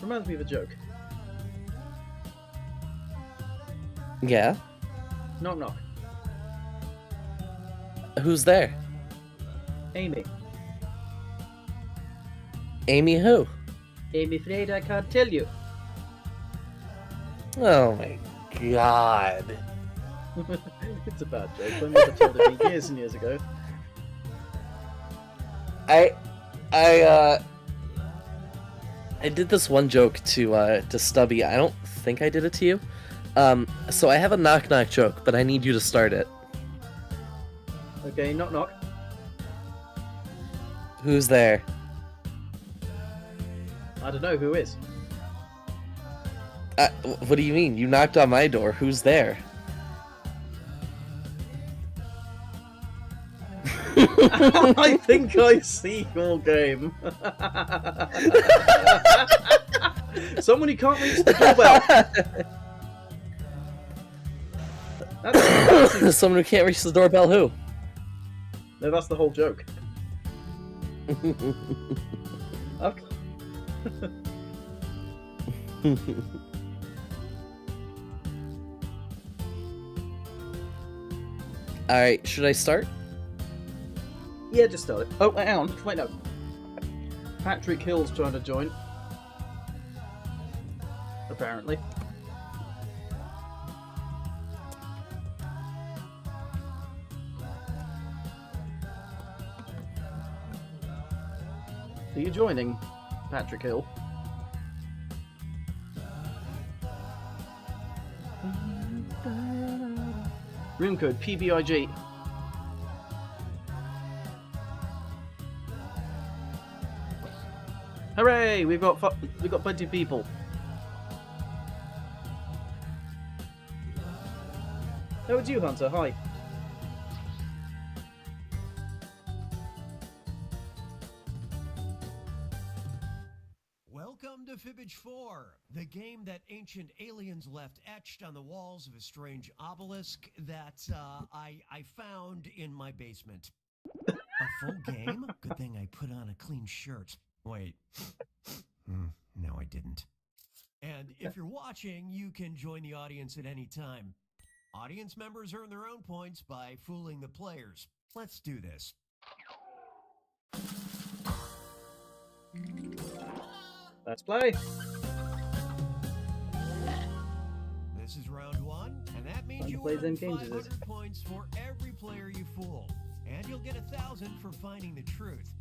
Reminds me of a joke. Yeah? Knock knock. Who's there? Amy. Amy who? I'm afraid I can't tell you. Oh my god. It's a bad joke. I never told it me years and years ago. I did this one joke to Stubby. I don't think I did it to you. So I have a knock knock joke, but I need you to start it. Okay, knock knock. Who's there? I don't know who is. What do you mean? You knocked on my door. Who's there? I think I see your game. Someone who can't reach the doorbell. Someone who can't reach the doorbell. Who? No, that's the whole joke. Okay. Alright, should I start? Yeah, just start it. Oh, hang on. Wait, no. Patrick Hill's trying to join. Apparently. Are you joining, Patrick Hill? Room code PBIG. Hooray! We've got plenty of people. Oh, it's you, Hunter. Hi. Welcome to Fibbage 4, the game that ancient aliens left etched on the walls of a strange obelisk that I found in my basement. A full game? Good thing I put on a clean shirt. Wait. No, I didn't. And if you're watching, you can join the audience at any time. Audience members earn their own points by fooling the players. Let's do this. Let's play. This is round 1, and that means you play earn them games, is it? 500 points for every player you fool. And you'll get 1,000 for finding the truth.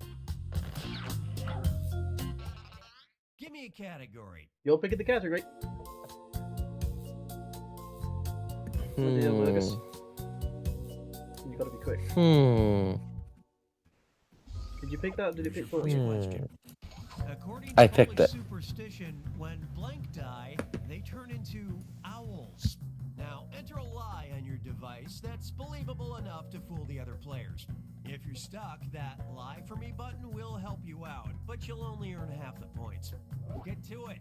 Give me a category. You're picking the category. Oh dear, Lucas. You gotta be quick. Did you pick that? Or did you pick four? According I to picked Polish it. superstition, when blank die, they turn into owls. Now, enter a lie on your device that's believable enough to fool the other players. If you're stuck, that lie for me button will help you out, but you'll only earn half the points. Get to it.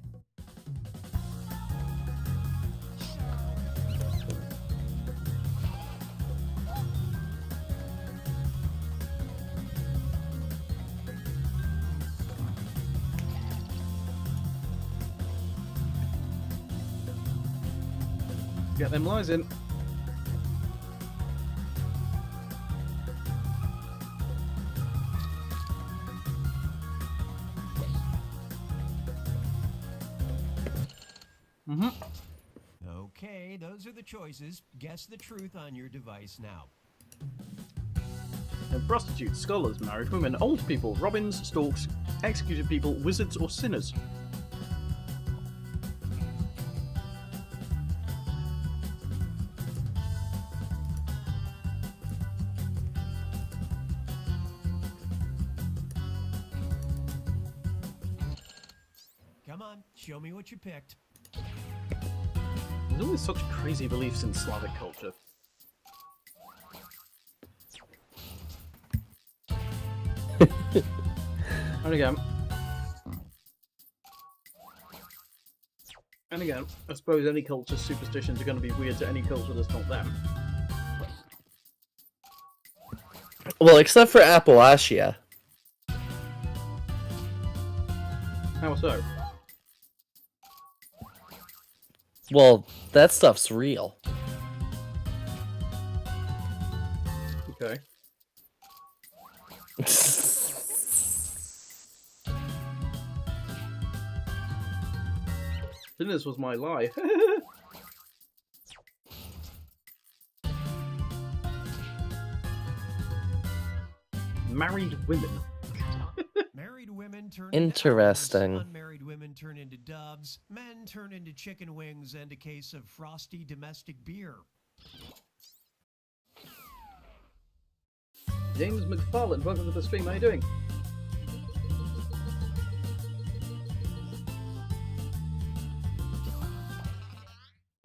Get them lies in. Mm-hmm. Okay, those are the choices. Guess the truth on your device now. And prostitutes, scholars, married women, old people, robins, storks, executed people, wizards, or sinners. Come on, show me what you picked. There's always such crazy beliefs in Slavic culture. And again. And again, I suppose any culture's superstitions are going to be weird to any culture that's not them. Well, except for Appalachia. How so? Well, that stuff's real. Okay. This was my lie. Married women. Married women turn Interesting. into owls, unmarried women turn into doves, men turn into chicken wings, and a case of frosty domestic beer. James McFarland, welcome to the stream. How are you doing?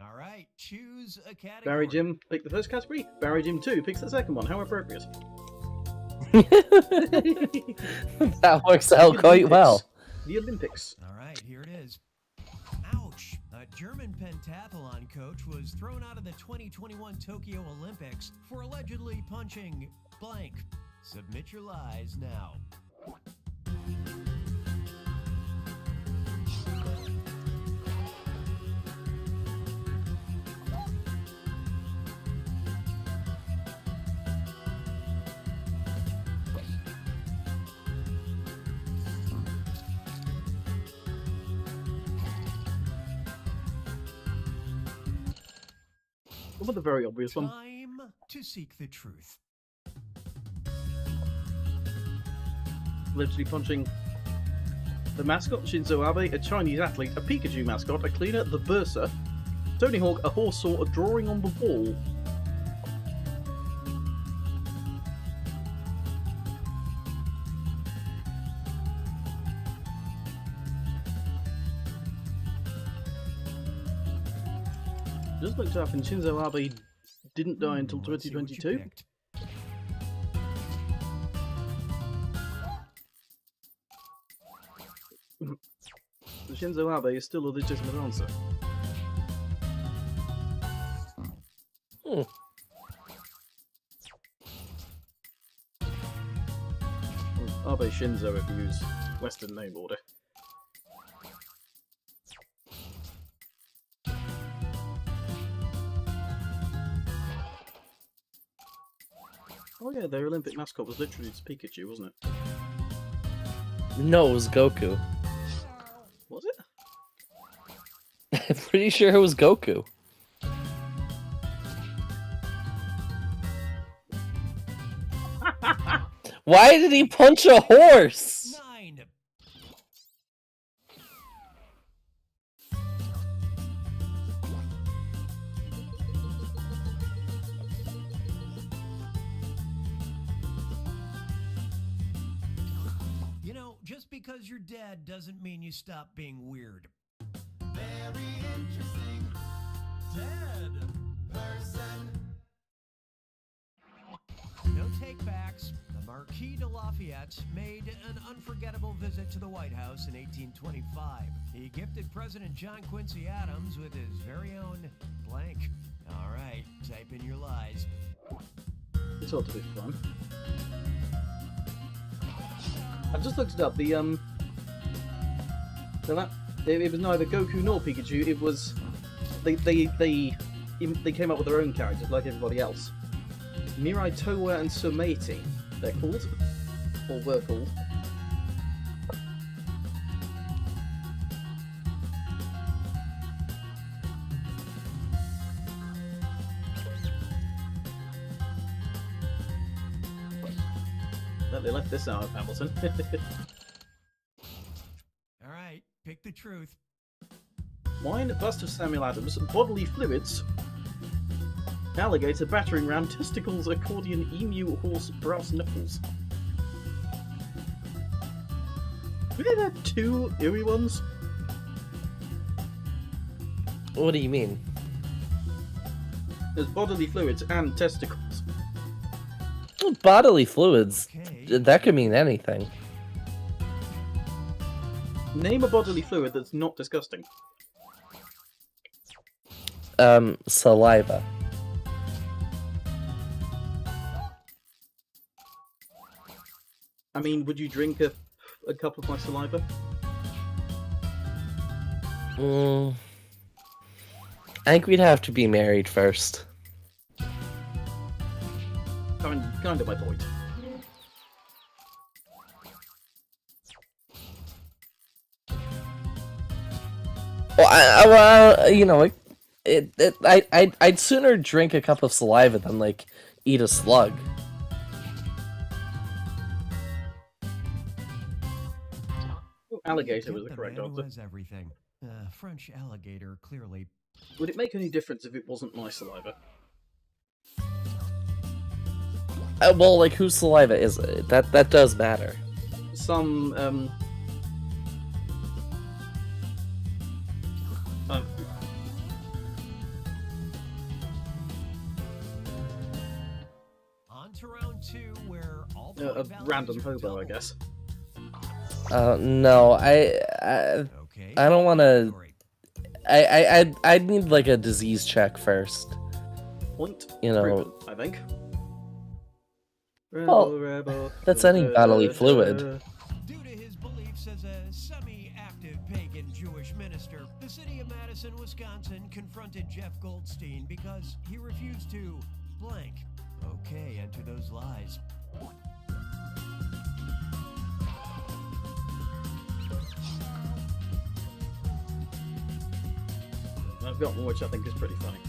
All right, choose a category. Barry Jim picked the first category. Barry Jim 2 picks the second one. How appropriate. That works out quite well. The Olympics. All right, here it is. Ouch! A German pentathlon coach was thrown out of the 2021 Tokyo Olympics for allegedly punching blank. Submit your lies now. What about the very obvious one? Time to seek the truth. Allegedly punching the mascot, Shinzo Abe, a Chinese athlete, a Pikachu mascot, a cleaner, the Bursar, Tony Hawk, a horse saw, a drawing on the wall. Just looked up and Shinzo Abe didn't die until Let's see what you 2022. picked. So Shinzo Abe is still a legitimate answer. Hmm. Abe Shinzo if you use Western name order. Oh yeah, their Olympic mascot was literally just Pikachu, wasn't it? No, it was Goku. Was it? I'm pretty sure it was Goku. Why did he punch a horse? 9. You know, just because you're dead doesn't mean you stop being weird. Very interesting. Dead person. No takebacks. The Marquis de Lafayette made an unforgettable visit to the White House in 1825. He gifted President John Quincy Adams with his very own blank. All right, type in your lies. It's ought to be fun. I've just looked it up. So that it was neither Goku nor Pikachu. It was they they came up with their own characters like everybody else. Mirai, Towa, and Sumati, they're called, or were called. Well, they left this out of Hamilton. All right, pick the truth. Wine, bust of Samuel Adams, bodily fluids, alligator, battering ram, testicles, accordion, emu, horse, brass knuckles. We did have 2 eerie ones. What do you mean? There's bodily fluids and testicles. Well, bodily fluids. Okay. That could mean anything. Name a bodily fluid that's not disgusting. Saliva. I mean, would you drink a cup of my saliva? I think we'd have to be married first. I mean, kind of my point. Well, you know, I'd sooner drink a cup of saliva than like eat a slug. Alligator Get was the correct man who answer. has everything. French alligator, clearly. Would it make any difference if it wasn't my saliva? Well, like whose saliva is it? That does matter. Some, On to round 2, where all a point random values are hobo, I doubled. guess. No, Okay. I don't want to. Great. I'd need like a disease check first. Point. You know. Proven, I think. Well, Rebel, that's any bodily fluid. Due to his beliefs as a semi-active pagan Jewish minister, the city of Madison, Wisconsin confronted Jeff Goldstein because he refused to blank. Okay, enter those lies. I've got one which I think is pretty funny.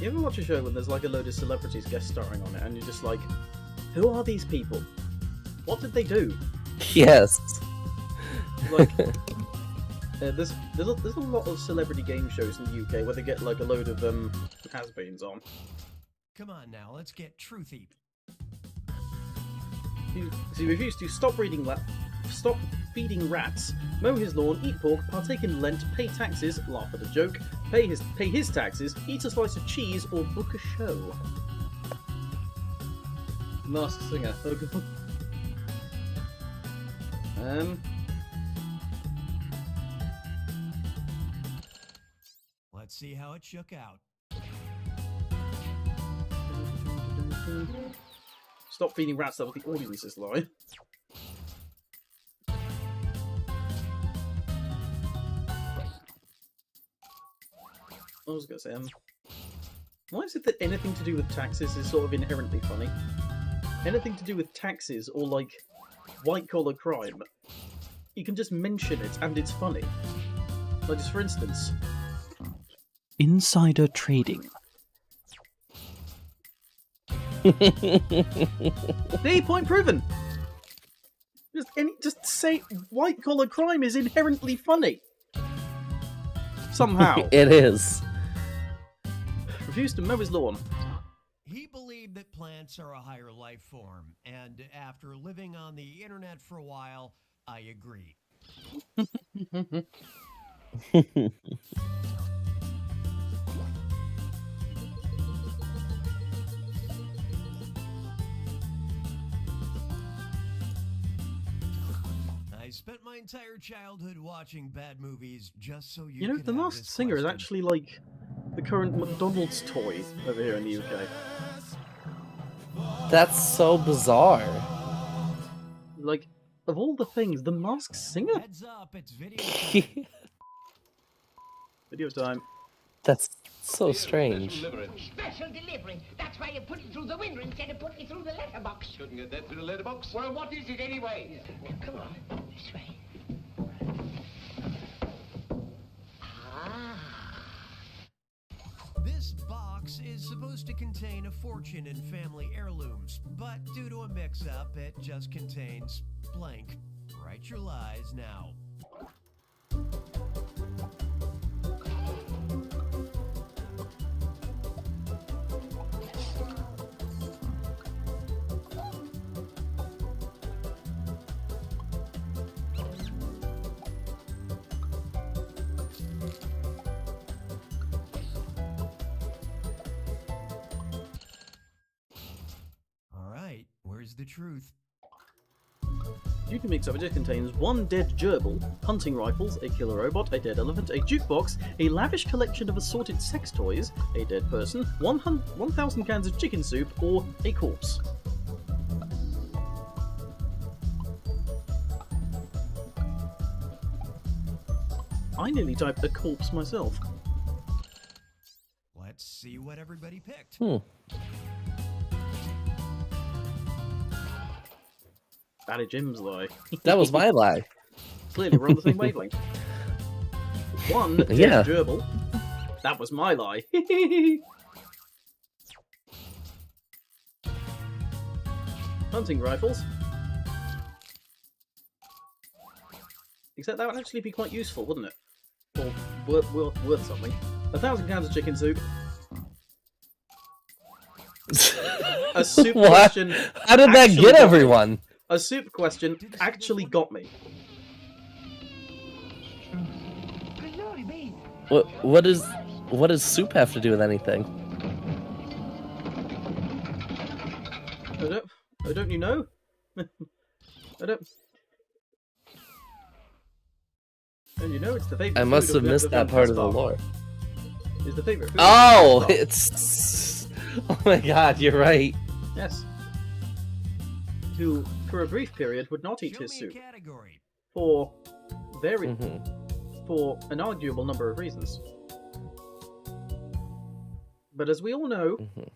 You ever watch a show when there's like a load of celebrities guest starring on it and you're just like, who are these people? What did they do? Yes. Like, there's a lot of celebrity game shows in the UK where they get like a load of has-beens on. Come on now, let's get truthy. He refused to stop feeding rats, mow his lawn, eat pork, partake in Lent, pay taxes, laugh at a joke, pay his taxes, eat a slice of cheese, or book a show. Masked Singer. Let's see how it shook out. Stop feeding rats, that was the audience's line. I was going to say, why is it that anything to do with taxes is sort of inherently funny? Anything to do with taxes or, like, white-collar crime, you can just mention it and it's funny. Like, just for instance, insider trading. Hey, point proven! Just say white-collar crime is inherently funny. Somehow. It is. Refused to mow his lawn. He believed that plants are a higher life form, and after living on the internet for a while, I agree. I spent my entire childhood watching bad movies just so you You know, could The have Masked this Singer is question. actually, like, the current McDonald's toy over here in the UK. That's so bizarre. Like, of all the things, the Masked Singer? Heads up, it's video. Video time. That's so strange. Special delivery. That's why you put it through the window instead of putting it through the letterbox. Shouldn't get that through the letterbox. Well, what is it anyway? Come on, this way. Ah. This box is supposed to contain a fortune in family heirlooms, but due to a mix-up, it just contains blank. Write your lies now. All right, where's the truth? Due to mix-up, it contains one dead gerbil, hunting rifles, a killer robot, a dead elephant, a jukebox, a lavish collection of assorted sex toys, a dead person, 1,000 cans of chicken soup, or a corpse. I nearly typed a corpse myself. Let's see what everybody picked. Batty Jim's lie. That was my lie. Clearly, we're on the same wavelength. One dead Yeah. gerbil. That was my lie. Hunting rifles. Except that would actually be quite useful, wouldn't it? Or worth something. 1,000 cans of chicken soup. A soup What? question. How did that actually get got me. everyone? A soup question actually got me. Glory be. What does soup have to do with anything? Don't you know? I don't. And you know it's the favorite. I must food have of missed that part of the Vespa. lore. It's the favorite food. Oh, of Vespa. it's. Oh my god, you're right. Yes. Who, for a brief period, would not eat Show his me a soup category. for Mhm. for an arguable number of reasons. But as we all know, Mhm.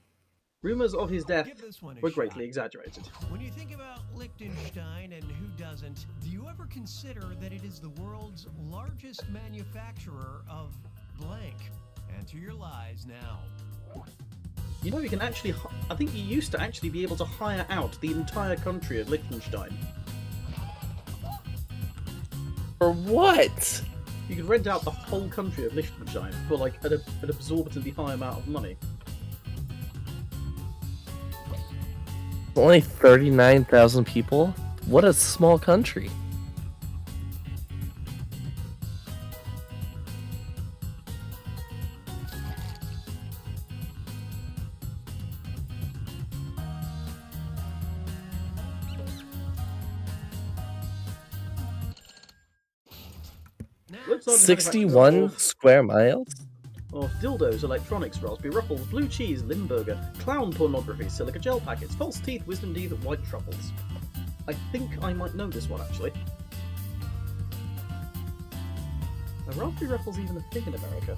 rumors of his death Give this one a were shot. greatly exaggerated. When you think about Liechtenstein and who doesn't, do you ever consider that it is the world's largest manufacturer of blank? Answer your lies now. You know, you can actually. I think you used to actually be able to hire out the entire country of Liechtenstein. For what? You could rent out the whole country of Liechtenstein for like an absorbently high amount of money. Only 39,000 people? What a small country. Now, Website is 61 manufactured square miles? of dildos, electronics, raspberry ruffles, blue cheese, Limburger, clown pornography, silica gel packets, false teeth, wisdom teeth, white truffles. I think I might know this one actually. Are raspberry ruffles even a thing in America?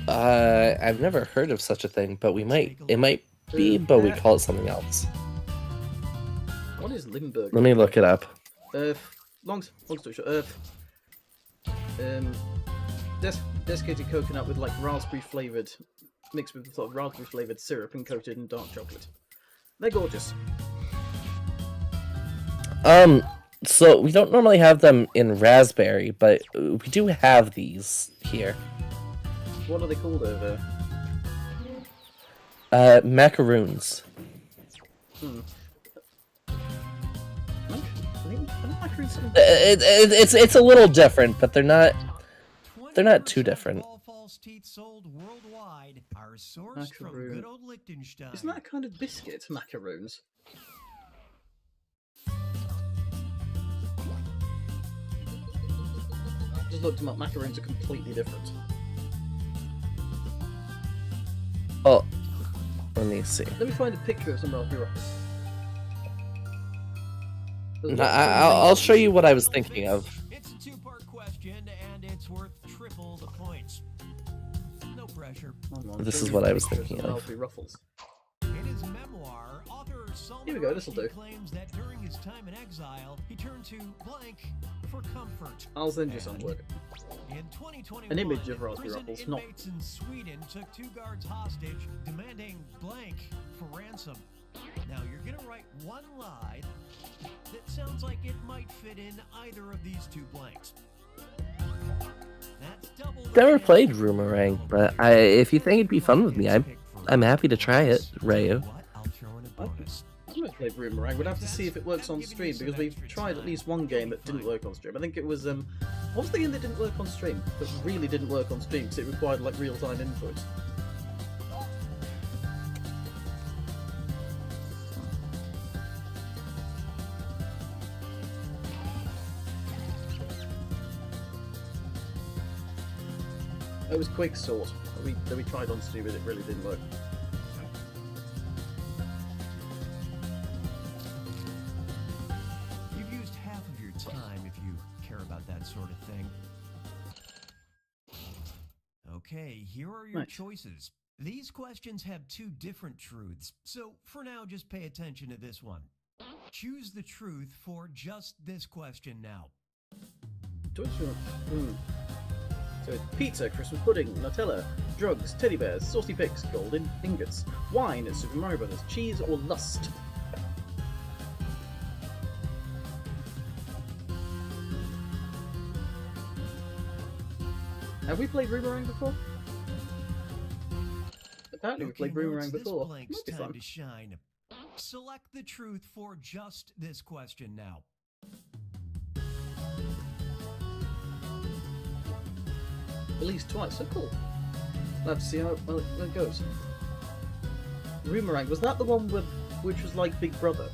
I've never heard of such a thing, but we might. It might be, but we call it something else. What is Limburger? Let me look it up. Long story short, desiccated coconut with like raspberry flavoured, mixed with sort of raspberry flavoured syrup and coated in dark chocolate. They're gorgeous. So we don't normally have them in raspberry, but we do have these here. What are they called over there? Macaroons. It's a little different, but they're not too 20% different. of all false teeth sold worldwide are sourced from Macaroon. good old Liechtenstein. Isn't that a kind of biscuit, macaroons? Just looked them up. Macaroons are completely different. Oh, let me see. Let me find a picture of some raspberry ruffles. I'll show you what I was thinking of. It's a two-part question, and it's worth triple the points. No pressure. This is what I was thinking of. Raspberry ruffles. In his memoir, author Salman Here we go, this'll do. Rushdie claims that during his time in exile, he turned to blank for comfort. I'll send you some work. In 2021, An image of raspberry prison ruffles, not- inmates in Sweden took 2 guards hostage, demanding blank for ransom. Now you're gonna write one lie that sounds like it might fit in either of these 2 blanks. That's double. Never played Roomerang, but if you think it'd be fun with me, I'm happy to try it, Rayu. I'll throw in a bonus. I've never played Boomerang. We'd have to see if it works on stream because we've tried at least one game that didn't work on stream. I think it was what was the game that didn't work on stream? That really didn't work on stream because it required like real-time input. It was Quick Sort that we tried on stream and it really didn't work. You've used half of your time if you care about that sort of thing. Okay, here are your Nice. choices. These questions have 2 different truths, so for now just pay attention to this one. Choose the truth for just this question now. So it's pizza, Christmas pudding, Nutella, drugs, teddy bears, saucy pigs, golden ingots, wine, Super Mario Brothers, cheese or lust. Have we played Boomerang before? Apparently we played Boomerang Lawrence, before. This blank's Might be time fun. to shine. Select the truth for just this question now. At least twice, so cool. I'll have to see how it goes. Boomerang, was that the one which was like Big Brother?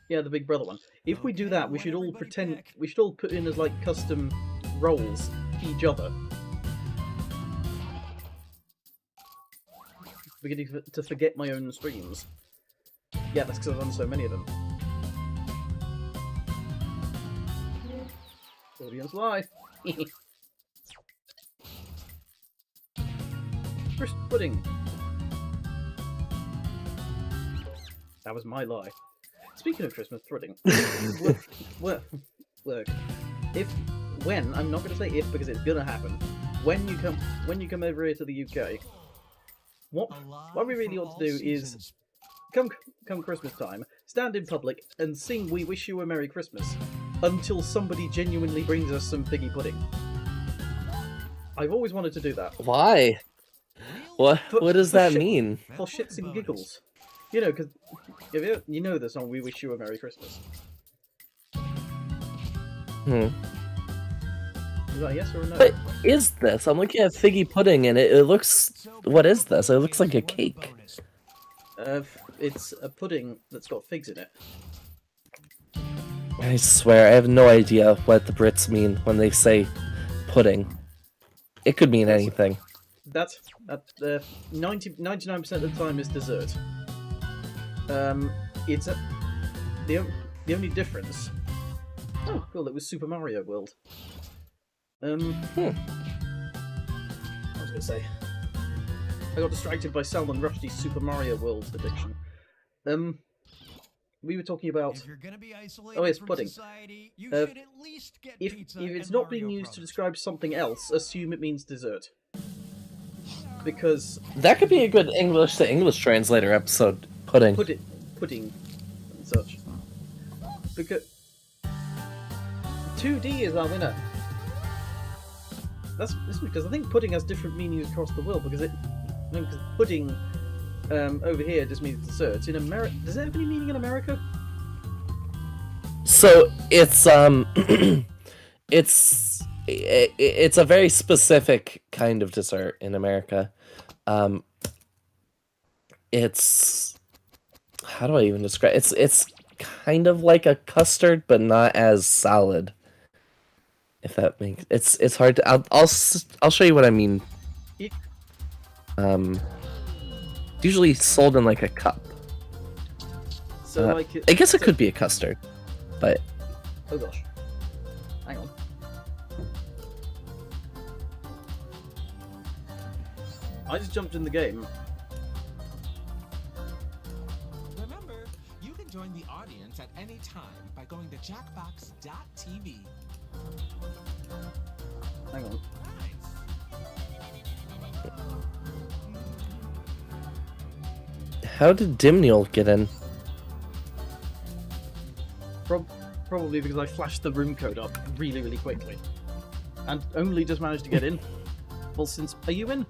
Yeah, the Big Brother one. If we do Okay, that, we let should all everybody pretend. pick. We should all put in as like custom roles each other. Beginning to forget my own streams. Yeah, that's because I've done so many of them. Audience live. Crisp pudding. That was my lie. Speaking of Christmas pudding, work. I'm not going to say if because it's going to happen. When you come over here to the UK, what we really ought to do is come Christmas time, stand in public and sing "We Wish You a Merry Christmas" until somebody genuinely brings us some figgy pudding. I've always wanted to do that Why? What does that mean? for shits and giggles. You know, because you know the song "We Wish You a Merry Christmas." Hmm. Is that a yes or a no? What is this? I'm looking at figgy pudding and it looks... What is this? It looks like a cake. It's a pudding that's got figs in it. I swear, I have no idea what the Brits mean when they say pudding. It could mean anything. That's 99% of the time is dessert. It's the only difference. Oh, cool! It was Super Mario World. I was gonna say. I got distracted by Salman Rushdie's Super Mario World addiction. We were talking about If you're gonna be isolated yes, from pudding. society, you Uh, should at least get if pizza it's and not being Mario used to Brothers. describe something else, assume it means dessert. Because That could be a good English to English translator episode. Pudding. pudding and such. Because 2D is our winner. That's because I think pudding has different meanings across the world. Because because pudding over here just means dessert. In America, does it have any meaning in America? So it's it's a very specific kind of dessert in America. It's how do I even describe it's kind of like a custard, but not as solid. If that makes it's hard to I'll show you what I mean. Usually sold in like a cup. So like I guess it could be a custard, but oh gosh, hang on. I just jumped in the game. Remember, you can join the audience at any time by going to jackbox.tv. Hang on. Nice. how did Dimniel get in? Probably because I flashed the room code up really, really quickly. And only just managed to get in. Well, since... Are you in?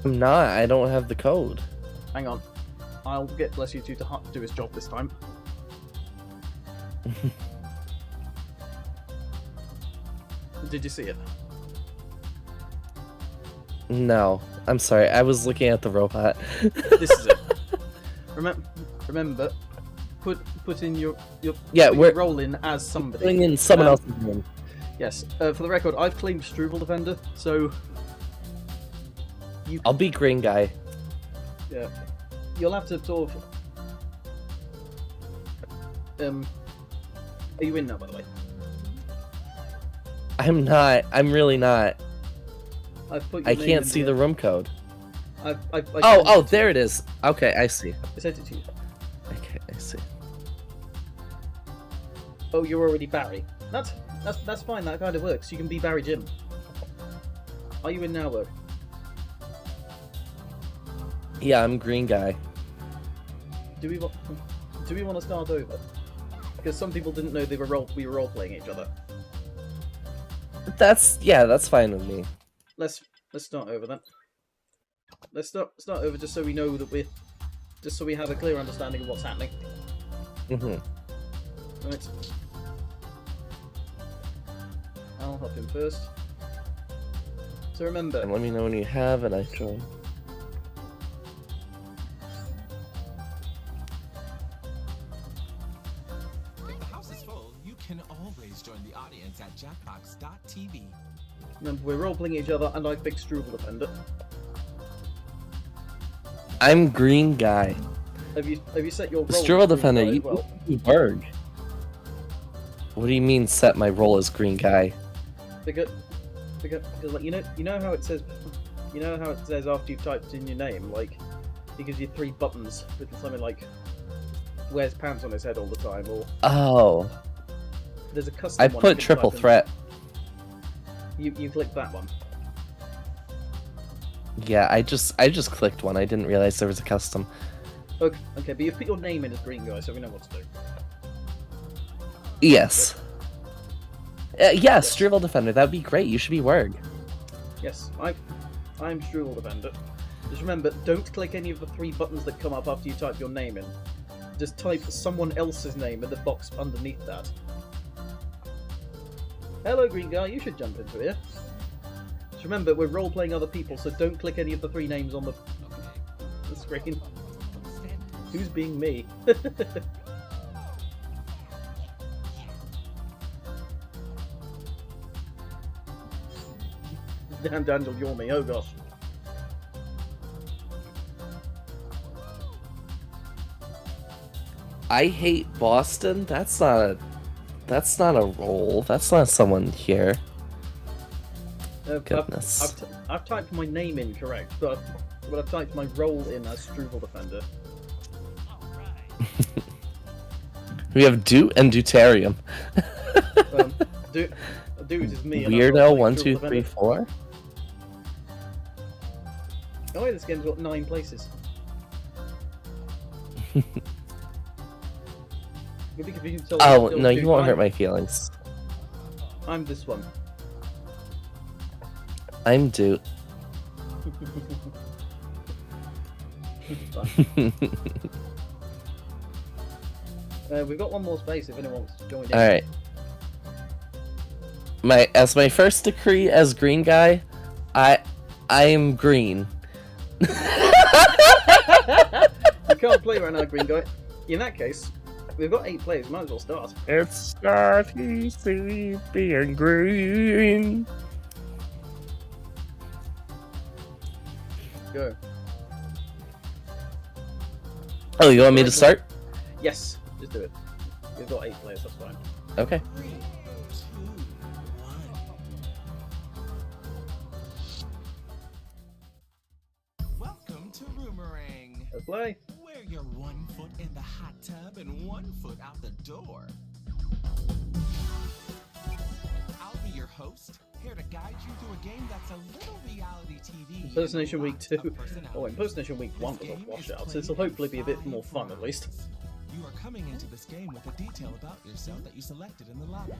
I'm not. I don't have the code. Hang on. I'll get Bless You Two to do his job this time. Did you see it? No. I'm sorry. I was looking at the robot. This is it. Remember, put in your Yeah, put we're your role in as somebody. putting in someone else's name. Yes. For the record, I've claimed Struble Defender, so I'll be green guy. yeah, you'll have to sort of. Are you in now, by the way? I'm not. I'm really not. I've put your I name can't in see the room code. I Oh, there it is. Okay, I see. I sent it to you. Okay, I see. Oh, you're already Barry. That's fine. That kind of works. You can be Barry Jim. Are you in now, work? Yeah, I'm green guy. Do we want to start over? Because some people didn't know we were role playing each other. That's fine with me. Let's start over then. Let's start over just so we know that just so we have a clear understanding of what's happening. Mhm. Right. I'll hop in first. So remember, And let me know when you have and I join. If the house is full, you can always join the audience at jackbox.tv. remember we're role playing each other, and I've picked Struble Defender. I'm green guy. Have you set your role? Struble as green Defender, guy as you well? Berg. What do you mean set my role as green guy? Because like you know how it says after you've typed in your name, like it gives you 3 buttons with something like wears pants on his head all the time, or Oh, there's a custom I one you put can triple type in. threat. You click that one. Yeah, I just clicked one. I didn't realize there was a custom. Okay, but you've put your name in as green guy, so we know what to do. Yes. Yes, Struble Defender. That'd be great. You should be Werg. Yes, I'm Struble Defender. Just remember, don't click any of the 3 buttons that come up after you type your name in. Just type someone else's name in the box underneath that. Hello, green guy. You should jump into here. Just remember, we're role-playing other people, so don't click any of the 3 names on the screen. Who's being me? Damn, Daniel, you're me. Oh gosh. I hate Boston. That's not a role. That's not someone here. Goodness. I've typed my name in correct, but I've typed my role in as Struble Defender. We have Doot and Deuterium. Dude is me. and I'm Weirdo role-playing 1, Struble 2, 3, Defender. 4. Oh wait, this game's got 9 places. Maybe if you can tell Oh tell no, Dude, you won't hurt my feelings. I'm this one. I'm Doot. We've got 1 more space if anyone wants to join in. All right. As my first decree as green guy, I'm green. You can't play right now, green guy. In that case, we've got 8 players. Might as well start. It's starting sleepy and green. Go. Oh, you want me to start? Yes, just do it. We've got 8 players. That's fine. Okay. 3, 2, 1. Welcome to Roomerang, Let's play. where you're 1 foot in the hot tub and 1 foot out the door. I'll be your host, here to guide you through a game that's a little reality TV. Impersonation and week lots 2. of personality. Oh, Impersonation week 1 was This a game is washout. played This will hopefully be a bit in more fun, at 5 least. rounds. You are coming into this game with a detail about yourself that you selected in the lobby.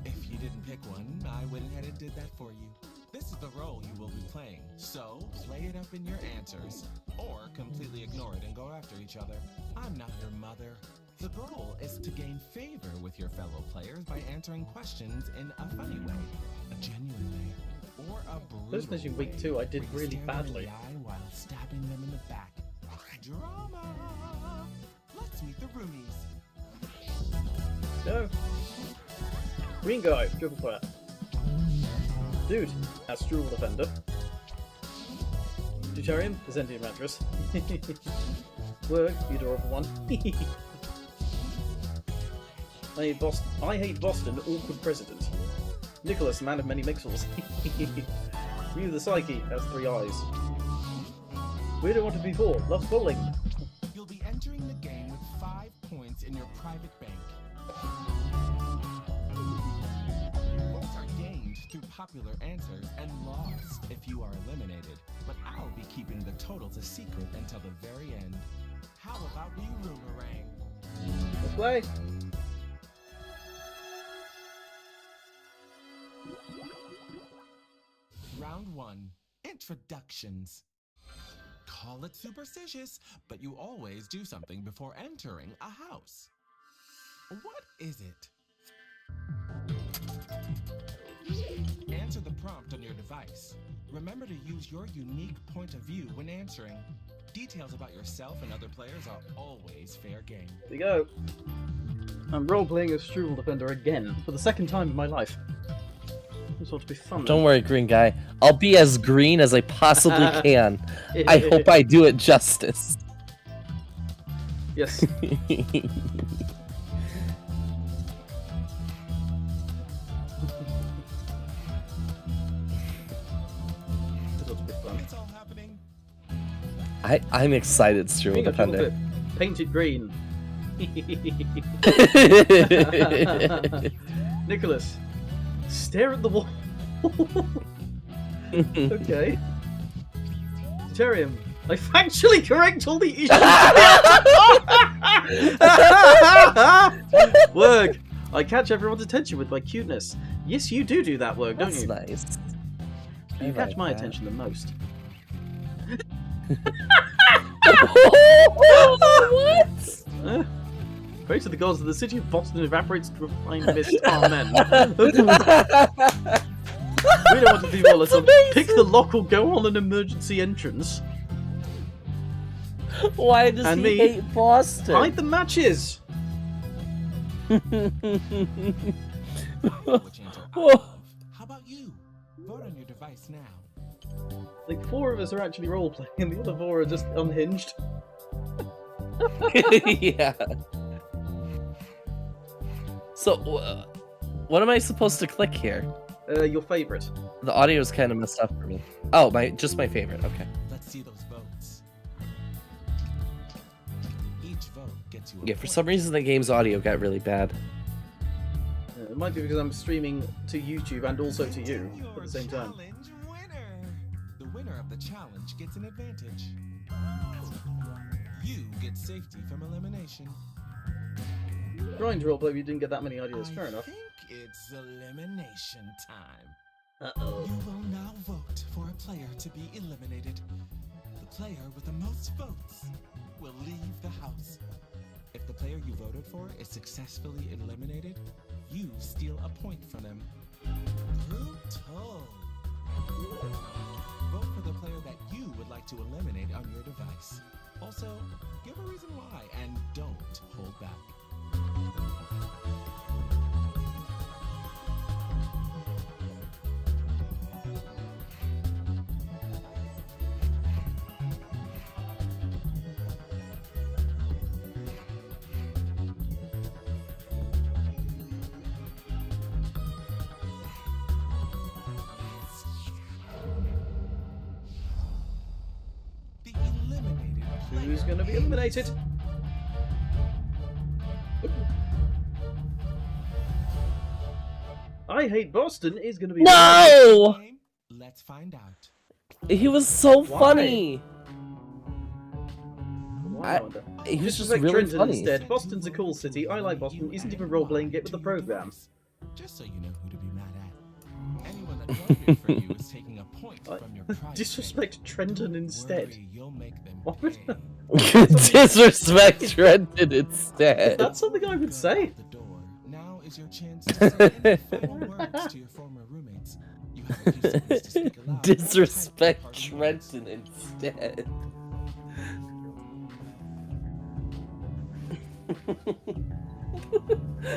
If you didn't pick one, I went ahead and did that for you. This is the role you will be playing, so play it up in your answers, or completely ignore it and go after each other. I'm not your mother. The goal is to gain favor with your fellow players by answering questions in a funny way, a genuine way, or a brutal Impersonation week way, 2 I did where you really stare them in badly. the eye while stabbing them in the back. Drama! Let's meet the roomies. Go. Green guy, triple fire. Dude, Astral Defender. Deuterium the Sentient Mattress. Work, you adorable one. I hate Boston, awkward president. Nicholas, man of many mixels. Ryu the Psyche has 3 eyes. We don't want to be 4, loves bowling. You'll be entering the game with 5 points in your private bank. Points are gained through popular answers and lost if you are eliminated. But I'll be keeping the totals a secret until the very end. How about we Roomerang? Let's play. Round 1. Introductions. Call it superstitious, but you always do something before entering a house. What is it? Answer the prompt on your device. Remember to use your unique point of view when answering. Details about yourself and other players are always fair game. Here we go. I'm role-playing as Strudel Defender again, for the 2nd time in my life. This ought to be fun. Don't worry, green guy. I'll be as green as I possibly can. I hope I do it justice. Yes. This ought to be fun. It's all happening. I'm excited, Strudel Green guy, triple Defender. flip. Painted green. Nicholas, stare at the wall. Okay. Deuterium, I factually correct all the issues. Work, I catch everyone's attention with my cuteness. Yes, you do that work, don't That's you? nice. You I catch like my that. attention the most. What? Pray to the gods that the city of Boston evaporates to a fine mist. Amen. We don't want to be lawless. So pick the lock or go on an emergency entrance. Why does And he me. hate Boston? Hide the matches. Which answer I love. How about you? Vote on your device now. Like 4 of us are actually role playing, and the other 4 are just unhinged. Yeah. So, what am I supposed to click here? Your favourite. The audio is kind of messed up for me. Oh, just my favorite. Okay. Let's see those votes. Each vote gets you a Yeah, for point. some reason the game's audio got really bad. It might be because I'm streaming to YouTube and also to you at Your the same time. challenge winner. The winner of the challenge gets an advantage. You get safety from elimination. Grind roleplay, you didn't get that many ideas. I Fair enough. think it's elimination time. Uh-oh. You will now vote for a player to be eliminated. The player with the most votes will leave the house. If the player you voted for is successfully eliminated, you steal a point from them. Brutal. Vote for the player that you would like to eliminate on your device. Also, Who's going to be eliminated? I Hate Boston is going to be... No! Game? Let's find out. He was so Why? funny. Why, I wonder? He was just like really Trenton funny. instead. Boston's a cool city. I like Boston. Isn't even role-playing. Get with the program. Just so you know who to be mad at. Anyone that voted for you is taking a point from your prize Disrespect Trenton pay. instead. Worry, you'll make them What? pay. Disrespect Trenton instead. That's something I would say. The door. Now is your chance to say any final words to your former roommates. You have a few seconds to speak aloud. Disrespect Type your Trenton instead.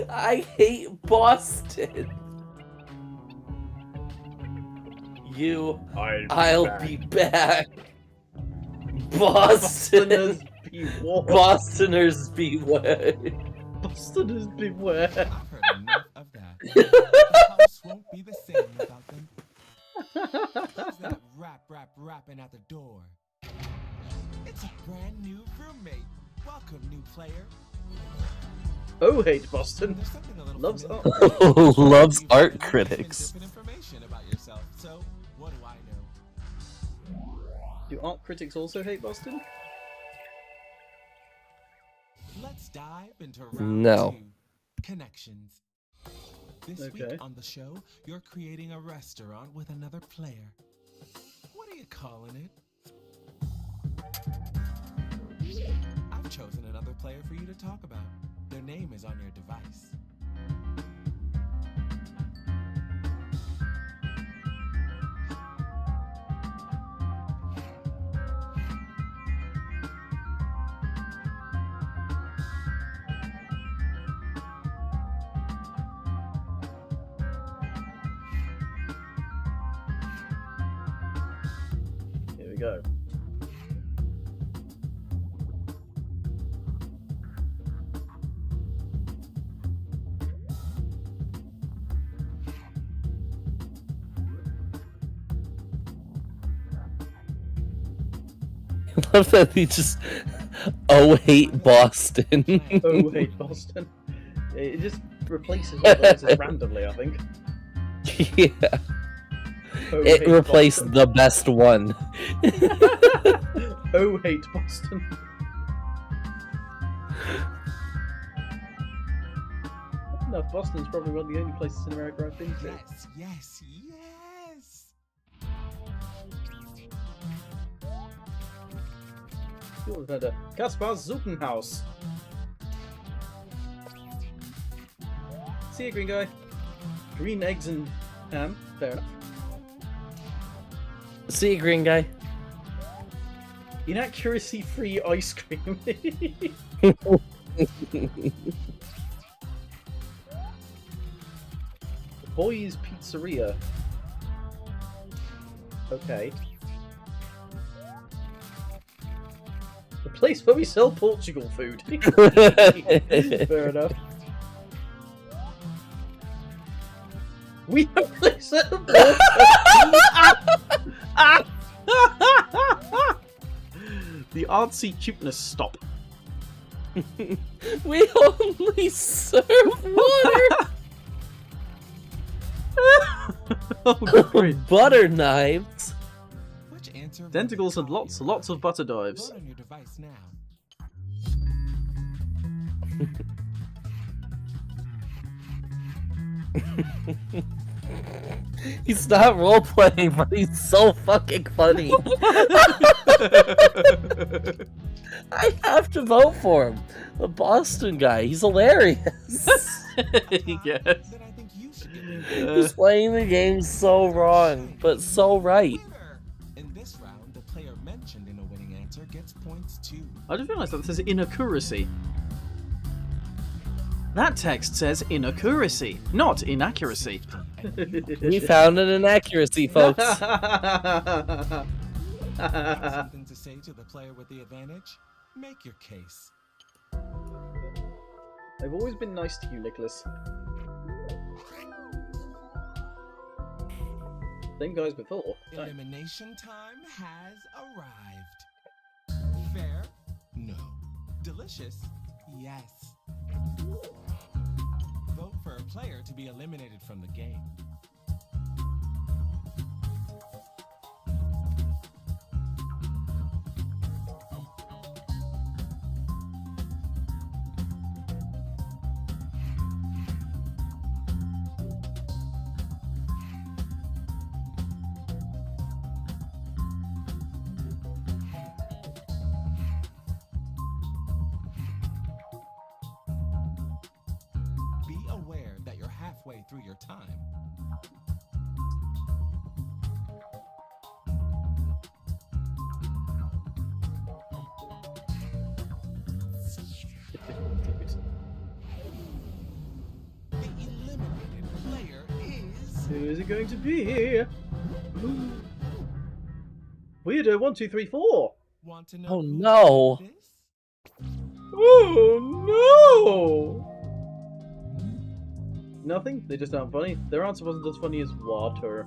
I hate Boston. I'll be back. Boston. Bostoners beware. Bostoners beware. Bostoners beware. I've heard enough of that. The house won't be the same without them. Who's that rapping at the door? It's a brand new roommate. Welcome, new player. Oh, Hate Boston. There's something a little Loves familiar. art. Loves You've art given critics. different information about yourself. So, what do I know? Do art critics also hate Boston? Let's dive into round No. 2. Connections. This Okay. week on the show, you're creating a restaurant with another player. What are you calling it? I've chosen another player for you to talk about. Their name is on your device. Here we go. I love that he just hate Boston. Oh, Hate Boston. It just replaces the voices randomly, I think. Yeah. Oh, It Hate replaced Boston. the best one. Oh, Hate Boston. No, Boston's probably one of the only places in America I've been to. Yes, yes, yes! You've had a Kaspar's Zuchenhaus. See you, green guy. Green eggs and ham. Fair enough. See you, green guy. Inaccuracy-free ice cream. Boy's Pizzeria. Okay. The place where we sell Portugal food. Fair enough. We have a place at the The artsy cuteness stop. We only serve water. Oh, great. Butter knives. Which answer will Tentacles be and top lots your of butter dives. Vote on your device now. He's not role playing, but he's so fucking funny. I have to vote for him. The Boston guy, he's hilarious. Yes. Then I think you should get He's playing the game so wrong, but so right. winner. In this round, the player mentioned in a winning answer gets points too. I just realised that this says inaccuracy. That text says inaccuracy, not inaccuracy. We found an inaccuracy, folks. Got something to say to the player with the advantage? Make your case. I've always been nice to you, Nicholas. Same guys before. Elimination time has arrived. Fair No. Delicious? Yes. Vote for a player to be eliminated from the game. Be aware that you're halfway through your time. The eliminated player is... Who is it going to be? Weirdo 1, 2, 3, 4. Want to know Oh, who no. did this? Oh no! Nothing? They just aren't funny. Their answer wasn't as funny as water.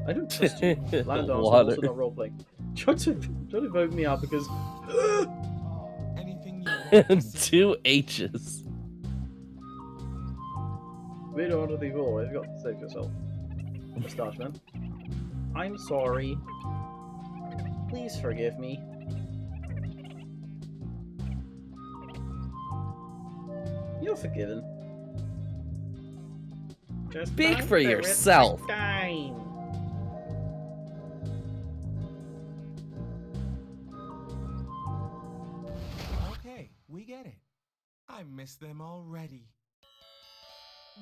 I don't trust you. Landon, I'm Water. also not roleplaying. Try to vote me out because Anything you want to say? 2 H's. Weirdo 1, 2, 3, 4. You've got to save yourself. Moustache man. I'm sorry. Please forgive me. You're forgiven. Just Speak don't for do it yourself. next time. Okay, we get it. I miss them already.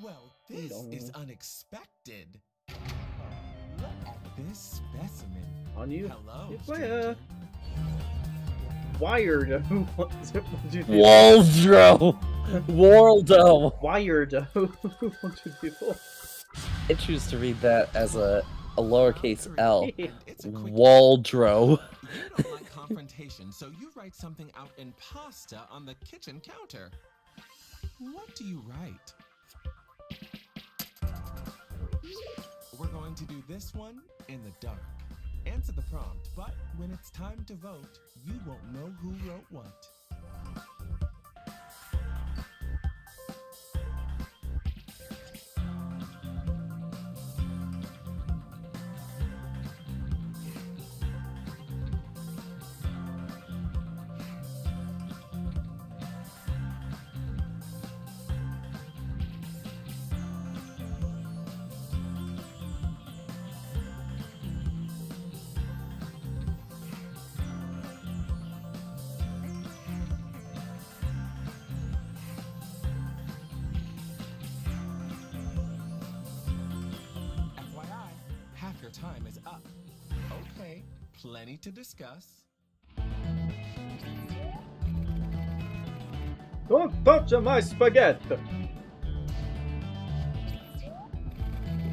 Well, this is unexpected. Look at this specimen. On you, Hello, you player. stranger. Wired. What is it? 1, 2, 3, 4. Waldro. Waldo. Wired. 1, 2, 3, 4. I choose to read that as a lowercase L. And it's a quick Waldro. You don't like confrontation, so you write something out in pasta on the kitchen counter. What do you write? We're going to do this one in the dark. Answer the prompt, but when it's time to vote, you won't know who wrote what. FYI, half your time is up. Okay, plenty to discuss. Don't touch my spaghetti!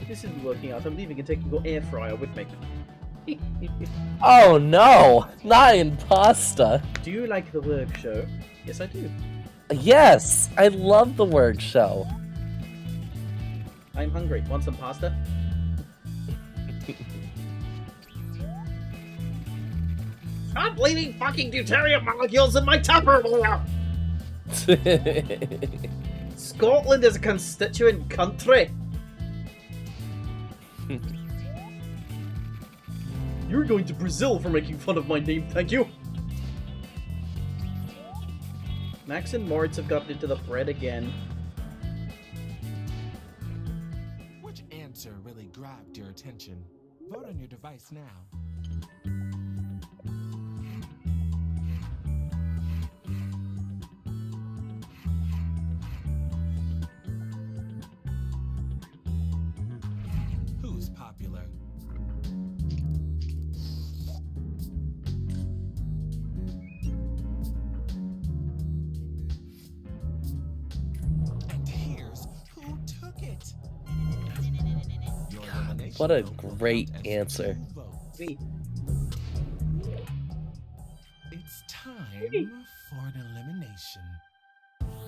This isn't working out. I'm leaving and taking your air fryer with me. Oh no, not in pasta. Do you like the work show? Yes, I do. Yes, I love the word show. I'm hungry. Want some pasta? Stop leaving fucking deuterium molecules in my Tupperware! Scotland is a constituent country. You're going to Brazil for making fun of my name, thank you. Max and Moritz have gotten into the bread again. Which answer really grabbed your attention? Vote on your device now. Who's popular? And here's who took it. Your elimination What a vote will great count as answer. 2 votes. Me. It's time for an elimination.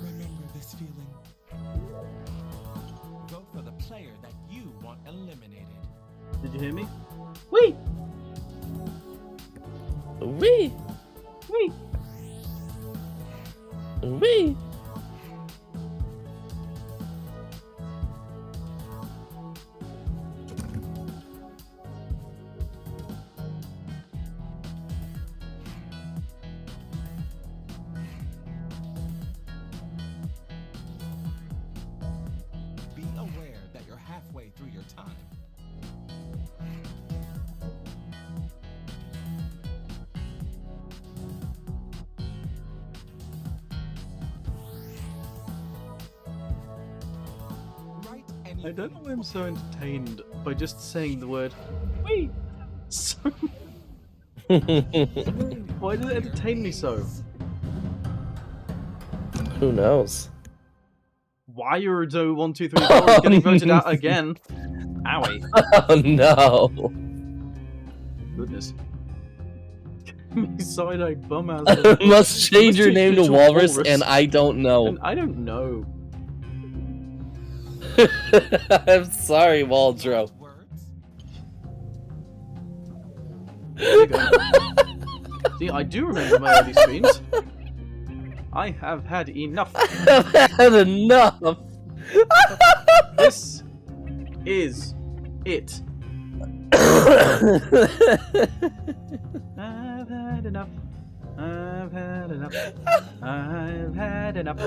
Remember this feeling? Vote for the player that you want eliminated. Did you hear me? Wee! Wee! Wee! Whee! Be aware that you're halfway through your time. Write anything. I don't know why I'm so entertained by just saying the word "wee." So why does it entertain me so? Who knows? Why123 is getting voted out again? Owie. Oh no! Goodness. Side-eye bum ass. Must change your name to to Walrus, Walrus. and I don't know. And I don't know. I'm sorry, Waldro. Words? There you go. See, I do remember my early streams. I have had enough. I've had enough. This is it. I've had enough. I've had enough. I've had enough.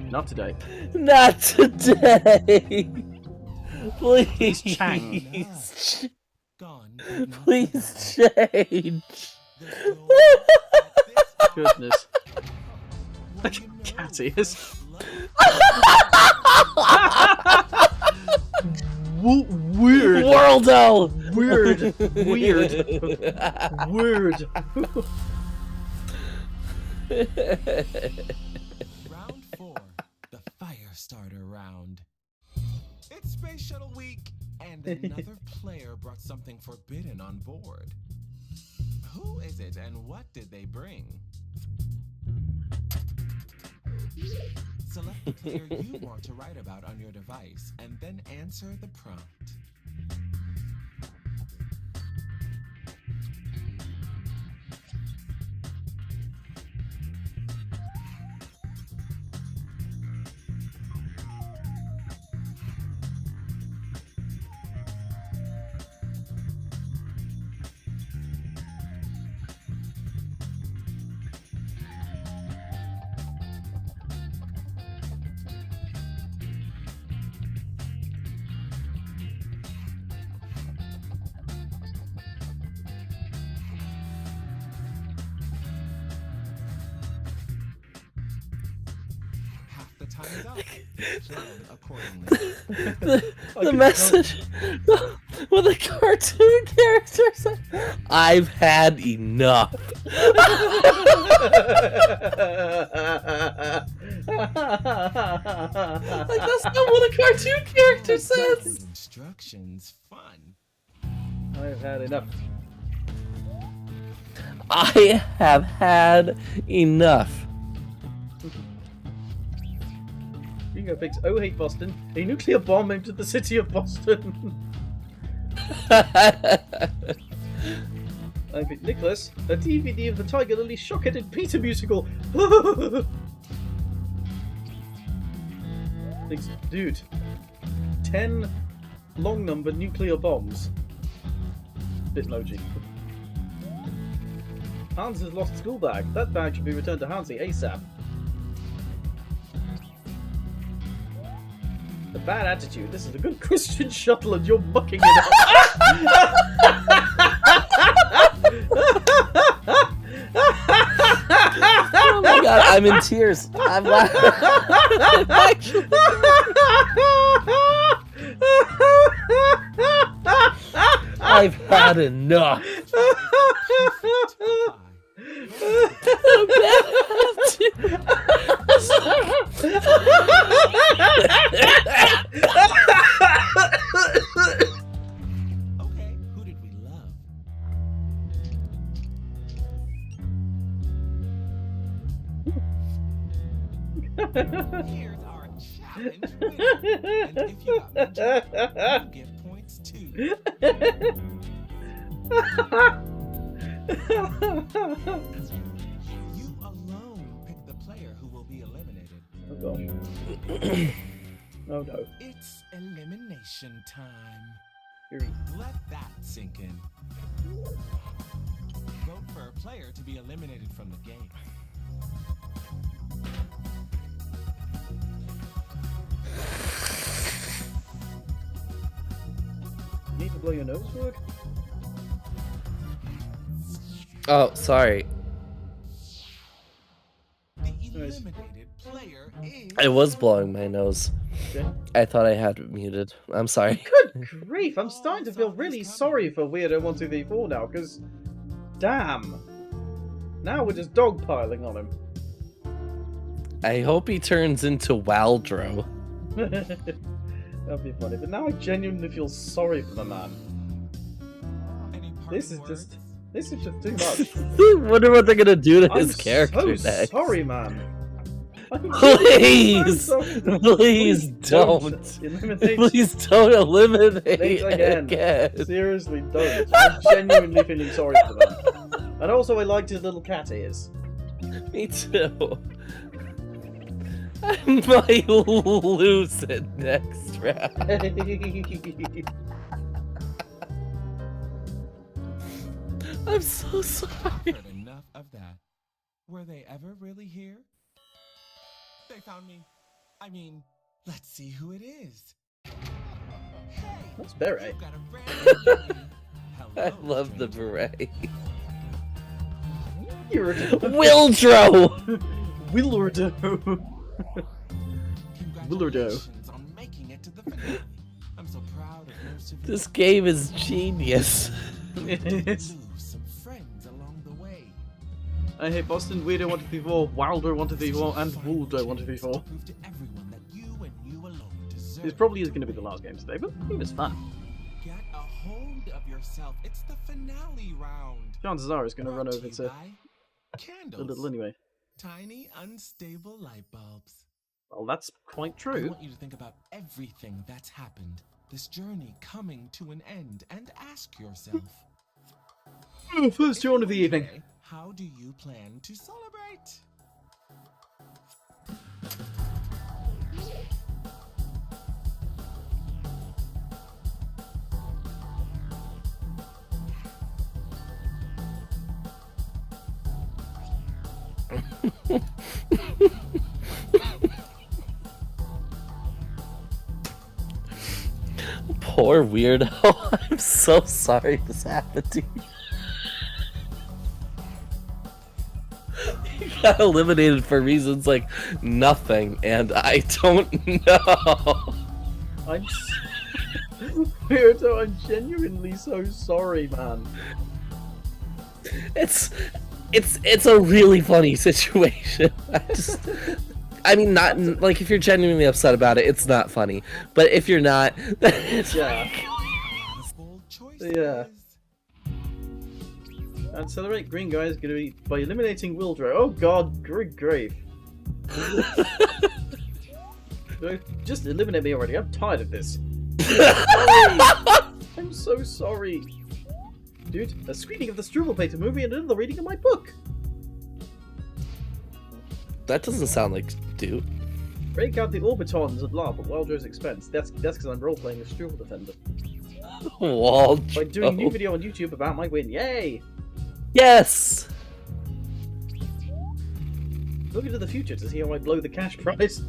Not today. Not today. Please, Chang. Gone. but not please forgotten. change. The goal of this Goodness. What you know Cat ears. Weird. Worldo. Weird. Weird. Round 4, the fire starter round. It's Space Shuttle Week, and another player brought something forbidden on board. Who is it, and what did they bring? Select the player you want to write about on your device, and then answer the prompt. Half the time is up. Plan accordingly. The message with the cartoon character said, "I've had enough." Like, that's not what a cartoon character says. Instructions fun. I've had enough. I have had enough. Bingo Pigs. Oh, hate Boston. A nuclear bomb aimed at the city of Boston. I picked Nicholas. A DVD of the Tiger Lily Shock-Headed Peter musical. Thanks, dude. 10 long-number nuclear bombs. Bitmoji. Hans has lost school bag. That bag should be returned to Hansi ASAP. A bad attitude. This is a good Christian shuttle and you're mucking it up. Oh my god, I'm in tears. I'm actually. I've had enough. Okay, who did we love? Here's our challenge winner. And if you got mentioned, you get points too. gosh. Oh no. It's elimination time. Here Let that sink in. Vote for a player to be eliminated from the game. You need to blow your nose work? Oh, sorry. The Nice. eliminated player is. I was blowing my nose. Okay. I thought I had it muted. I'm sorry. Good grief, I'm starting to feel really sorry for Weirdo1234 now, because... Damn! Now we're just dogpiling on him. I hope he turns into Waldro. That'd be funny, but now I genuinely feel sorry for the man. Any This is parting just... words? This is just too much. Wonder what they're gonna do to I'm his character so next. sorry, man. Please! I'm Please don't! eliminate. Please don't eliminate Thanks again. again. Seriously, don't. I'm genuinely feeling sorry for them. And also, I liked his little cat ears. Me too. I might lose it next round. I'm so sorry. Heard enough of that. Were they ever really here? They found me. I mean, let's see who it is. Hey, That's Beret. you've got a brand new enemy. I Hello, love the stranger. beret. You're a Wildro! Willardo. Congratulations on making it to the finale. I'm so proud of most of you. This game is genius. Yes. Lose some friends along the way. I hate Boston, Weirdo1234, Wilder 1234, and Wooldo 1234. To prove to everyone that you and you alone deserve. This probably is going to be the last game today, but it was fun. Get a hold of yourself. It's the finale round. Chances are it's going to run Brought over you to by a candles. little anyway. Tiny, unstable light bulbs. Well, that's quite I true. want you to think about everything that's happened. This journey coming to an end, and ask yourself. First yawn of the evening. Okay, how do you plan to celebrate? Poor weirdo. I'm so sorry this happened to you. He got eliminated for reasons like nothing, and I don't know. I'm Weirdo, I'm genuinely so sorry, man. It's a really funny situation. I mean, not like if you're genuinely upset about it, it's not funny. But if you're not, then it's Yeah. Bold choices. Yeah. Accelerate green guy is going to be by eliminating Wildro. Oh god, good grief. Just eliminate me already, I'm tired of this. Sorry. I'm so sorry. Dude, a screening of the Struble Pater movie and another reading of my book. That doesn't sound like dude. Break out the Orbitons and laugh at Wildro's expense. That's because I'm role-playing a Struble Defender. Waldro. By doing a new video on YouTube about my win. Yay! Yes. Look into the future to see how I blow the cash prize.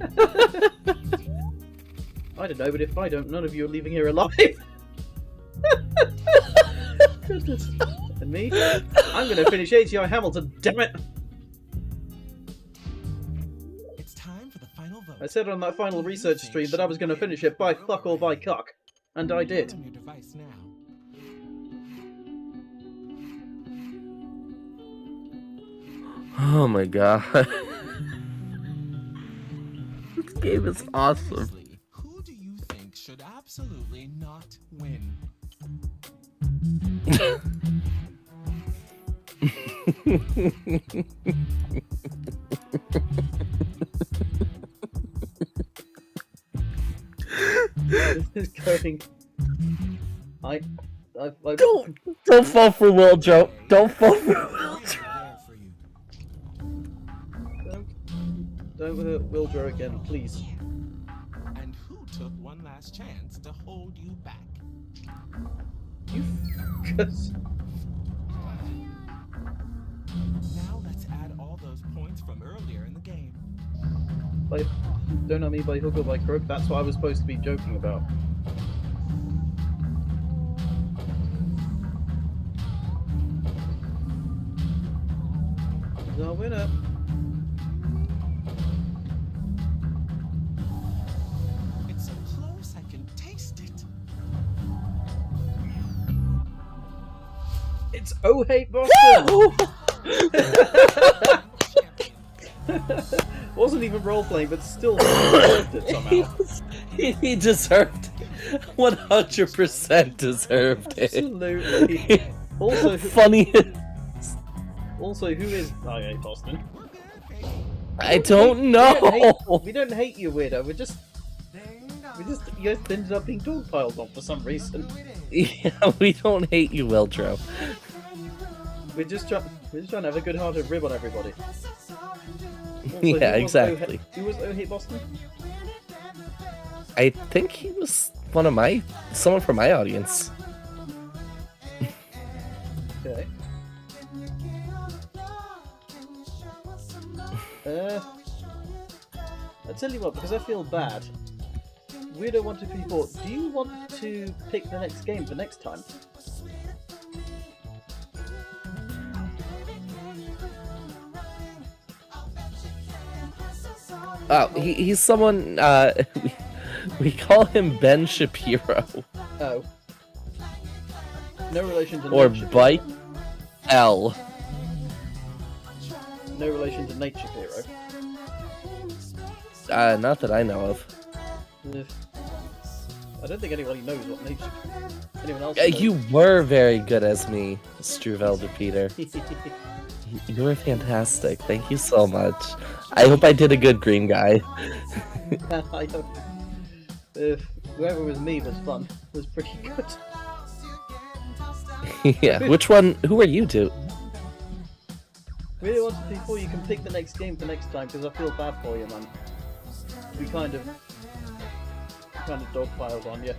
I don't know, but if I don't, none of you are leaving here alive. Goodness. And me? I'm gonna finish ATI Hamilton, damn it! It's time for the final vote. I said on that final research stream that I was gonna finish it by fuck or by cock. And I did. On your device now. Oh my god. This game is awesome. Seriously, who do you think should absolutely not win? This is going. I Don't fall for Wildro. Don't fall for Wildro. There for you. Don't hurt Wildro again, please. And who took one last chance to hold you back? You fuckers. Now let's add all those points from earlier in the game. Don't know me by hook or by crook. That's what I was supposed to be joking about. He's our winner. It's so close I can taste it. It's Oh Hate Boston! Wasn't even role playing, but still deserved it somehow. He deserved it. 100% deserved it. Absolutely. Also, Funny. who is I Hate Boston? I don't know. We don't hate you, weirdo. You guys ended up being dogpiled on for some reason. Yeah, we don't hate you, Wildro. We're just trying to have a good-hearted rib on everybody. Also, Yeah, exactly. Who was Oh Hate Boston? I think he was someone from my audience. Okay. I'll tell you what, because I feel bad. Weirdo 123, do you want to pick the next game for next time? Oh, he's someone, we call him Ben Shapiro. Oh. No relation to Or Nate Shapiro. Bike L. No relation to Nate Shapiro. Not that I know of. I don't think anybody knows what Nate Shapiro. Anyone else? You were very good as me, Struvel de Peter. You were fantastic. Thank you so much. I hope I did a good green guy. I hope. Whoever was me was fun. Was pretty good. Yeah, which one? Who are you two? Really wanted before you can pick the next game for next time because I feel bad for you, man. We kind of dogpiled on you.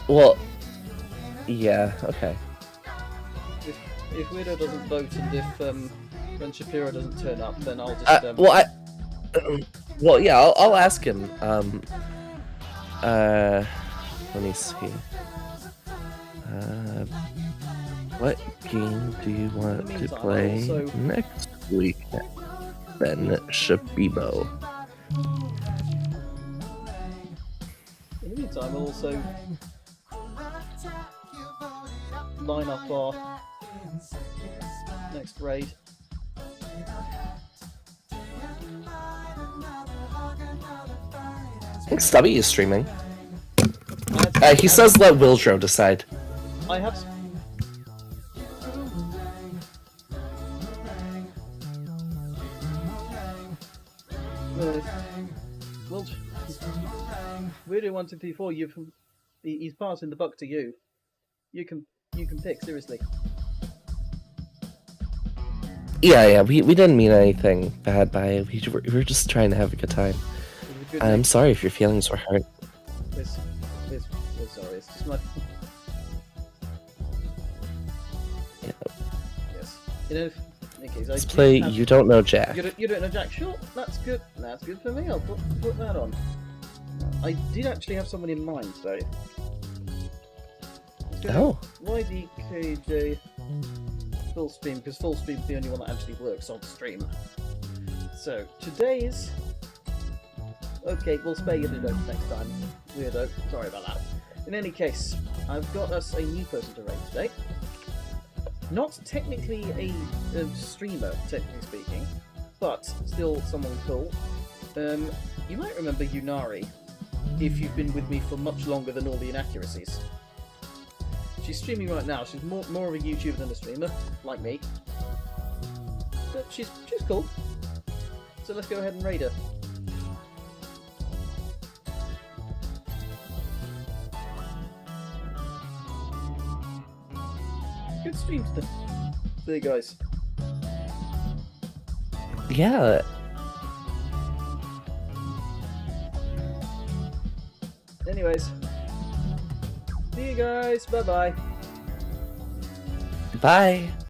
Well, yeah, okay. If Weirdo doesn't vote and if Ben Shapiro doesn't turn up, then I'll just Well, yeah, I'll ask him. Let me see. What game do you want to meantime, play also- next week, Ben Shapiro? In the meantime, we'll also line up our next raid. I think Stubby is streaming. He says let Wildro decide. I have. Well, Weirdo 123, he's passing the buck to you. You can pick seriously. Yeah, we didn't mean anything bad by it. We were just trying to have a good time. I'm sorry if your feelings were hurt. We're sorry. It's just my. Yeah. Yes. You know. In case Let's play You Don't Know Jack. You don't know Jack? Sure, that's good. That's good for me. I'll put that on. I did actually have someone in mind though. Oh. YDKJ full stream, because full stream's the only one that actually works on stream. So today's. Okay, we'll spare you the note next time. Weirdo. Sorry about that. In any case, I've got us a new person to raid today. Not technically a streamer, technically speaking, but still someone cool. You might remember Yunari, if you've been with me for much longer than All the Inaccuracies. She's streaming right now. She's more of a YouTuber than a streamer, like me. But she's cool. So let's go ahead and raid her. Good stream today, guys. Yeah. Anyways, see you guys. Bye bye. Bye.